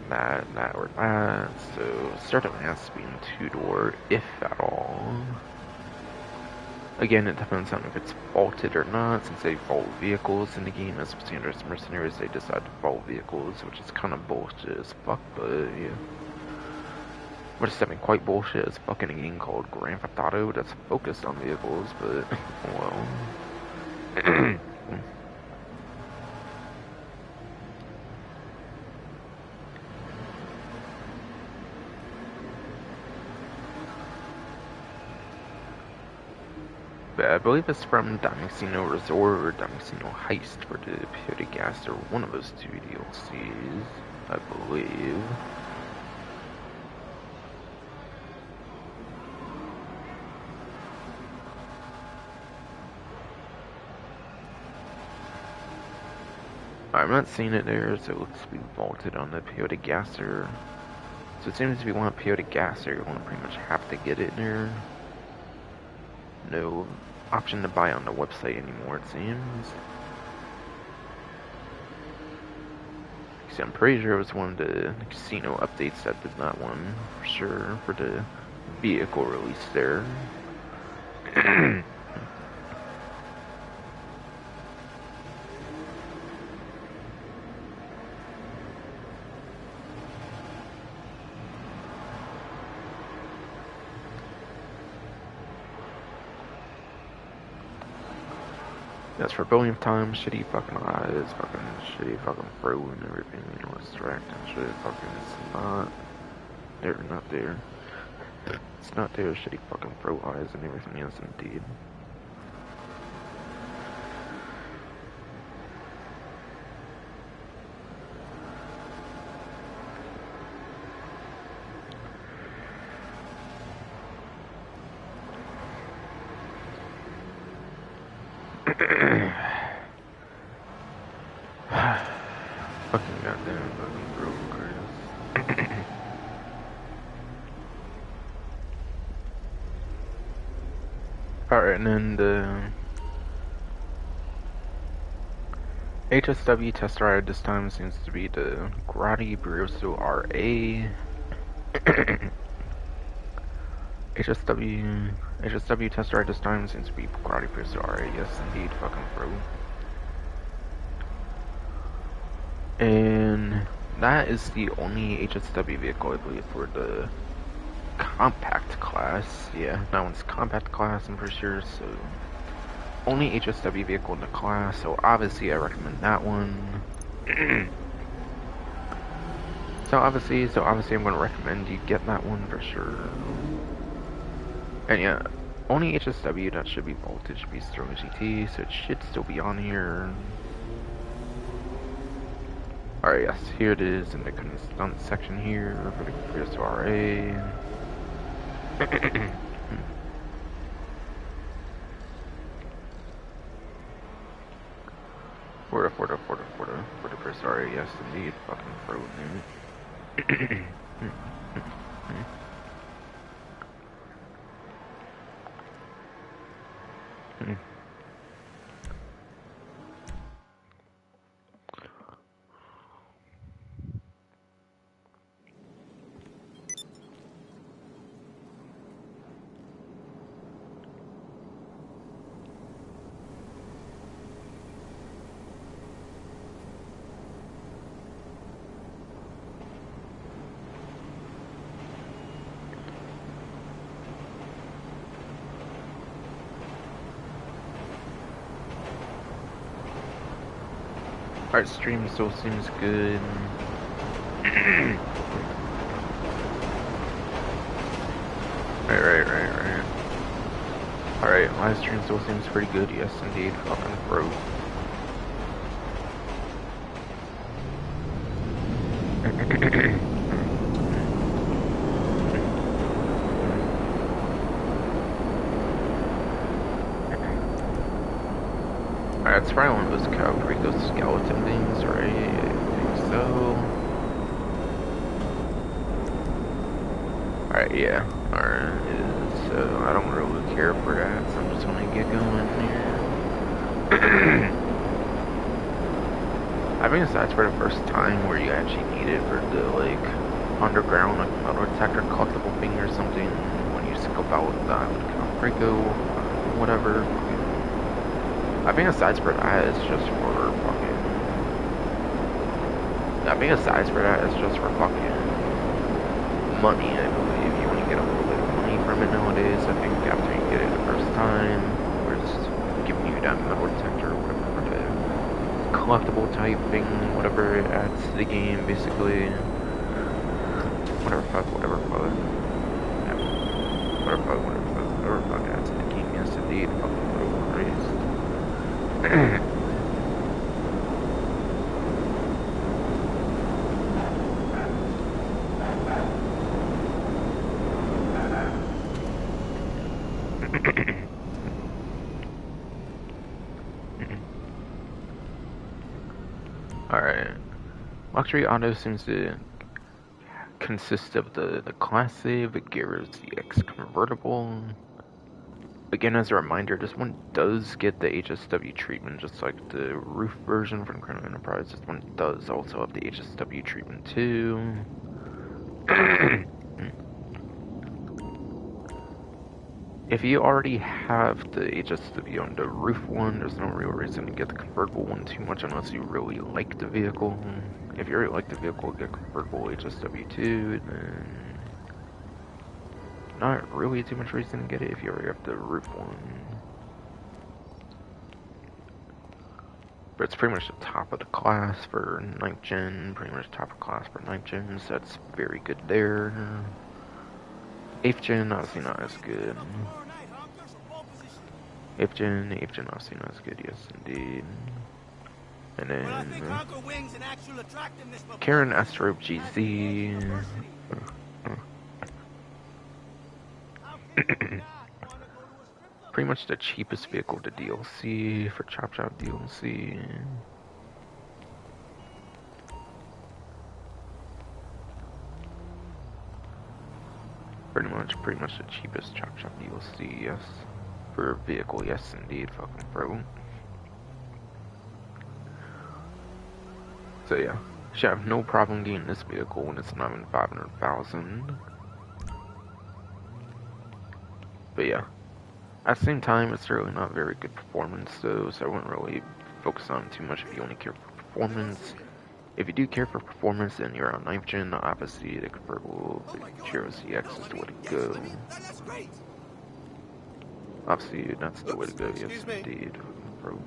or that. So it certainly has to be in two-door, if at all. Again, it depends on if it's vaulted or not, since they vault vehicles in the game. As standard mercenaries, they decide to vault vehicles, which is kind of bullshit as fuck, but yeah. But it's definitely quite bullshit as fuck in a game called Grand Theft Auto that's focused on vehicles, but, well. But I believe it's from Damasceno Resort or Damasceno Heist for the Peyote Gas, or one of those two DLCs, I believe. I'm not seeing it there, so it looks to be vaulted on the Peyote Gasser. So it seems if you want Peyote Gasser, you want to pretty much have to get it there. No option to buy on the website anymore, it seems. See, I'm pretty sure it was one of the casino updates that did that one, for sure, for the vehicle release there. That's for billion times, shitty fucking eyes, fucking shitty fucking throat and everything, you know, distracting shit, fucking, it's not, they're not there. It's not there, shitty fucking throat eyes and everything else, indeed. Fucking goddamn fucking broke, Chris. Alright, and then the HSW test ride this time seems to be the Grotti Brioso RA. HSW test ride this time seems to be Grotti Brioso RA, yes indeed, fucking bro. And that is the only HSW vehicle, I believe, for the compact class. Yeah, that one's compact class, I'm pretty sure, so only HSW vehicle in the class, so obviously I recommend that one. so obviously I'm going to recommend you get that one for sure. And yeah, only HSW that should be vaulted should be Sterling GT, so it should still be on here. Alright, yes, here it is in the stunt section here for the PSRA. For the PSRA, yes, indeed, fucking frozen. Alright, stream still seems good. Right. Alright, live stream still seems pretty good, yes indeed, fucking broke. Alright, it's probably one of those Calgarico skeleton things, right? I think so. Alright, yeah. Alright, so I don't really care for that, so I'm just gonna get going here. I think aside for the first time where you actually need it for the like underground like metal detector collectible thing or something when you scope out the island Calfrico, whatever. I think aside for that it's just for fucking. I think aside for that it's just for fucking money. I believe you want to get a little bit of money from it nowadays. I think after you get it the first time, or just giving you that metal detector or whatever for the collectible type thing, whatever it adds to the game, basically. Whatever fuck, whatever fuck. Yeah. Whatever fuck, whatever fuck adds to the game, yes indeed. Fucking little Christ. Alright. Luxury Auto seems to consist of the Class A, the Gears CX convertible. Again, as a reminder, this one does get the HSW treatment, just like the roof version from Chrono Enterprise. This one does also have the HSW treatment too. If you already have the HSW on the roof one, there's no real reason to get the convertible one too much unless you really like the vehicle. If you really like the vehicle, get convertible HSW too, then not really too much reason to get it if you already have the roof one. But it's pretty much the top of the class for 9th gen, pretty much top of class for 9th gen, so that's very good there. 8th gen, obviously not as good. 8th gen, obviously not as good, yes indeed. And then Karen Astrope GZ. Pretty much the cheapest vehicle to DLC for Chop Chop DLC. Pretty much the cheapest Chop Chop DLC, yes. For a vehicle, yes indeed, fucking bro. So yeah, should have no problem getting this vehicle when it's not even 500,000. But yeah, at the same time, it's really not very good performance though, so I wouldn't really focus on it too much if you only care for performance. If you do care for performance and you're on 9th gen, obviously the convertible Giro CX is the way to go. Obviously, that's the way to go, yes indeed, bro.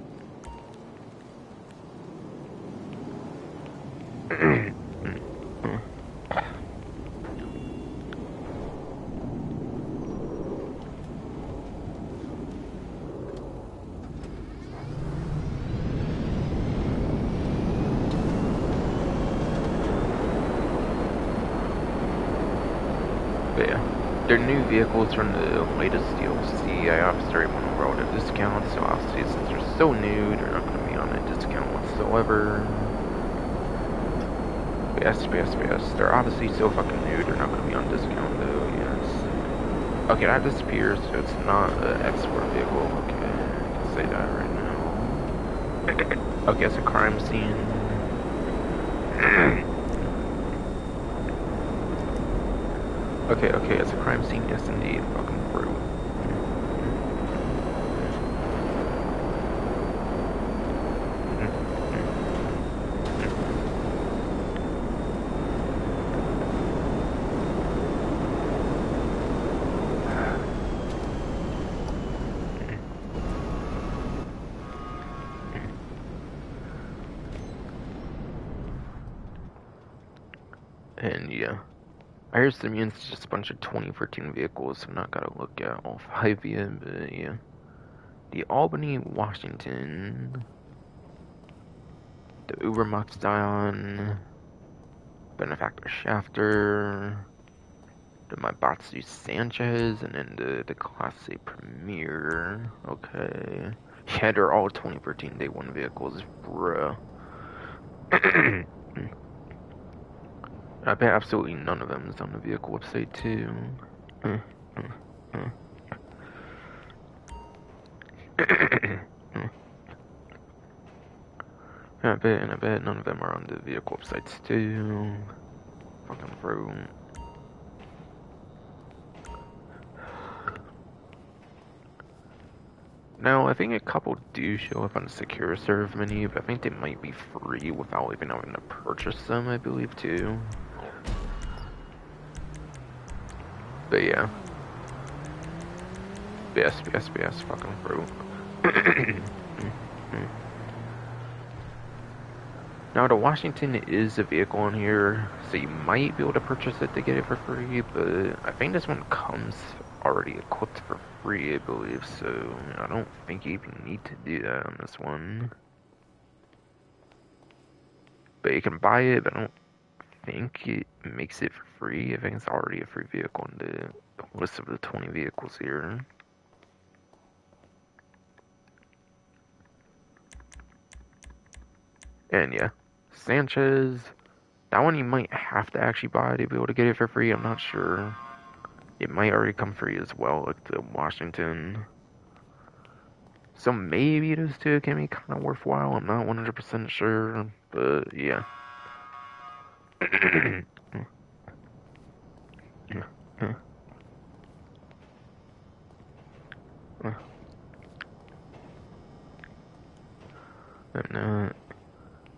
But yeah, they're new vehicles from the latest DLC. I obviously already went over all the discounts, so obviously since they're so new, they're not going to be on a discount whatsoever. But yes, they're obviously so fucking new, they're not going to be on discount though, yes. Okay, that disappears, so it's not an export vehicle. Okay, I can say that right now. Okay, it's a crime scene. Okay, it's a crime scene, yes indeed, fucking bro. And yeah, I hear it's just a bunch of 2014 vehicles, so I'm not gonna look at all 5 yet, but yeah. The Albany, Washington, the Ubermax Dion, Benefactor Shafter, the Maibatsu Sanchez, and then the Class A Premier. Okay. Yeah, they're all 2014 Day 1 vehicles, bruh. I bet absolutely none of them is on the vehicle website, too. I bet none of them are on the vehicle websites too. Fucking room. Now, I think a couple do show up on the secure serve menu, but I think they might be free without even having to purchase them, I believe, too. But yeah. BS, fucking bro. Now, the Washington is a vehicle on here, so you might be able to purchase it to get it for free, but I think this one comes already equipped for free, I believe, so I don't think you even need to do that on this one. But you can buy it, but I don't think it makes it for free. I think it's already a free vehicle in the list of the 20 vehicles here. And yeah, Sanchez. That one you might have to actually buy to be able to get it for free. I'm not sure. It might already come free as well, like the Washington. So maybe those two can be kind of worthwhile. I'm not 100% sure, but yeah.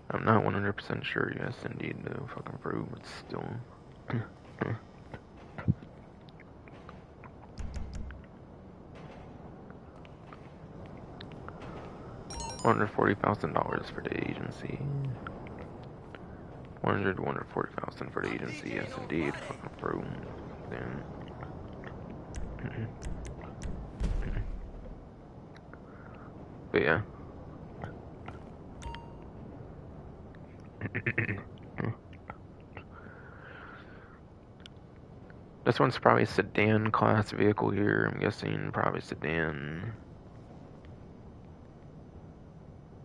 I'm not 100% sure. Yes, indeed, no fucking proof, but still. $140,000 for the agency. 140,000 for the agency. Yes, indeed, fucking proof. Then. But yeah. This one's probably a sedan class vehicle here. I'm guessing probably sedan.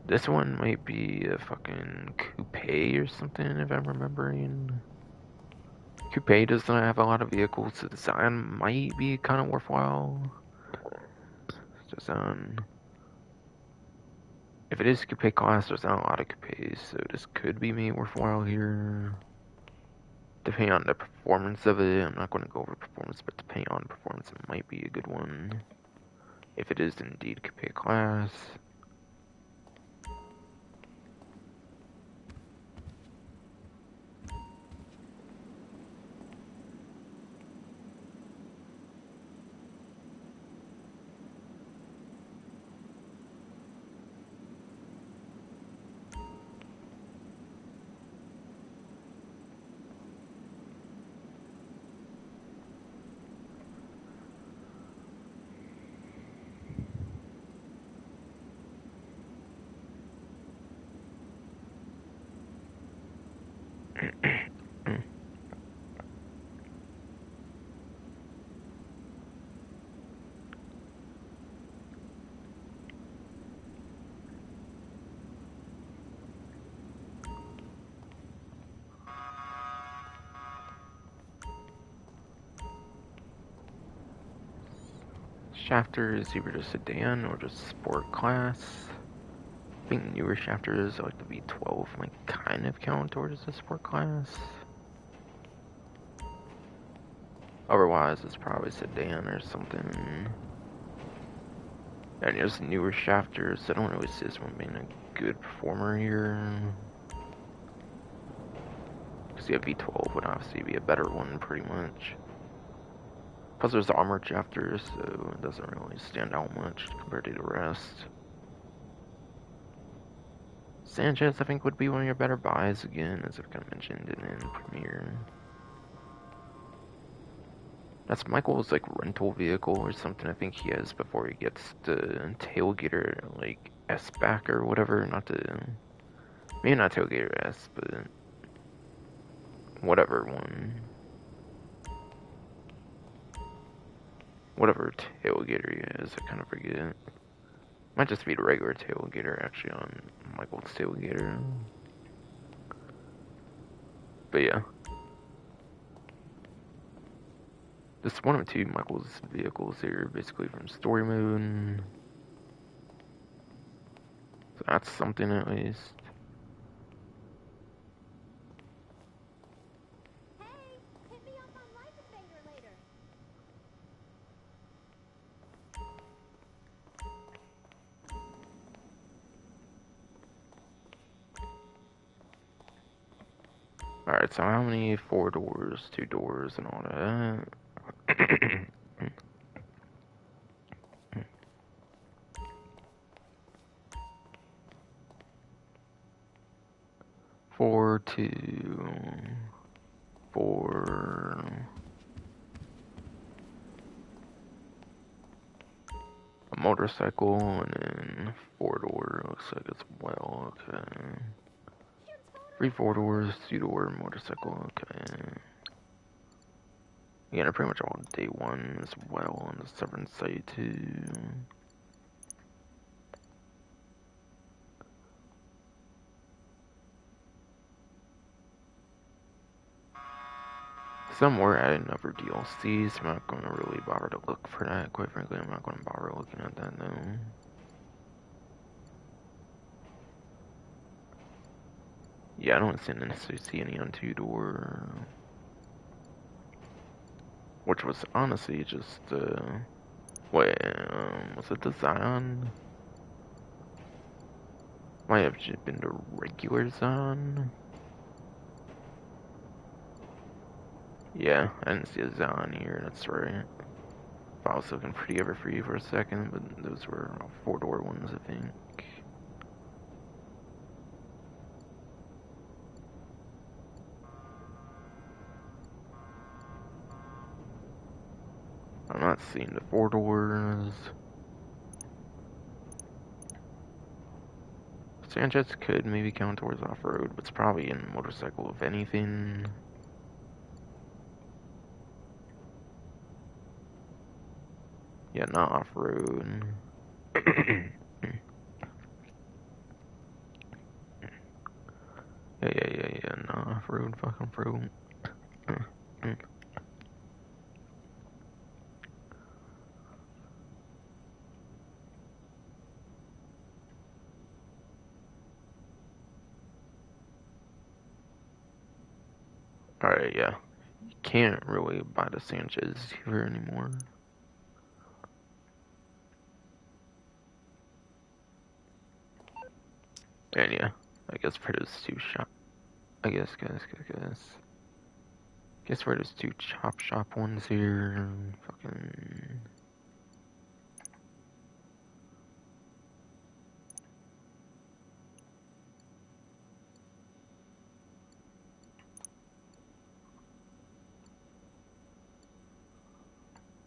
This one might be a fucking coupe or something, if I'm remembering. Coupe does not have a lot of vehicles. The design might be kind of worthwhile. Design. If it is coupe class, there's not a lot of coupes, so this could be maybe worthwhile here. Depending on the performance of it, I'm not going to go over performance, but depending on performance, it might be a good one. If it is indeed coupe class. Shafter is either just sedan or just sport class. I think newer shafters like the V12 might kind of count towards the sport class. Otherwise, it's probably sedan or something. And there's newer shafters. I don't really see this one being a good performer here. Because yeah, V12 would obviously be a better one, pretty much. Plus, there's armored shafters, so it doesn't really stand out much compared to the rest. Sanchez, I think, would be one of your better buys again, as I've kind of mentioned in Premiere. That's Michael's like rental vehicle or something. I think he has before he gets the tailgater like S back or whatever. Not the maybe not tailgater S, but whatever one. Whatever tailgater he has, I kind of forget. Might just be the regular tailgater actually on Michael's tailgater. But yeah. This one of two Michael's vehicles here, basically from story mode. So that's something at least. Alright, so how many 4 doors, 2 doors, and all that? 4, 2, 4. A motorcycle, and then 4-door, looks like as well, okay. 3 4 doors, 2-door, motorcycle, okay. Yeah, they're pretty much all day 1 as well on the Severn site too. Some were adding other DLCs, I'm not going to really bother to look for that, quite frankly, I'm not going to bother looking at that though. Yeah, I don't necessarily see any on 2-door. Which was honestly just, wait, was it the Zion? Might have just been the regular Zion? Yeah, I didn't see a Zion here, that's right. I was looking pretty ever free for a second, but those were 4-door ones, I think. I'm not seeing the 4-doors. Sanchez could maybe count towards off-road, but it's probably in motorcycle if anything. Yeah, not off-road. Yeah, not off-road, fucking road. Alright, yeah. You can't really buy the Sanchez here anymore. And yeah, I guess for those 2 shop, I guess. Guess for those 2 chop shop ones here, fucking.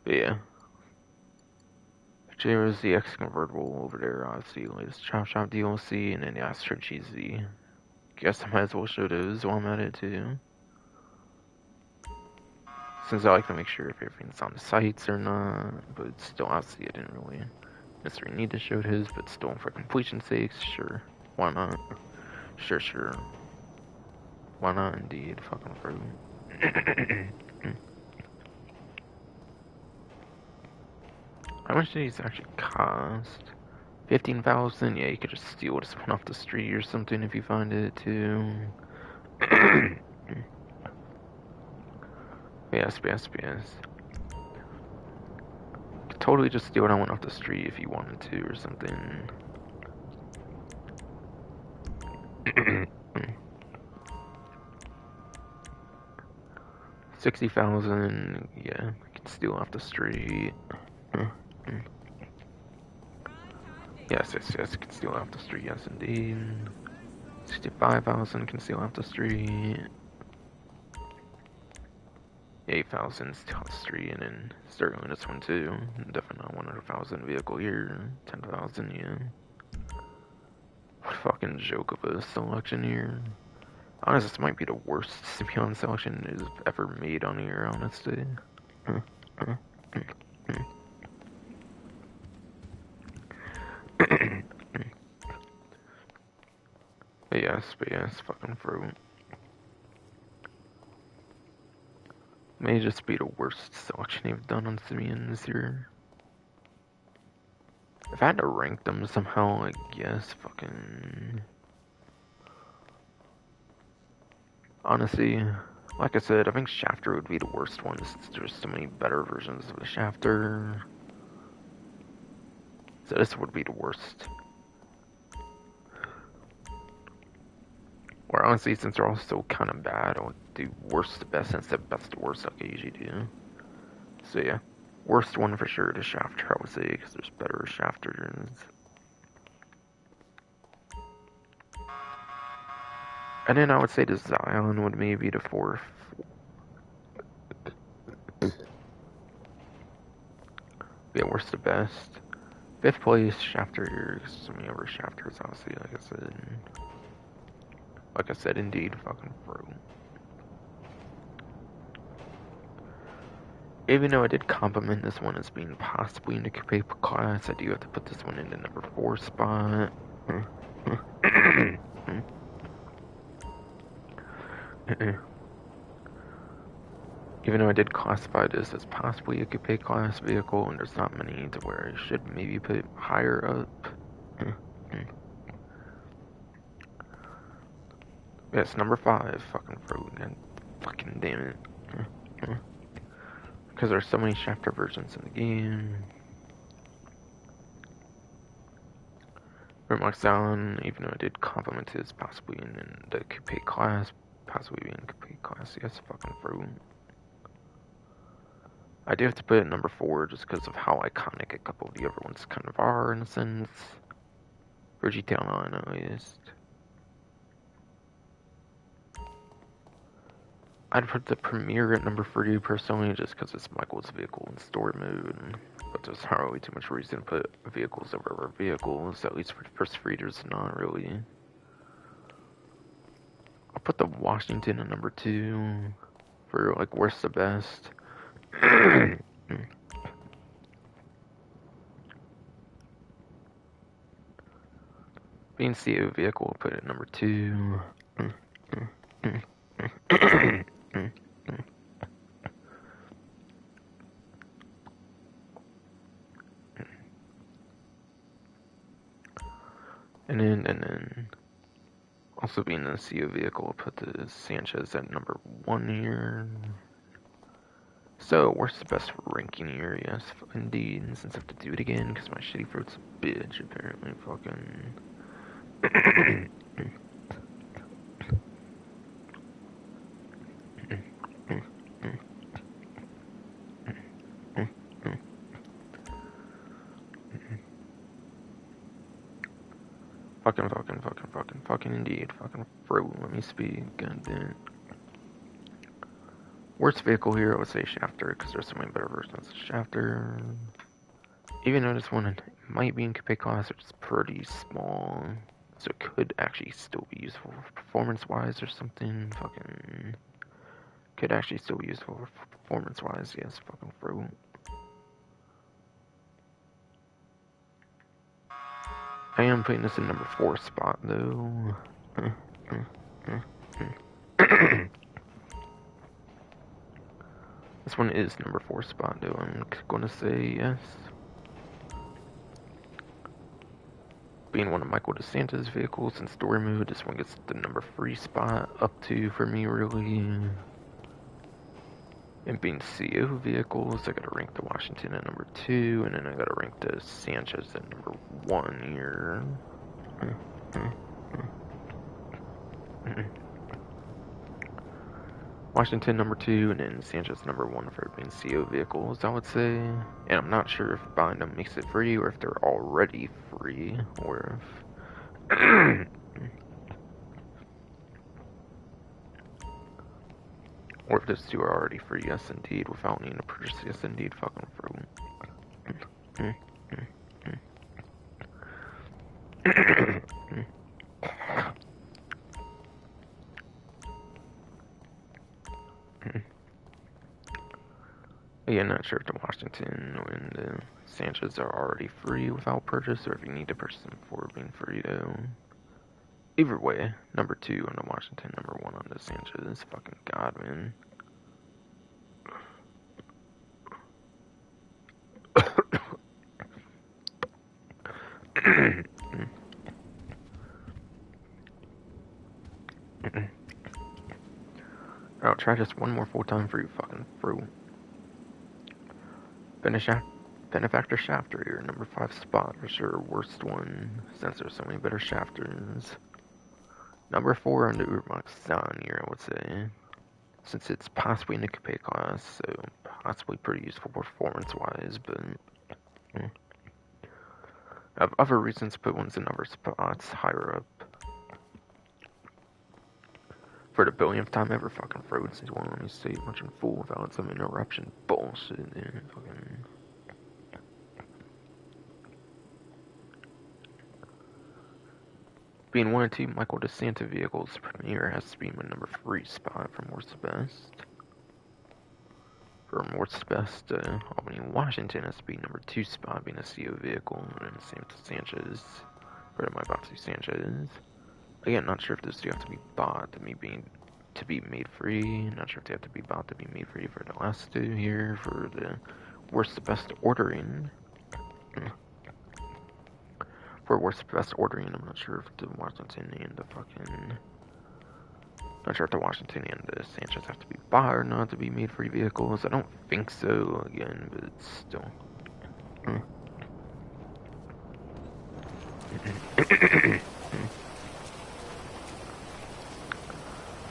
But yeah. There's the X convertible over there, obviously, latest Chop Shop DLC, and then the Astro Cheesy. Guess I might as well show those while I'm at it too. Since I like to make sure if everything's on the sites or not, but still, obviously, I didn't really necessarily need to show his, but still, for completion's sake, sure. Why not? Sure. Why not, indeed? Fucking fruit. How much do these actually cost? 15,000? Yeah, you could just steal this one off the street or something if you find it too. Yes. Could totally just steal that one off the street if you wanted to or something. 60,000, yeah, you could steal off the street. Yes, you can steal off the street, yes indeed. 65,000 can steal off the street. 8,000 steal off the street, and then Sterling this one too. Definitely not 100,000 vehicle here. 10,000, yeah. What a fucking joke of a selection here. Honestly, this might be the worst Simeon selection is ever made on here, honestly. But yes, fucking fruit. May just be the worst selection they've done on Simeon this year. If I had to rank them somehow, I guess fucking. Honestly, like I said, I think Shafter would be the worst one. There's so many better versions of the Shafter. So this would be the worst. Or honestly, since they're all still kind of bad, I'll do worst to best instead of best to worst like I usually do. So yeah, worst one for sure to Shafter, I would say, because there's better Shafters. And then I would say the Zion would maybe the fourth. Yeah, worst to best. Fifth place, Shafter. So many other Shafters, honestly, like I said. Like I said, indeed, fucking bro. Even though I did compliment this one as being possibly in the coupe class, I do have to put this one in the number 4 spot. Even though I did classify this as possibly a coupe class vehicle, and there's not many to where I should maybe put it higher up. Yes, number 5, fucking Frozen. Fucking damn it. Because there's so many Shafter versions in the game. Remark Allen, even though I did compliment his possibly in the coupe class, possibly being coupe class, yes, fucking Frozen. I do have to put it number 4 just because of how iconic a couple of the other ones kind of are in a sense. For GTA Online at least. I'd put the Premiere at number 3 personally just because it's Michael's vehicle in story mode. But there's not really too much reason to put vehicles over other vehicles, at least for first readers, not really. I'll put the Washington at number 2 for like worst to best. Being CO vehicle, I'll put it at number 2. And then also being a CO vehicle, I'll put the Sanchez at number 1 here. So, worst to best ranking here, yes, indeed. And since I have to do it again, because my shitty fruit's a bitch, apparently, fucking. Fucking indeed. Fucking fruit, let me speak, goddamn. Worst vehicle here, I would say Shafter, because there's so many better versions of Shafter. Even though this one might be in coupe class, it's pretty small. So it could actually still be useful performance-wise or something. Fucking could actually still be useful performance-wise. Yes, fucking fruit. I am putting this in number 4 spot though. This one is number 4 spot though. I'm gonna say yes. Being one of Michael DeSantis' vehicles in story mode, this one gets the number 3 spot up to for me really. And being CO vehicles, I gotta rank the Washington at number 2, and then I gotta rank the Sanchez at number 1 here. Washington number 2, and then Sanchez number 1 for being CO vehicles, I would say. And I'm not sure if buying them makes it free, or if they're already free, or if... or if those two are already free, yes indeed, without needing to purchase, yes indeed, fucking fruit. Yeah, not sure if the Washington and the Sanchez are already free without purchase, or if you need to purchase them before being free though. Either way, number 2 on the Washington, number 1 on the Sanchez. Fucking god, man. I'll try just one more full time for you, fucking fruit. Benefactor Shafter here, number 5 spot for sure. Worst one, since there's so many better Shafters. Number 4 on the Urbox down here, I would say. Since it's possibly an pay class, so possibly pretty useful performance-wise, but I have other reasons to put ones in other spots higher up. For the billionth time ever, fucking Frodes won't let me say much in full without some interruption bullshit, dude. Fucking. Being one of two Michael DeSanta vehicles, Premier has to be my number 3 spot from worst to best. For worst to best, Albany, Washington has to be number 2 spot, being a CO vehicle, and same to Sanchez. For my Batu Sanchez. Again, not sure if those two have to be bought to be made free. Not sure if they have to be bought to be made free for the last two here for the worst to best ordering. For worst to best ordering, I'm not sure if the Washington and the fucking. Not sure if the Washington and the Sanchez have to be bought or not to be made free vehicles. I don't think so. Again, but it's still.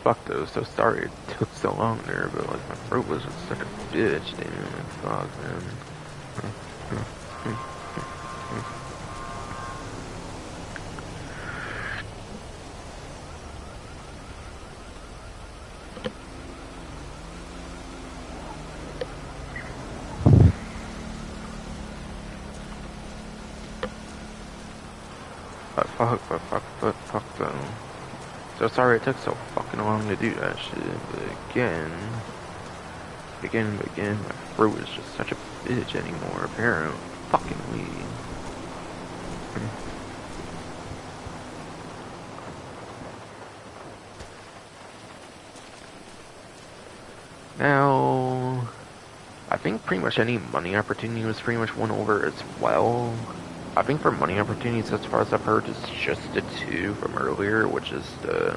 Fuck though, so sorry it took so long there, but like my throat was just such a bitch, damn. Fuck, man. Fuck though. So sorry it took so fucking long to do that shit, but again, my throat is just such a bitch anymore, apparently. Fucking weed. Now, I think pretty much any money opportunity was pretty much won over as well. I think for money opportunities, as far as I've heard, it's just the 2 from earlier, which is the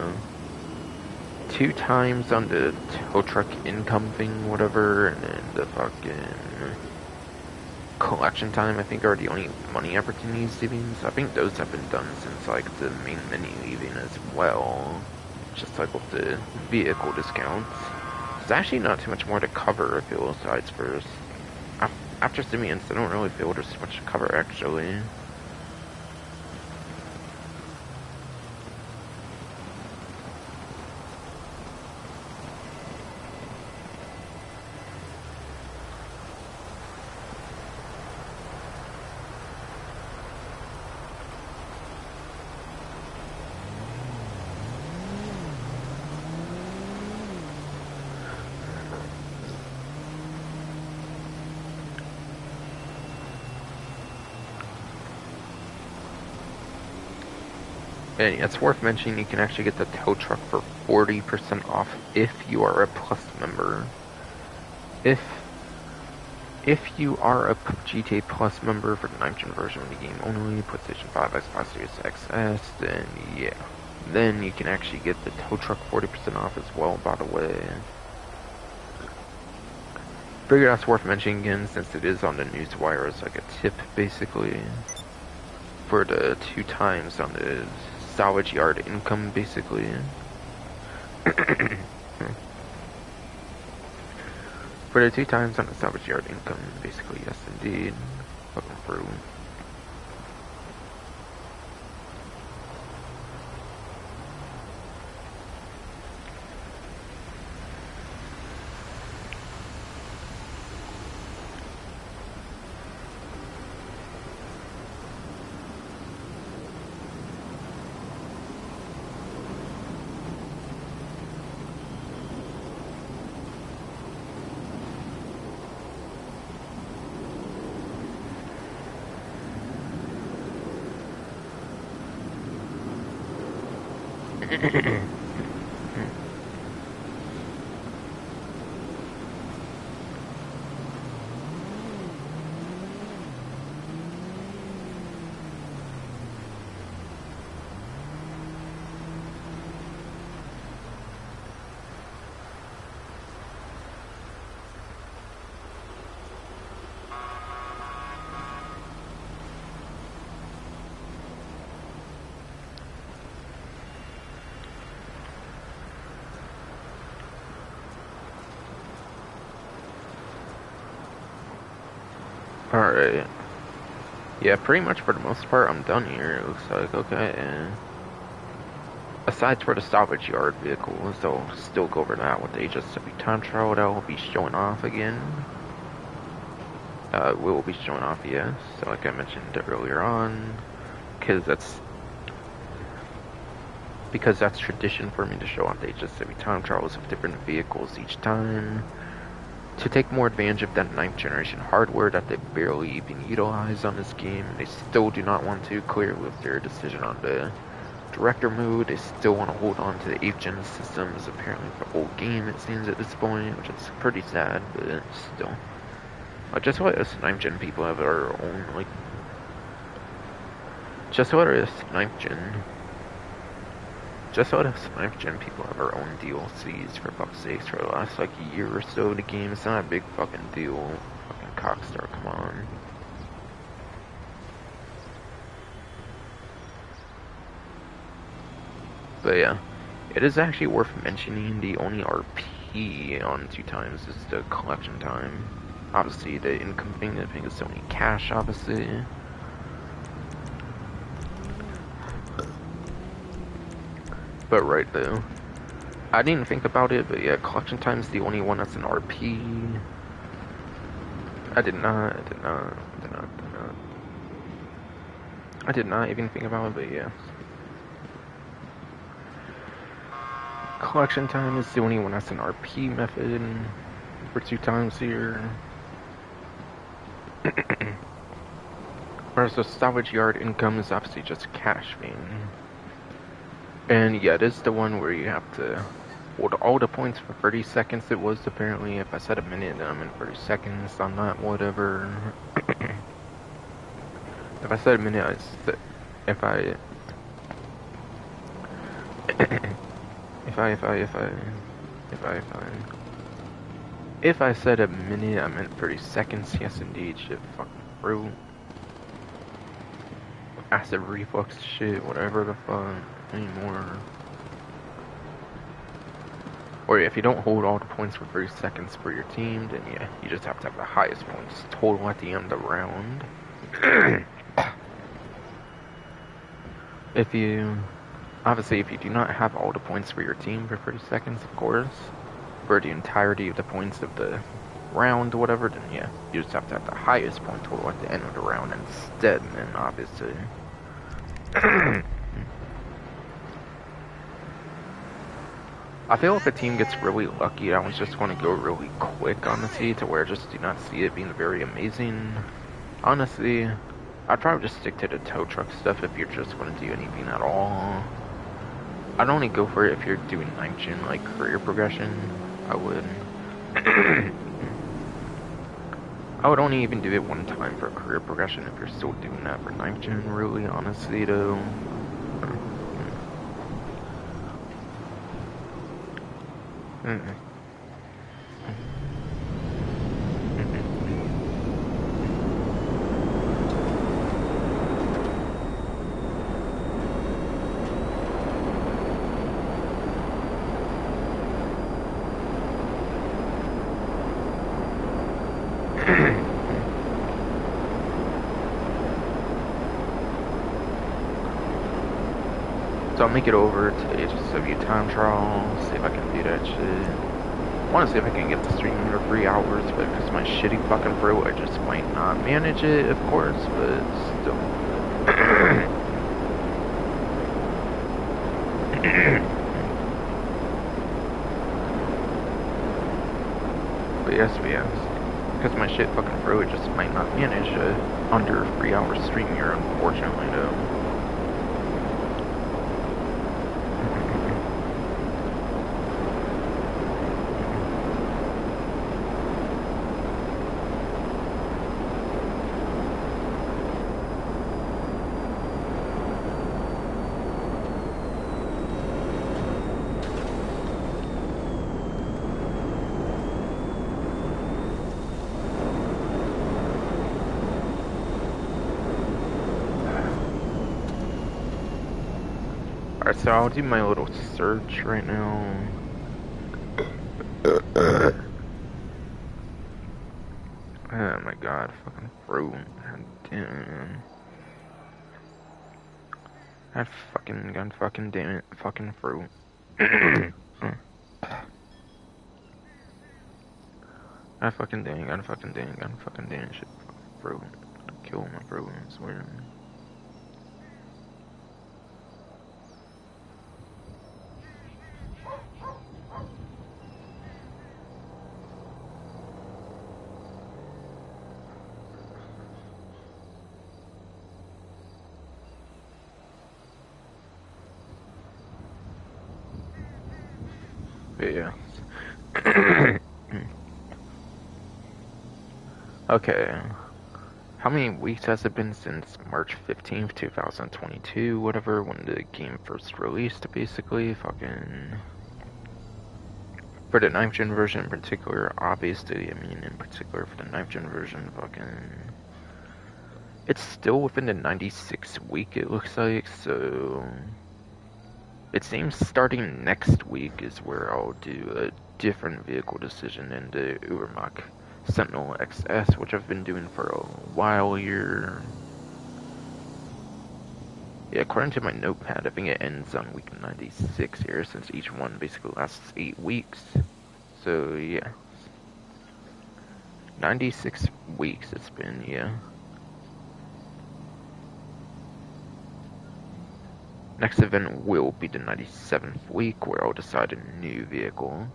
2 times on the tow truck income thing, whatever, and then the fucking collection time, I think, are the only money opportunities leaving. So I think those have been done since, like, the main menu leaving as well. Just like with the vehicle discounts. There's actually not too much more to cover, I feel, aside first. After Simeon's, I don't really feel there's much to cover, actually. And it's worth mentioning you can actually get the tow truck for 40% off if you are a Plus member. If you are a GTA Plus member for the 9th gen version of the game only, PlayStation 5, Xbox Series XS, then yeah. Then you can actually get the tow truck 40% off as well, by the way. Figured that's worth mentioning again since it is on the newswire as like a tip, basically. For the 2 times on the salvage yard income, basically. For the 2 times on the salvage yard income, basically, yes indeed. Fucking through. Alright. Yeah, pretty much for the most part, I'm done here. It looks like, okay. Aside for the salvage yard vehicles, I'll still go over that with the HSW time trial that will be showing off again. Will be showing off, yes. So like I mentioned earlier on, because that's tradition for me to show off the HSW time trials of different vehicles each time, to take more advantage of that 9th generation hardware that they barely even utilize on this game. They still do not want to clear with their decision on the director mode. They still want to hold on to the 8th gen systems, apparently for the old game it seems at this point, which is pretty sad, but still. Just let us 9th gen people have our own, like, just let us 9th gen people have our own DLCs, for fuck's sakes, for the last, like, year or so of the game. It's not a big fucking deal. Fucking Cockstar, come on. But yeah, it is actually worth mentioning the only RP on 2 times is the collection time. Obviously, the income thing, I think is only cash, obviously. But right though, I didn't think about it, but yeah, collection time is the only one that's an RP. I did not even think about it, but yeah. Collection time is the only one that's an RP method for 2 times here. Whereas the salvage yard income is obviously just cash thing. And yeah, it is the one where you have to hold all the points for 30 seconds. It was apparently, if I said a minute, then I'm in 30 seconds. I'm not, whatever. If I said a minute, if I said a minute, I meant 30 seconds. Yes, indeed, shit, fucking fruit. Acid reflux shit, whatever the fuck, anymore. Or if you don't hold all the points for 30 seconds for your team, then yeah, you just have to have the highest points total at the end of the round. Obviously, if you do not have all the points for your team for 30 seconds, of course, for the entirety of the points of the round or whatever, then yeah, you just have to have the highest point total at the end of the round instead, then obviously. I feel if a team gets really lucky, I was just going to go really quick, honestly, to where I just do not see it being very amazing. Honestly, I'd probably just stick to the tow truck stuff if you're just going to do anything at all. I'd only go for it if you're doing 9th gen, like, career progression. I would. I would only even do it one time for career progression if you're still doing that for 9th gen, really, honestly, though. So I'll make it over to the HSW time trial, see if I can do that shit. I want to see if I can get the stream under 3 hours, but because my shitty fucking throat, I just might not manage it, of course, but still. But yes, because my shit fucking throat, just might not manage under 3 hours stream here, unfortunately, though. Alright, so I'll do my little search right now. Oh my god, fucking fruit. God fucking damn it. Fucking fruit. God fucking dang, God fucking dang, God fucking dang shit. Fruit. Kill my fruit, I swear. But yeah. Okay. How many weeks has it been since March 15th, 2022, whatever, when the game first released, basically? Fucking... For the 9th gen version in particular, obviously, I mean, in particular for the 9th gen version, fucking... It's still within the 96 week, it looks like, so... It seems starting next week is where I'll do a different vehicle decision in the Ubermacht Sentinel XS, which I've been doing for a while here. Yeah, according to my notepad, I think it ends on week 96 here, since each one basically lasts 8 weeks. So, yeah. 96 weeks it's been, yeah. Next event will be the 97th week, where I'll decide a new vehicle.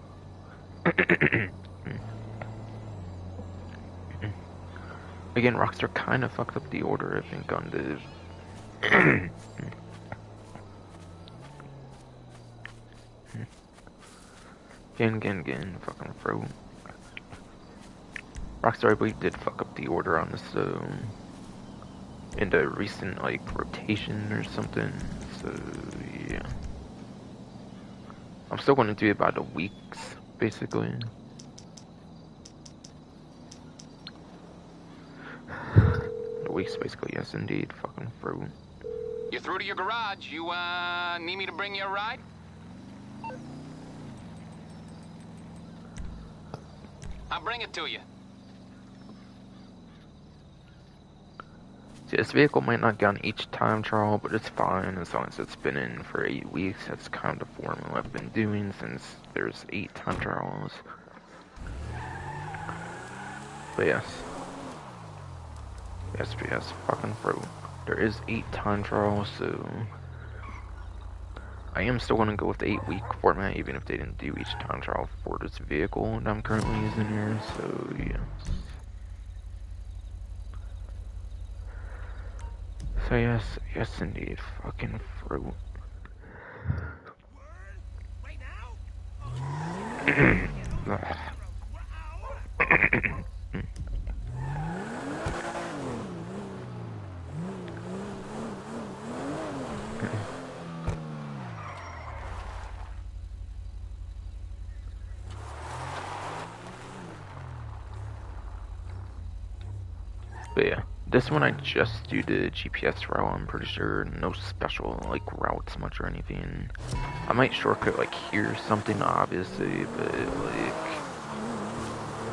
Again, Rockstar kind of fucked up the order, I think, on the... Again, fucking throw. Rockstar, I believe, did fuck up the order on this, so... in the recent, like, rotation or something, so, yeah. I'm still gonna do it by the weeks, basically. The weeks, basically, yes, indeed, fucking through. You're through to your garage. You, need me to bring you a ride? I'll bring it to you. See, this vehicle might not get on each time trial, but it's fine as long as it's been in for 8 weeks. That's kind of the formula I've been doing since there's 8 time trials. But yes. Yes, fucking through. There is 8 time trials, so... I am still gonna go with the 8-week format, even if they didn't do each time trial for this vehicle that I'm currently using here, so yeah. So yes indeed, fucking fruit. But yeah, this one I just do the GPS route, I'm pretty sure. No special, like, routes much or anything. I might shortcut, like, here something, obviously, but, like...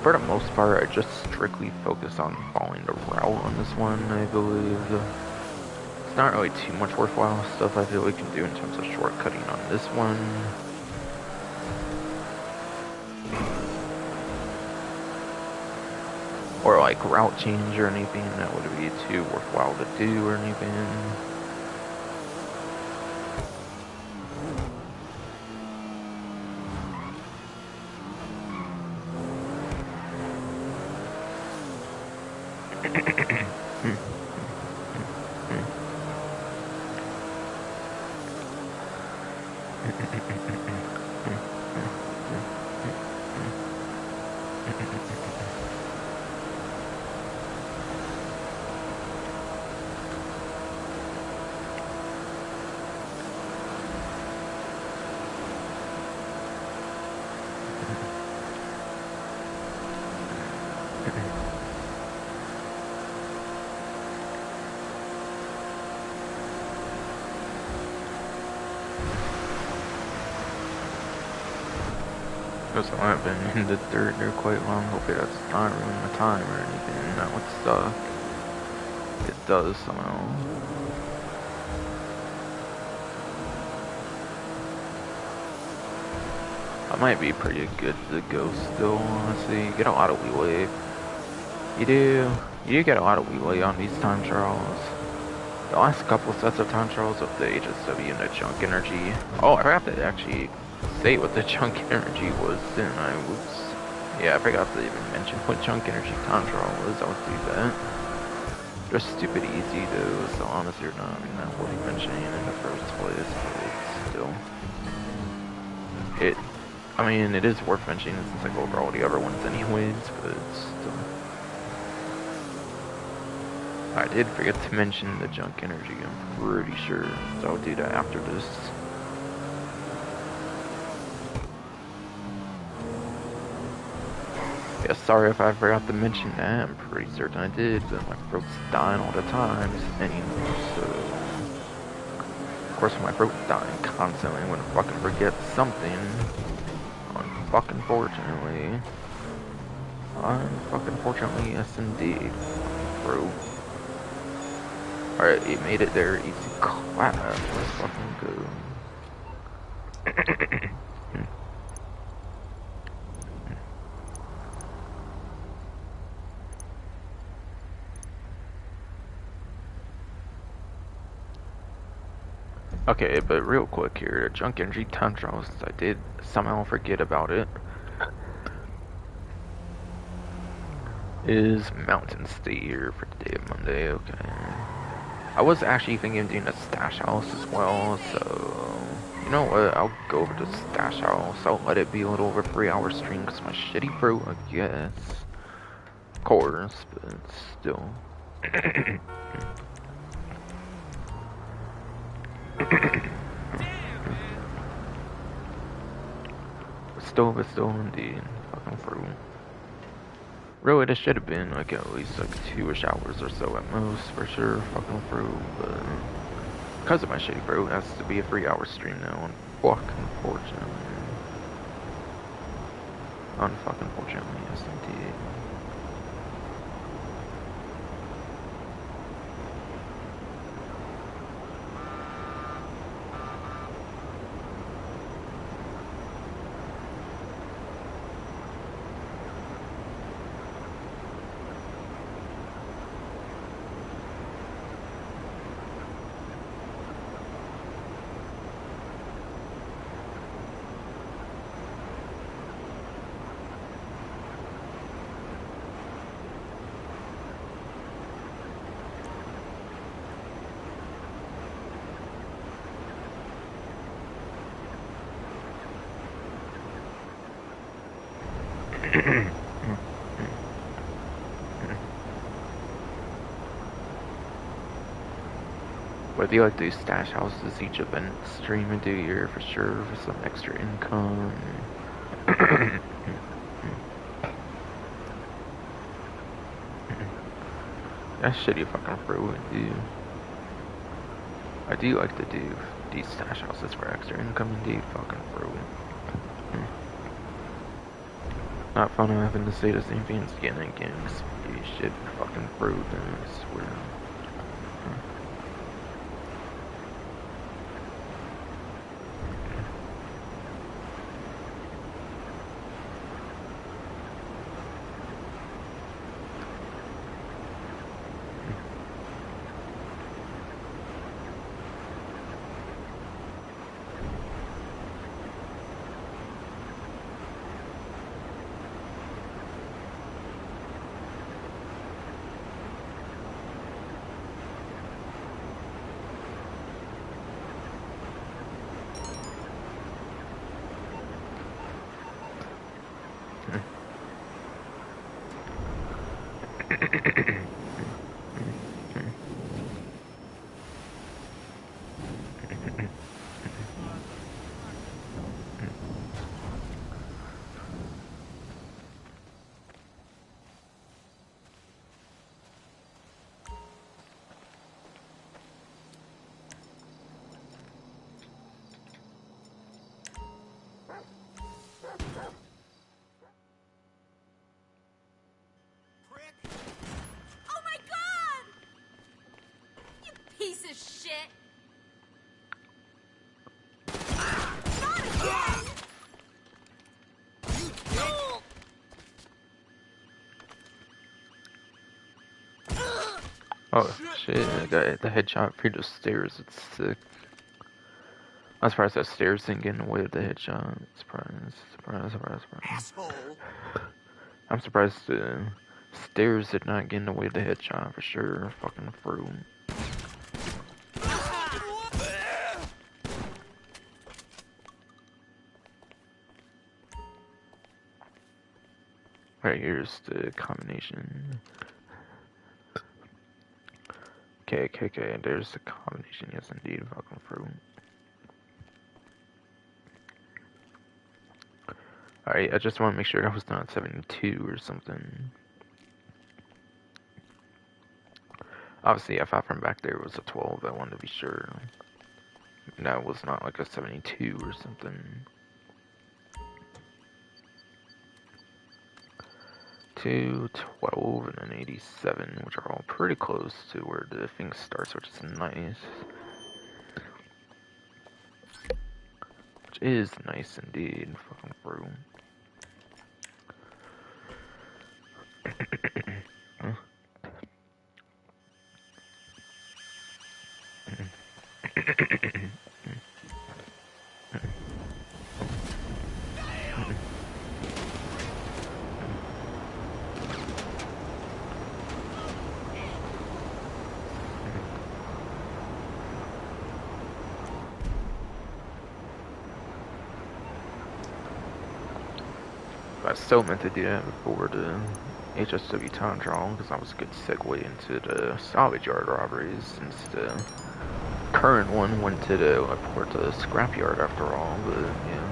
For the most part, I just strictly focus on following the route on this one, I believe. It's not really too much worthwhile stuff I feel we can do in terms of shortcutting on this one. Or like route change or anything that would be too worthwhile to do or anything. Because I've been in the dirt there quite long. Hopefully that's not ruining my time or anything. That would suck. It does somehow. I might be pretty good to go still, honestly. You get a lot of leeway. You do. You do get a lot of leeway on these time trials. The last couple sets of time trials of the HSW and the junk energy. Oh, I forgot to actually say what the junk energy was, didn't I? Whoops. Yeah, I forgot to even mention what junk energy time trial was. I'll do that. They're stupid easy though, so honestly, you're not even that worth mentioning in the first place, but it's still. I mean, it is worth mentioning since I go over all the other ones anyways, but it's still. I did forget to mention the junk energy, I'm pretty sure, so I'll do that after this. Yeah, sorry if I forgot to mention that, I'm pretty certain I did, but my throat's dying all the time anymore, so. Of course, my throat's dying constantly, I'm gonna fucking forget something. Unfucking fortunately. Unfucking fortunately, yes indeed. Throat. Alright, you made it there, easy clap. Let's fucking go. Okay, but real quick here, junk energy time trials, I did somehow forget about it. Is Mountain State here for today, Monday, okay. I was actually thinking of doing a stash house as well, so you know what, I'll go over to stash house. I'll let it be a little over 3-hour stream because my shitty throat, I guess. Of course, but still. But still indeed, fucking through. Really, this should have been like at least like 2-ish hours or so at most, for sure, fucking through, but because of my shitty throat, it has to be a 3-hour stream now, unfortunately. Unfucking fortunately, yes indeed. But I do like these stash houses each event stream and do year for sure for some extra income. That shitty fucking throw it, dude. I do like to do these stash houses for extra income indeed, fucking throw it. Not fun having to say the same things again and again, cause you shit fucking throw them, I swear. Oh my god! You piece of shit! Not again! Oh shit, I got the headshot through the stairs. It's sick. I'm surprised that stairs didn't get in the way of the headshot. Surprise. Asshole. I'm surprised the stairs did not get in the way of the headshot for sure. Fucking through. Right here's the combination. Okay. There's the combination. Yes, indeed. Fucking through. Alright, I just want to make sure that was not 72 or something. Obviously, if I from back there was a 12, I wanted to be sure. That was not like a 72 or something. 2, 12, and an 87, which are all pretty close to where the thing starts, which is nice. Which is nice indeed. Fucking through. I still meant to do that before the HSW time trial, because that was a good segue into the salvage yard robberies, since the current one went to the port to the scrapyard after all, but yeah.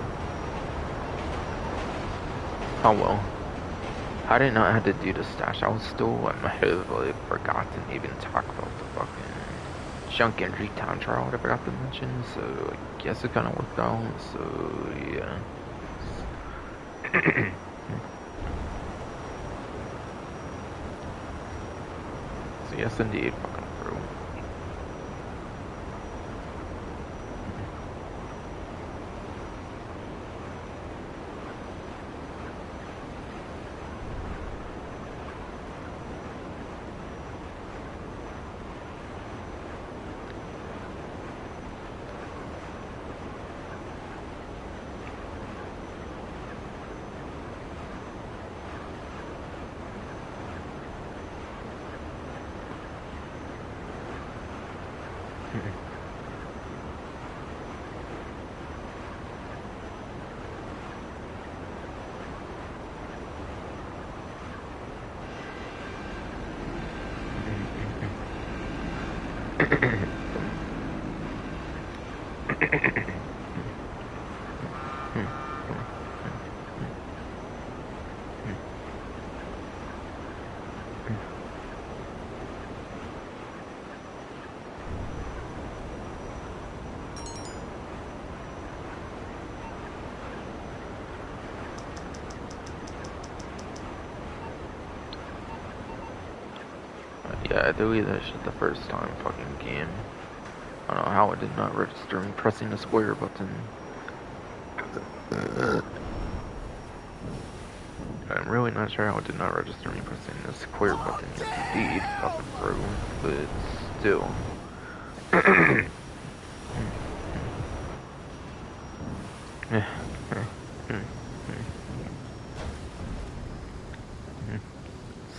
Oh well. I did not have to do the stash. I was still, I might have like forgotten to even talk about the fucking junk entry time trial that I forgot to mention, so I guess it kind of worked out, so yeah. So yes indeed, fucking through. Yeah, I deleted that shit the first time fucking game. I don't know how it did not register me pressing the square button. I'm really not sure how it did not register me pressing the square button. Yes, indeed, fucking through, but still.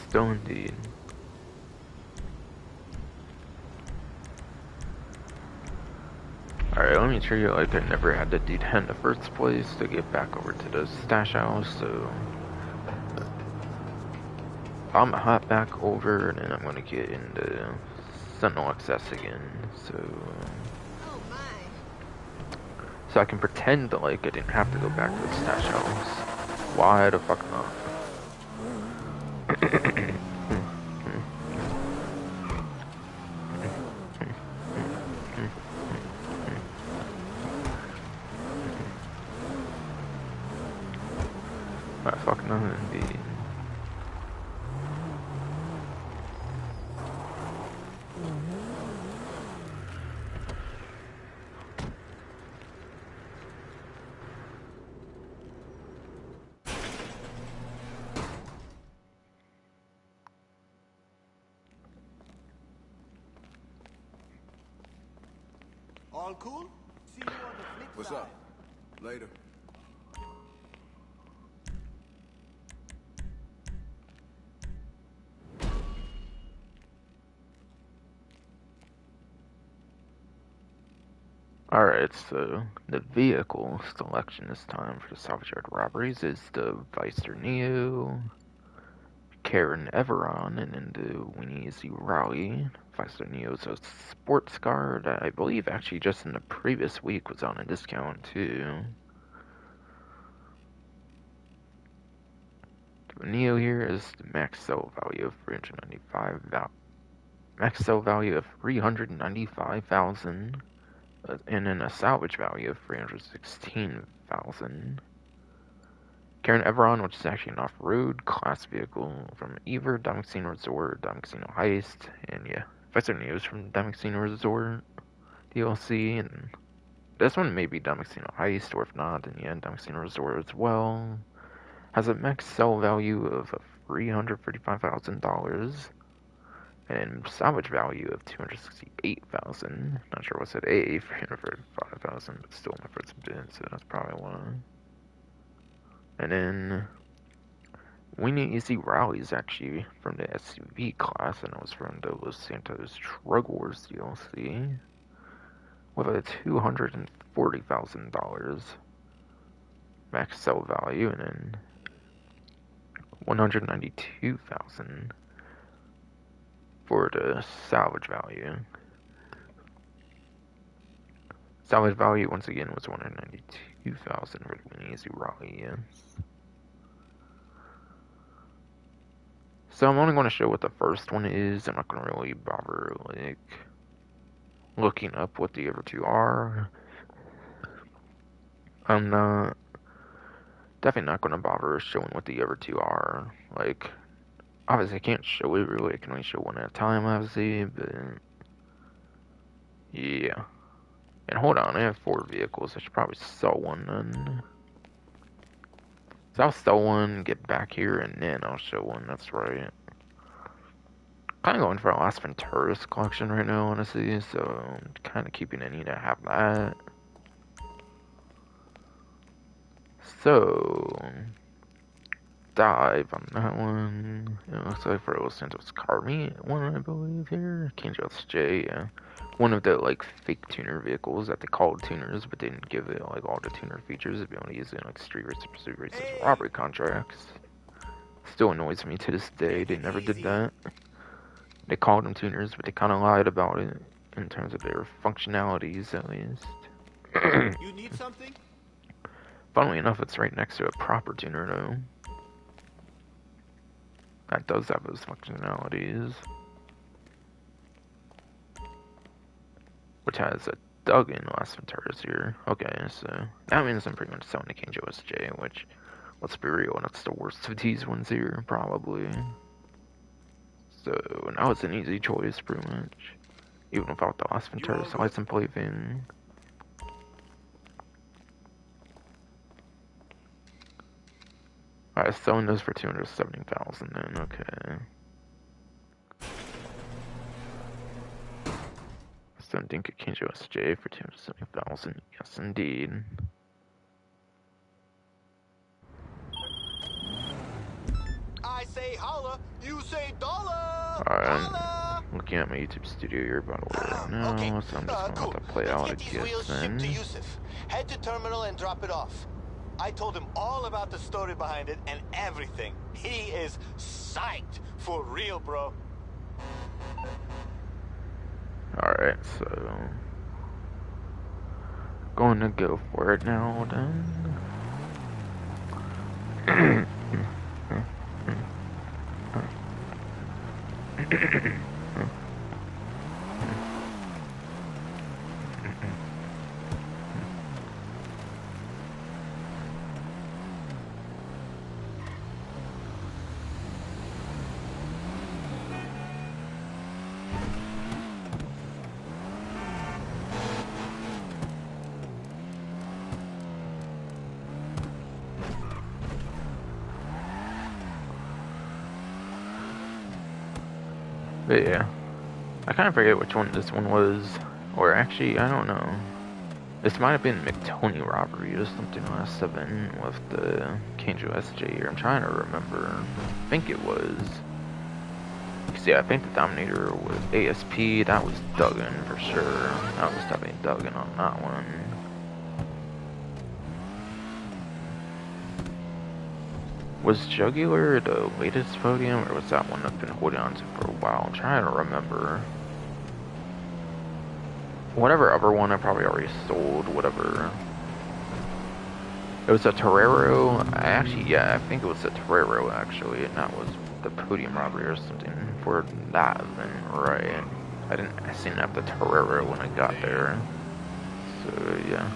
Still indeed. Alright, let me treat it like I never had to do that in the first place to get back over to the stash house, so I'm gonna hop back over and then I'm gonna get into Sentinel Access again, so I can pretend that like I didn't have to go back to the stash house. Why the fuck not? Why the fuck not indeed? All cool? See you on the flip What's side. up? Later. Alright, so the vehicle selection this time for the salvage yard robberies is the Vicer Neo, Karen Everon, and then the Winnie Easy Raleigh. Vicer Neo's a sports car that I believe actually just in the previous week was on a discount too. The Neo here is the max sell value of 395 max sell value of 395,000. And then a salvage value of 316,000. Karen Everon, which is actually an off-road class vehicle from either Diamond Casino Resort, Diamond Casino Heist, and yeah, Vicer News from Diamond Casino Resort DLC, and this one may be Diamond Casino Heist, or if not, then yeah, Diamond Casino Resort as well. Has a max sell value of $335,000. And salvage value of 268,000. Not sure what's at A, 335,000, but still my first bid, so that's probably one. And then Winnie Easy Raleigh is actually from the SUV class, and it was from the Los Santos Drug Wars DLC with a $240,000 max sell value, and then 192,000 for the salvage value. Salvage value once again was 192,000 for the Winnie Easy Raleigh, yes. So I'm only going to show what the first one is. I'm not going to really bother like looking up what the other two are. I'm definitely not going to bother showing what the other two are. Like, obviously I can't show it really. I can only show one at a time, obviously, but yeah. And hold on, I have 4 vehicles. I should probably sell one then. So I'll sell one, get back here, and then I'll show one. That's right. Kind of going for a Las Venturas collection right now, honestly. So I'm kind of keeping it. I need to have that. So dive on that one. It looks like for Los Santos Carmi one, I believe here. KJSJ, yeah. One of the like fake tuner vehicles that they called tuners, but they didn't give it like all the tuner features to be able to use it in like street races, pursuit races, robbery contracts. Still annoys me to this day. They never did that. They called them tuners, but they kind of lied about it in terms of their functionalities, at least. You need something? Funnily enough, it's right next to a proper tuner, though. That does have those functionalities. Which has a Duggan Las Venturas here. Okay, so that means I'm pretty much selling the King OSJ, which, let's be real, that's the worst of these ones here, probably. So now it's an easy choice, pretty much. Even without the Las Venturas license plate thing. Alright, selling those for 270,000 then, okay. So Dinka King OSJ for 270,000, yes indeed. I say holla, you say dollar. Alright, I'm looking at my YouTube studio here, by the way, right now, Okay. so I'm just gonna Cool. have to play Let's out get these a wheels guess shipped to then. Yusuf. Head to terminal and drop it off. I told him all about the story behind it and everything. He is psyched for real, bro. Alright, so going to go for it now then. But yeah, I kind of forget which one this one was, or actually, I don't know. This might have been McTony robbery or something on S7 with the Kanjo SJ here. I'm trying to remember. I think it was. Cause yeah, I think the Dominator was ASP. That was Duggan for sure. That was definitely Duggan on that one. Was Jugular the latest podium, or was that one I've been holding on to for a while? I'm trying to remember. Whatever other one I probably already sold, whatever. It was a Torero. Yeah, I think it was a Torero actually, and that was the podium robbery or something for that event, right? I didn't have the Torero when I got there. So yeah.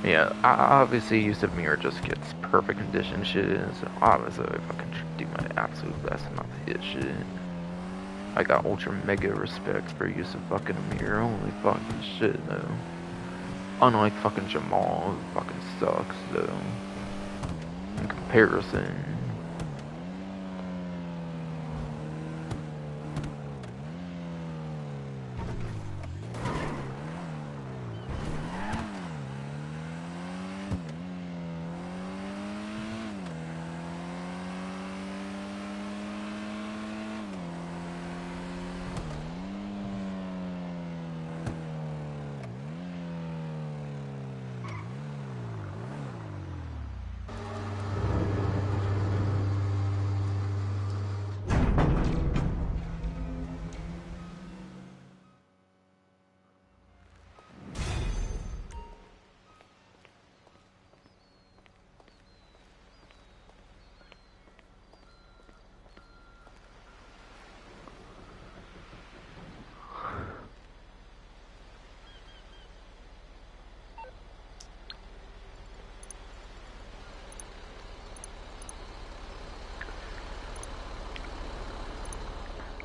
Yeah, obviously Yusuf Mir just gets perfect condition shit, so obviously I fucking do my absolute best not to hit shit. I got ultra mega respect for Yusuf fucking Mir, holy fucking shit though. Unlike fucking Jamal, who fucking sucks though. In comparison.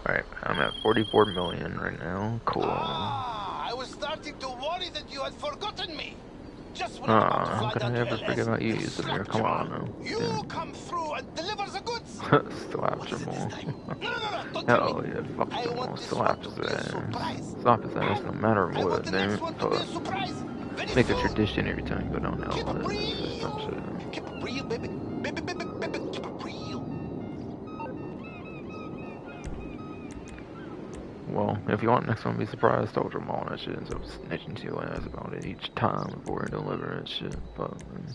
Alright, I'm at 44 million right now. Cool. Ah, I was starting to worry that you had forgotten me. Just when I'm about to How fly could down I to ever forget LS, about you, this Samir? slap Come Jamal. on now. You come through and deliver the goods. Slap What is it this Jamal. time? No, don't tell me. Hell yeah, fuck I Jamal. want this one Slap to his be a ass. surprise. Slap his ass no matter I want what, the damn next it. one to be a Fuck. surprise. Very Make a soon. tradition every time you go down Keep it LS or some real. shit. Keep it real, baby. Baby, keep it real. Well, if you want next one to be surprised, tell Jamal that shit instead of snitching to your ass about it each time before you deliver that shit. Fuck, man.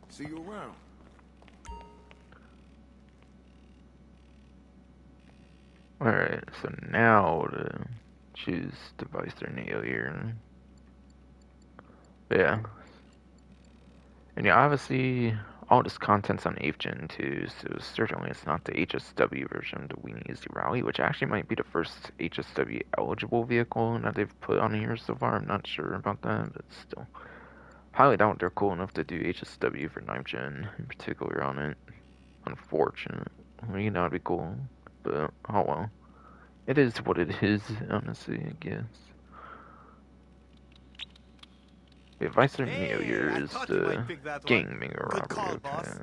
See you around. Alright, so now to choose device or Neo here. But yeah. And yeah, obviously, all this content's on 8th Gen too, so certainly it's not the HSW version of the Weenie Easy Rally, which actually might be the first HSW eligible vehicle that they've put on here so far. I'm not sure about that, but still. Highly doubt they're cool enough to do HSW for 9th Gen in particular on it. Unfortunate. You know, it'd be cool. But, oh well. It is what it is, honestly, I guess. The advice from Neo Hey, here I is thought you might the pick that one. gang mega Good robbery, call, okay? boss.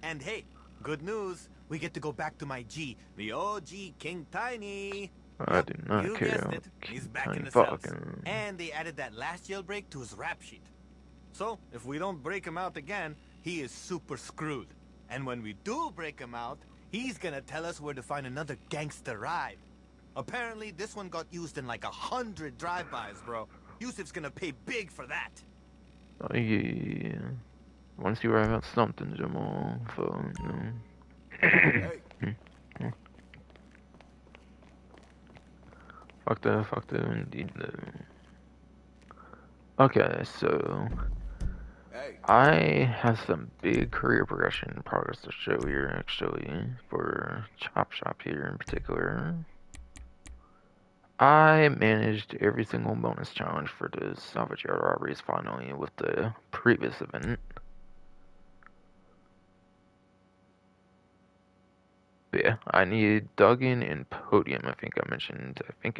And hey, good news. We get to go back to my G, the OG King Tiny. I Yep, do not you care guessed what it. He's King back in Tiny the cells. fucking. And they added that last jailbreak to his rap sheet. So, if we don't break him out again, he is super screwed. And when we do break him out, he's gonna tell us where to find another gangster ride. Apparently, this one got used in like 100 drive-bys, bro. Yusuf's gonna pay big for that. Oh, yeah. Once you write about something, Jamal, for, you know. Hey. Fuck the, indeed, though. Okay, so. Hey. I have some big career progression progress to show here, actually, for Chop Shop here in particular. I managed every single bonus challenge for the Salvage Yard robberies finally with the previous event. But yeah, I needed Duggan and Podium, I think I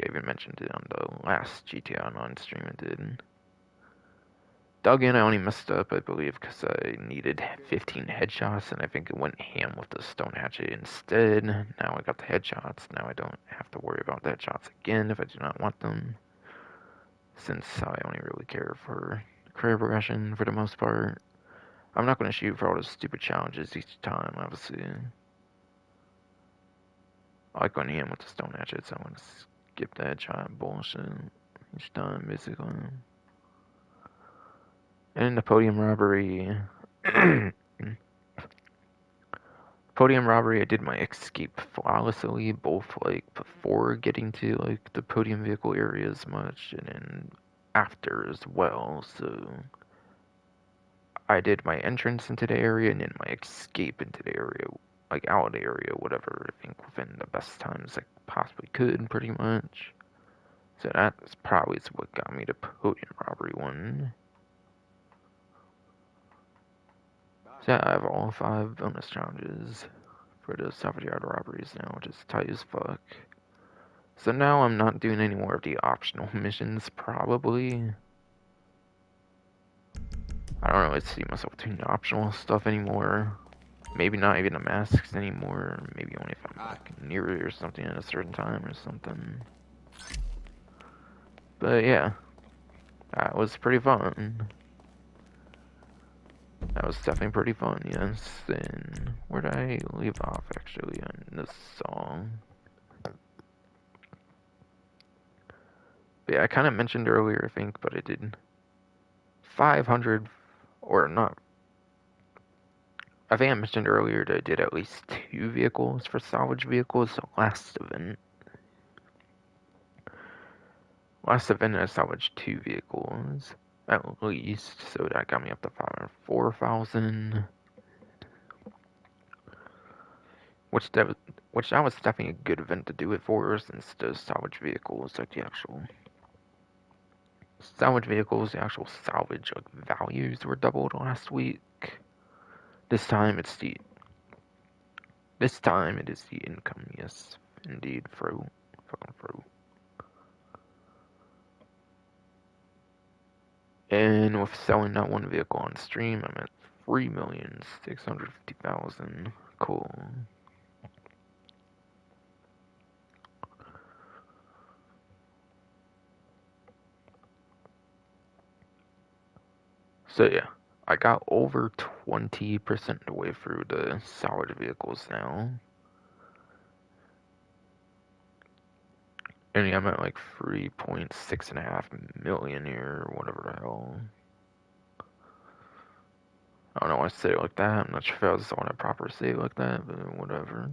even mentioned it on the last GTA Online stream I did. Duggan, I only messed up, I believe, because I needed 15 headshots, and I think it went ham with the stone hatchet instead. Now I got the headshots, now I don't have to worry about the headshots again if I do not want them. Since I only really care for career progression for the most part. I'm not going to shoot for all those stupid challenges each time, obviously. I like going ham with the stone hatchet, so I'm going to skip that headshot bullshit each time, basically. And the podium robbery. Podium robbery, I did my escape flawlessly, both like before getting to like the podium vehicle area as much, and then after as well. So I did my entrance into the area and then my escape into the area, like out of the area, whatever. I think within the best times I possibly could, pretty much. So that's probably what got me the podium robbery one. So I have all 5 bonus challenges for the Salvage Yard robberies now, which is tight as fuck. So now I'm not doing any more of the optional missions, probably. I don't really see myself doing the optional stuff anymore. Maybe not even the masks anymore. Maybe only if I'm like near it or something at a certain time or something. But yeah, that was pretty fun. That was definitely pretty fun, yes. And where did I leave off actually on this song? But yeah, I kind of mentioned earlier, I think, but I did 500, or not. I think I mentioned earlier that I did at least 2 vehicles for salvage vehicles, so last event. Last event I salvaged 2 vehicles, at least, so that got me up to 504,000. Which that was definitely a good event to do it for, since the salvage vehicles, like the actual salvage vehicles, the actual salvage like values were doubled last week. This time it is the income, yes, indeed, fucking fro. And with selling that one vehicle on stream, I'm at 3,650,000. Cool. So yeah, I got over 20% of the way through the salvage vehicles now. And yeah, I'm at like 3.6.5 million here, or whatever the hell. I don't know why I say it like that. I'm not sure if I was the one to properly say it like that, but whatever.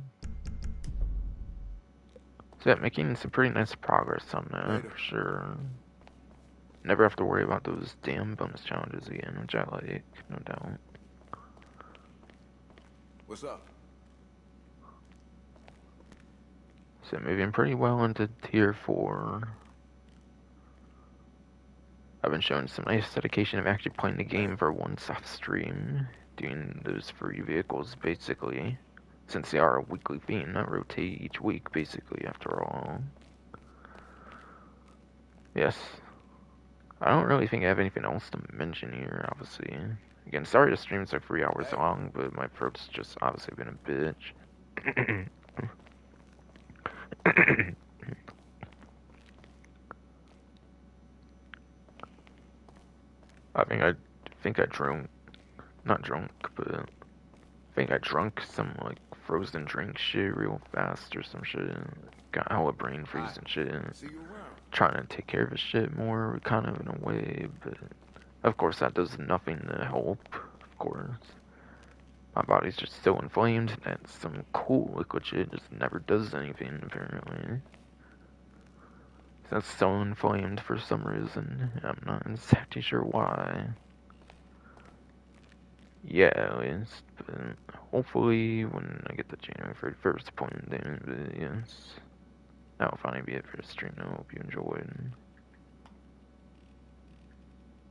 So yeah, making some pretty nice progress on that, for sure. Never have to worry about those damn bonus challenges again, which I like, no doubt. What's up? So moving pretty well into tier 4. I've been showing some nice dedication of actually playing the game for once off stream, doing those free vehicles basically. since they are a weekly theme that rotate each week, basically, after all. Yes. I don't really think I have anything else to mention here, obviously. Again, sorry the stream's like 3 hours long, but my throat's just obviously been a bitch. I think I drunk, not drunk, but I think I drunk some like frozen drink shit real fast or some shit. Got hella brain freeze and shit. See you around. Trying to take care of his shit more, kind of in a way, but of course that does nothing to help, of course. My body's just so inflamed that some cool liquid shit just never does anything, apparently. That's so inflamed for some reason. I'm not exactly sure why. Yeah, at least, but hopefully when I get the January 31st appointment, then, yes. That'll finally be it for the stream. I hope you enjoyed.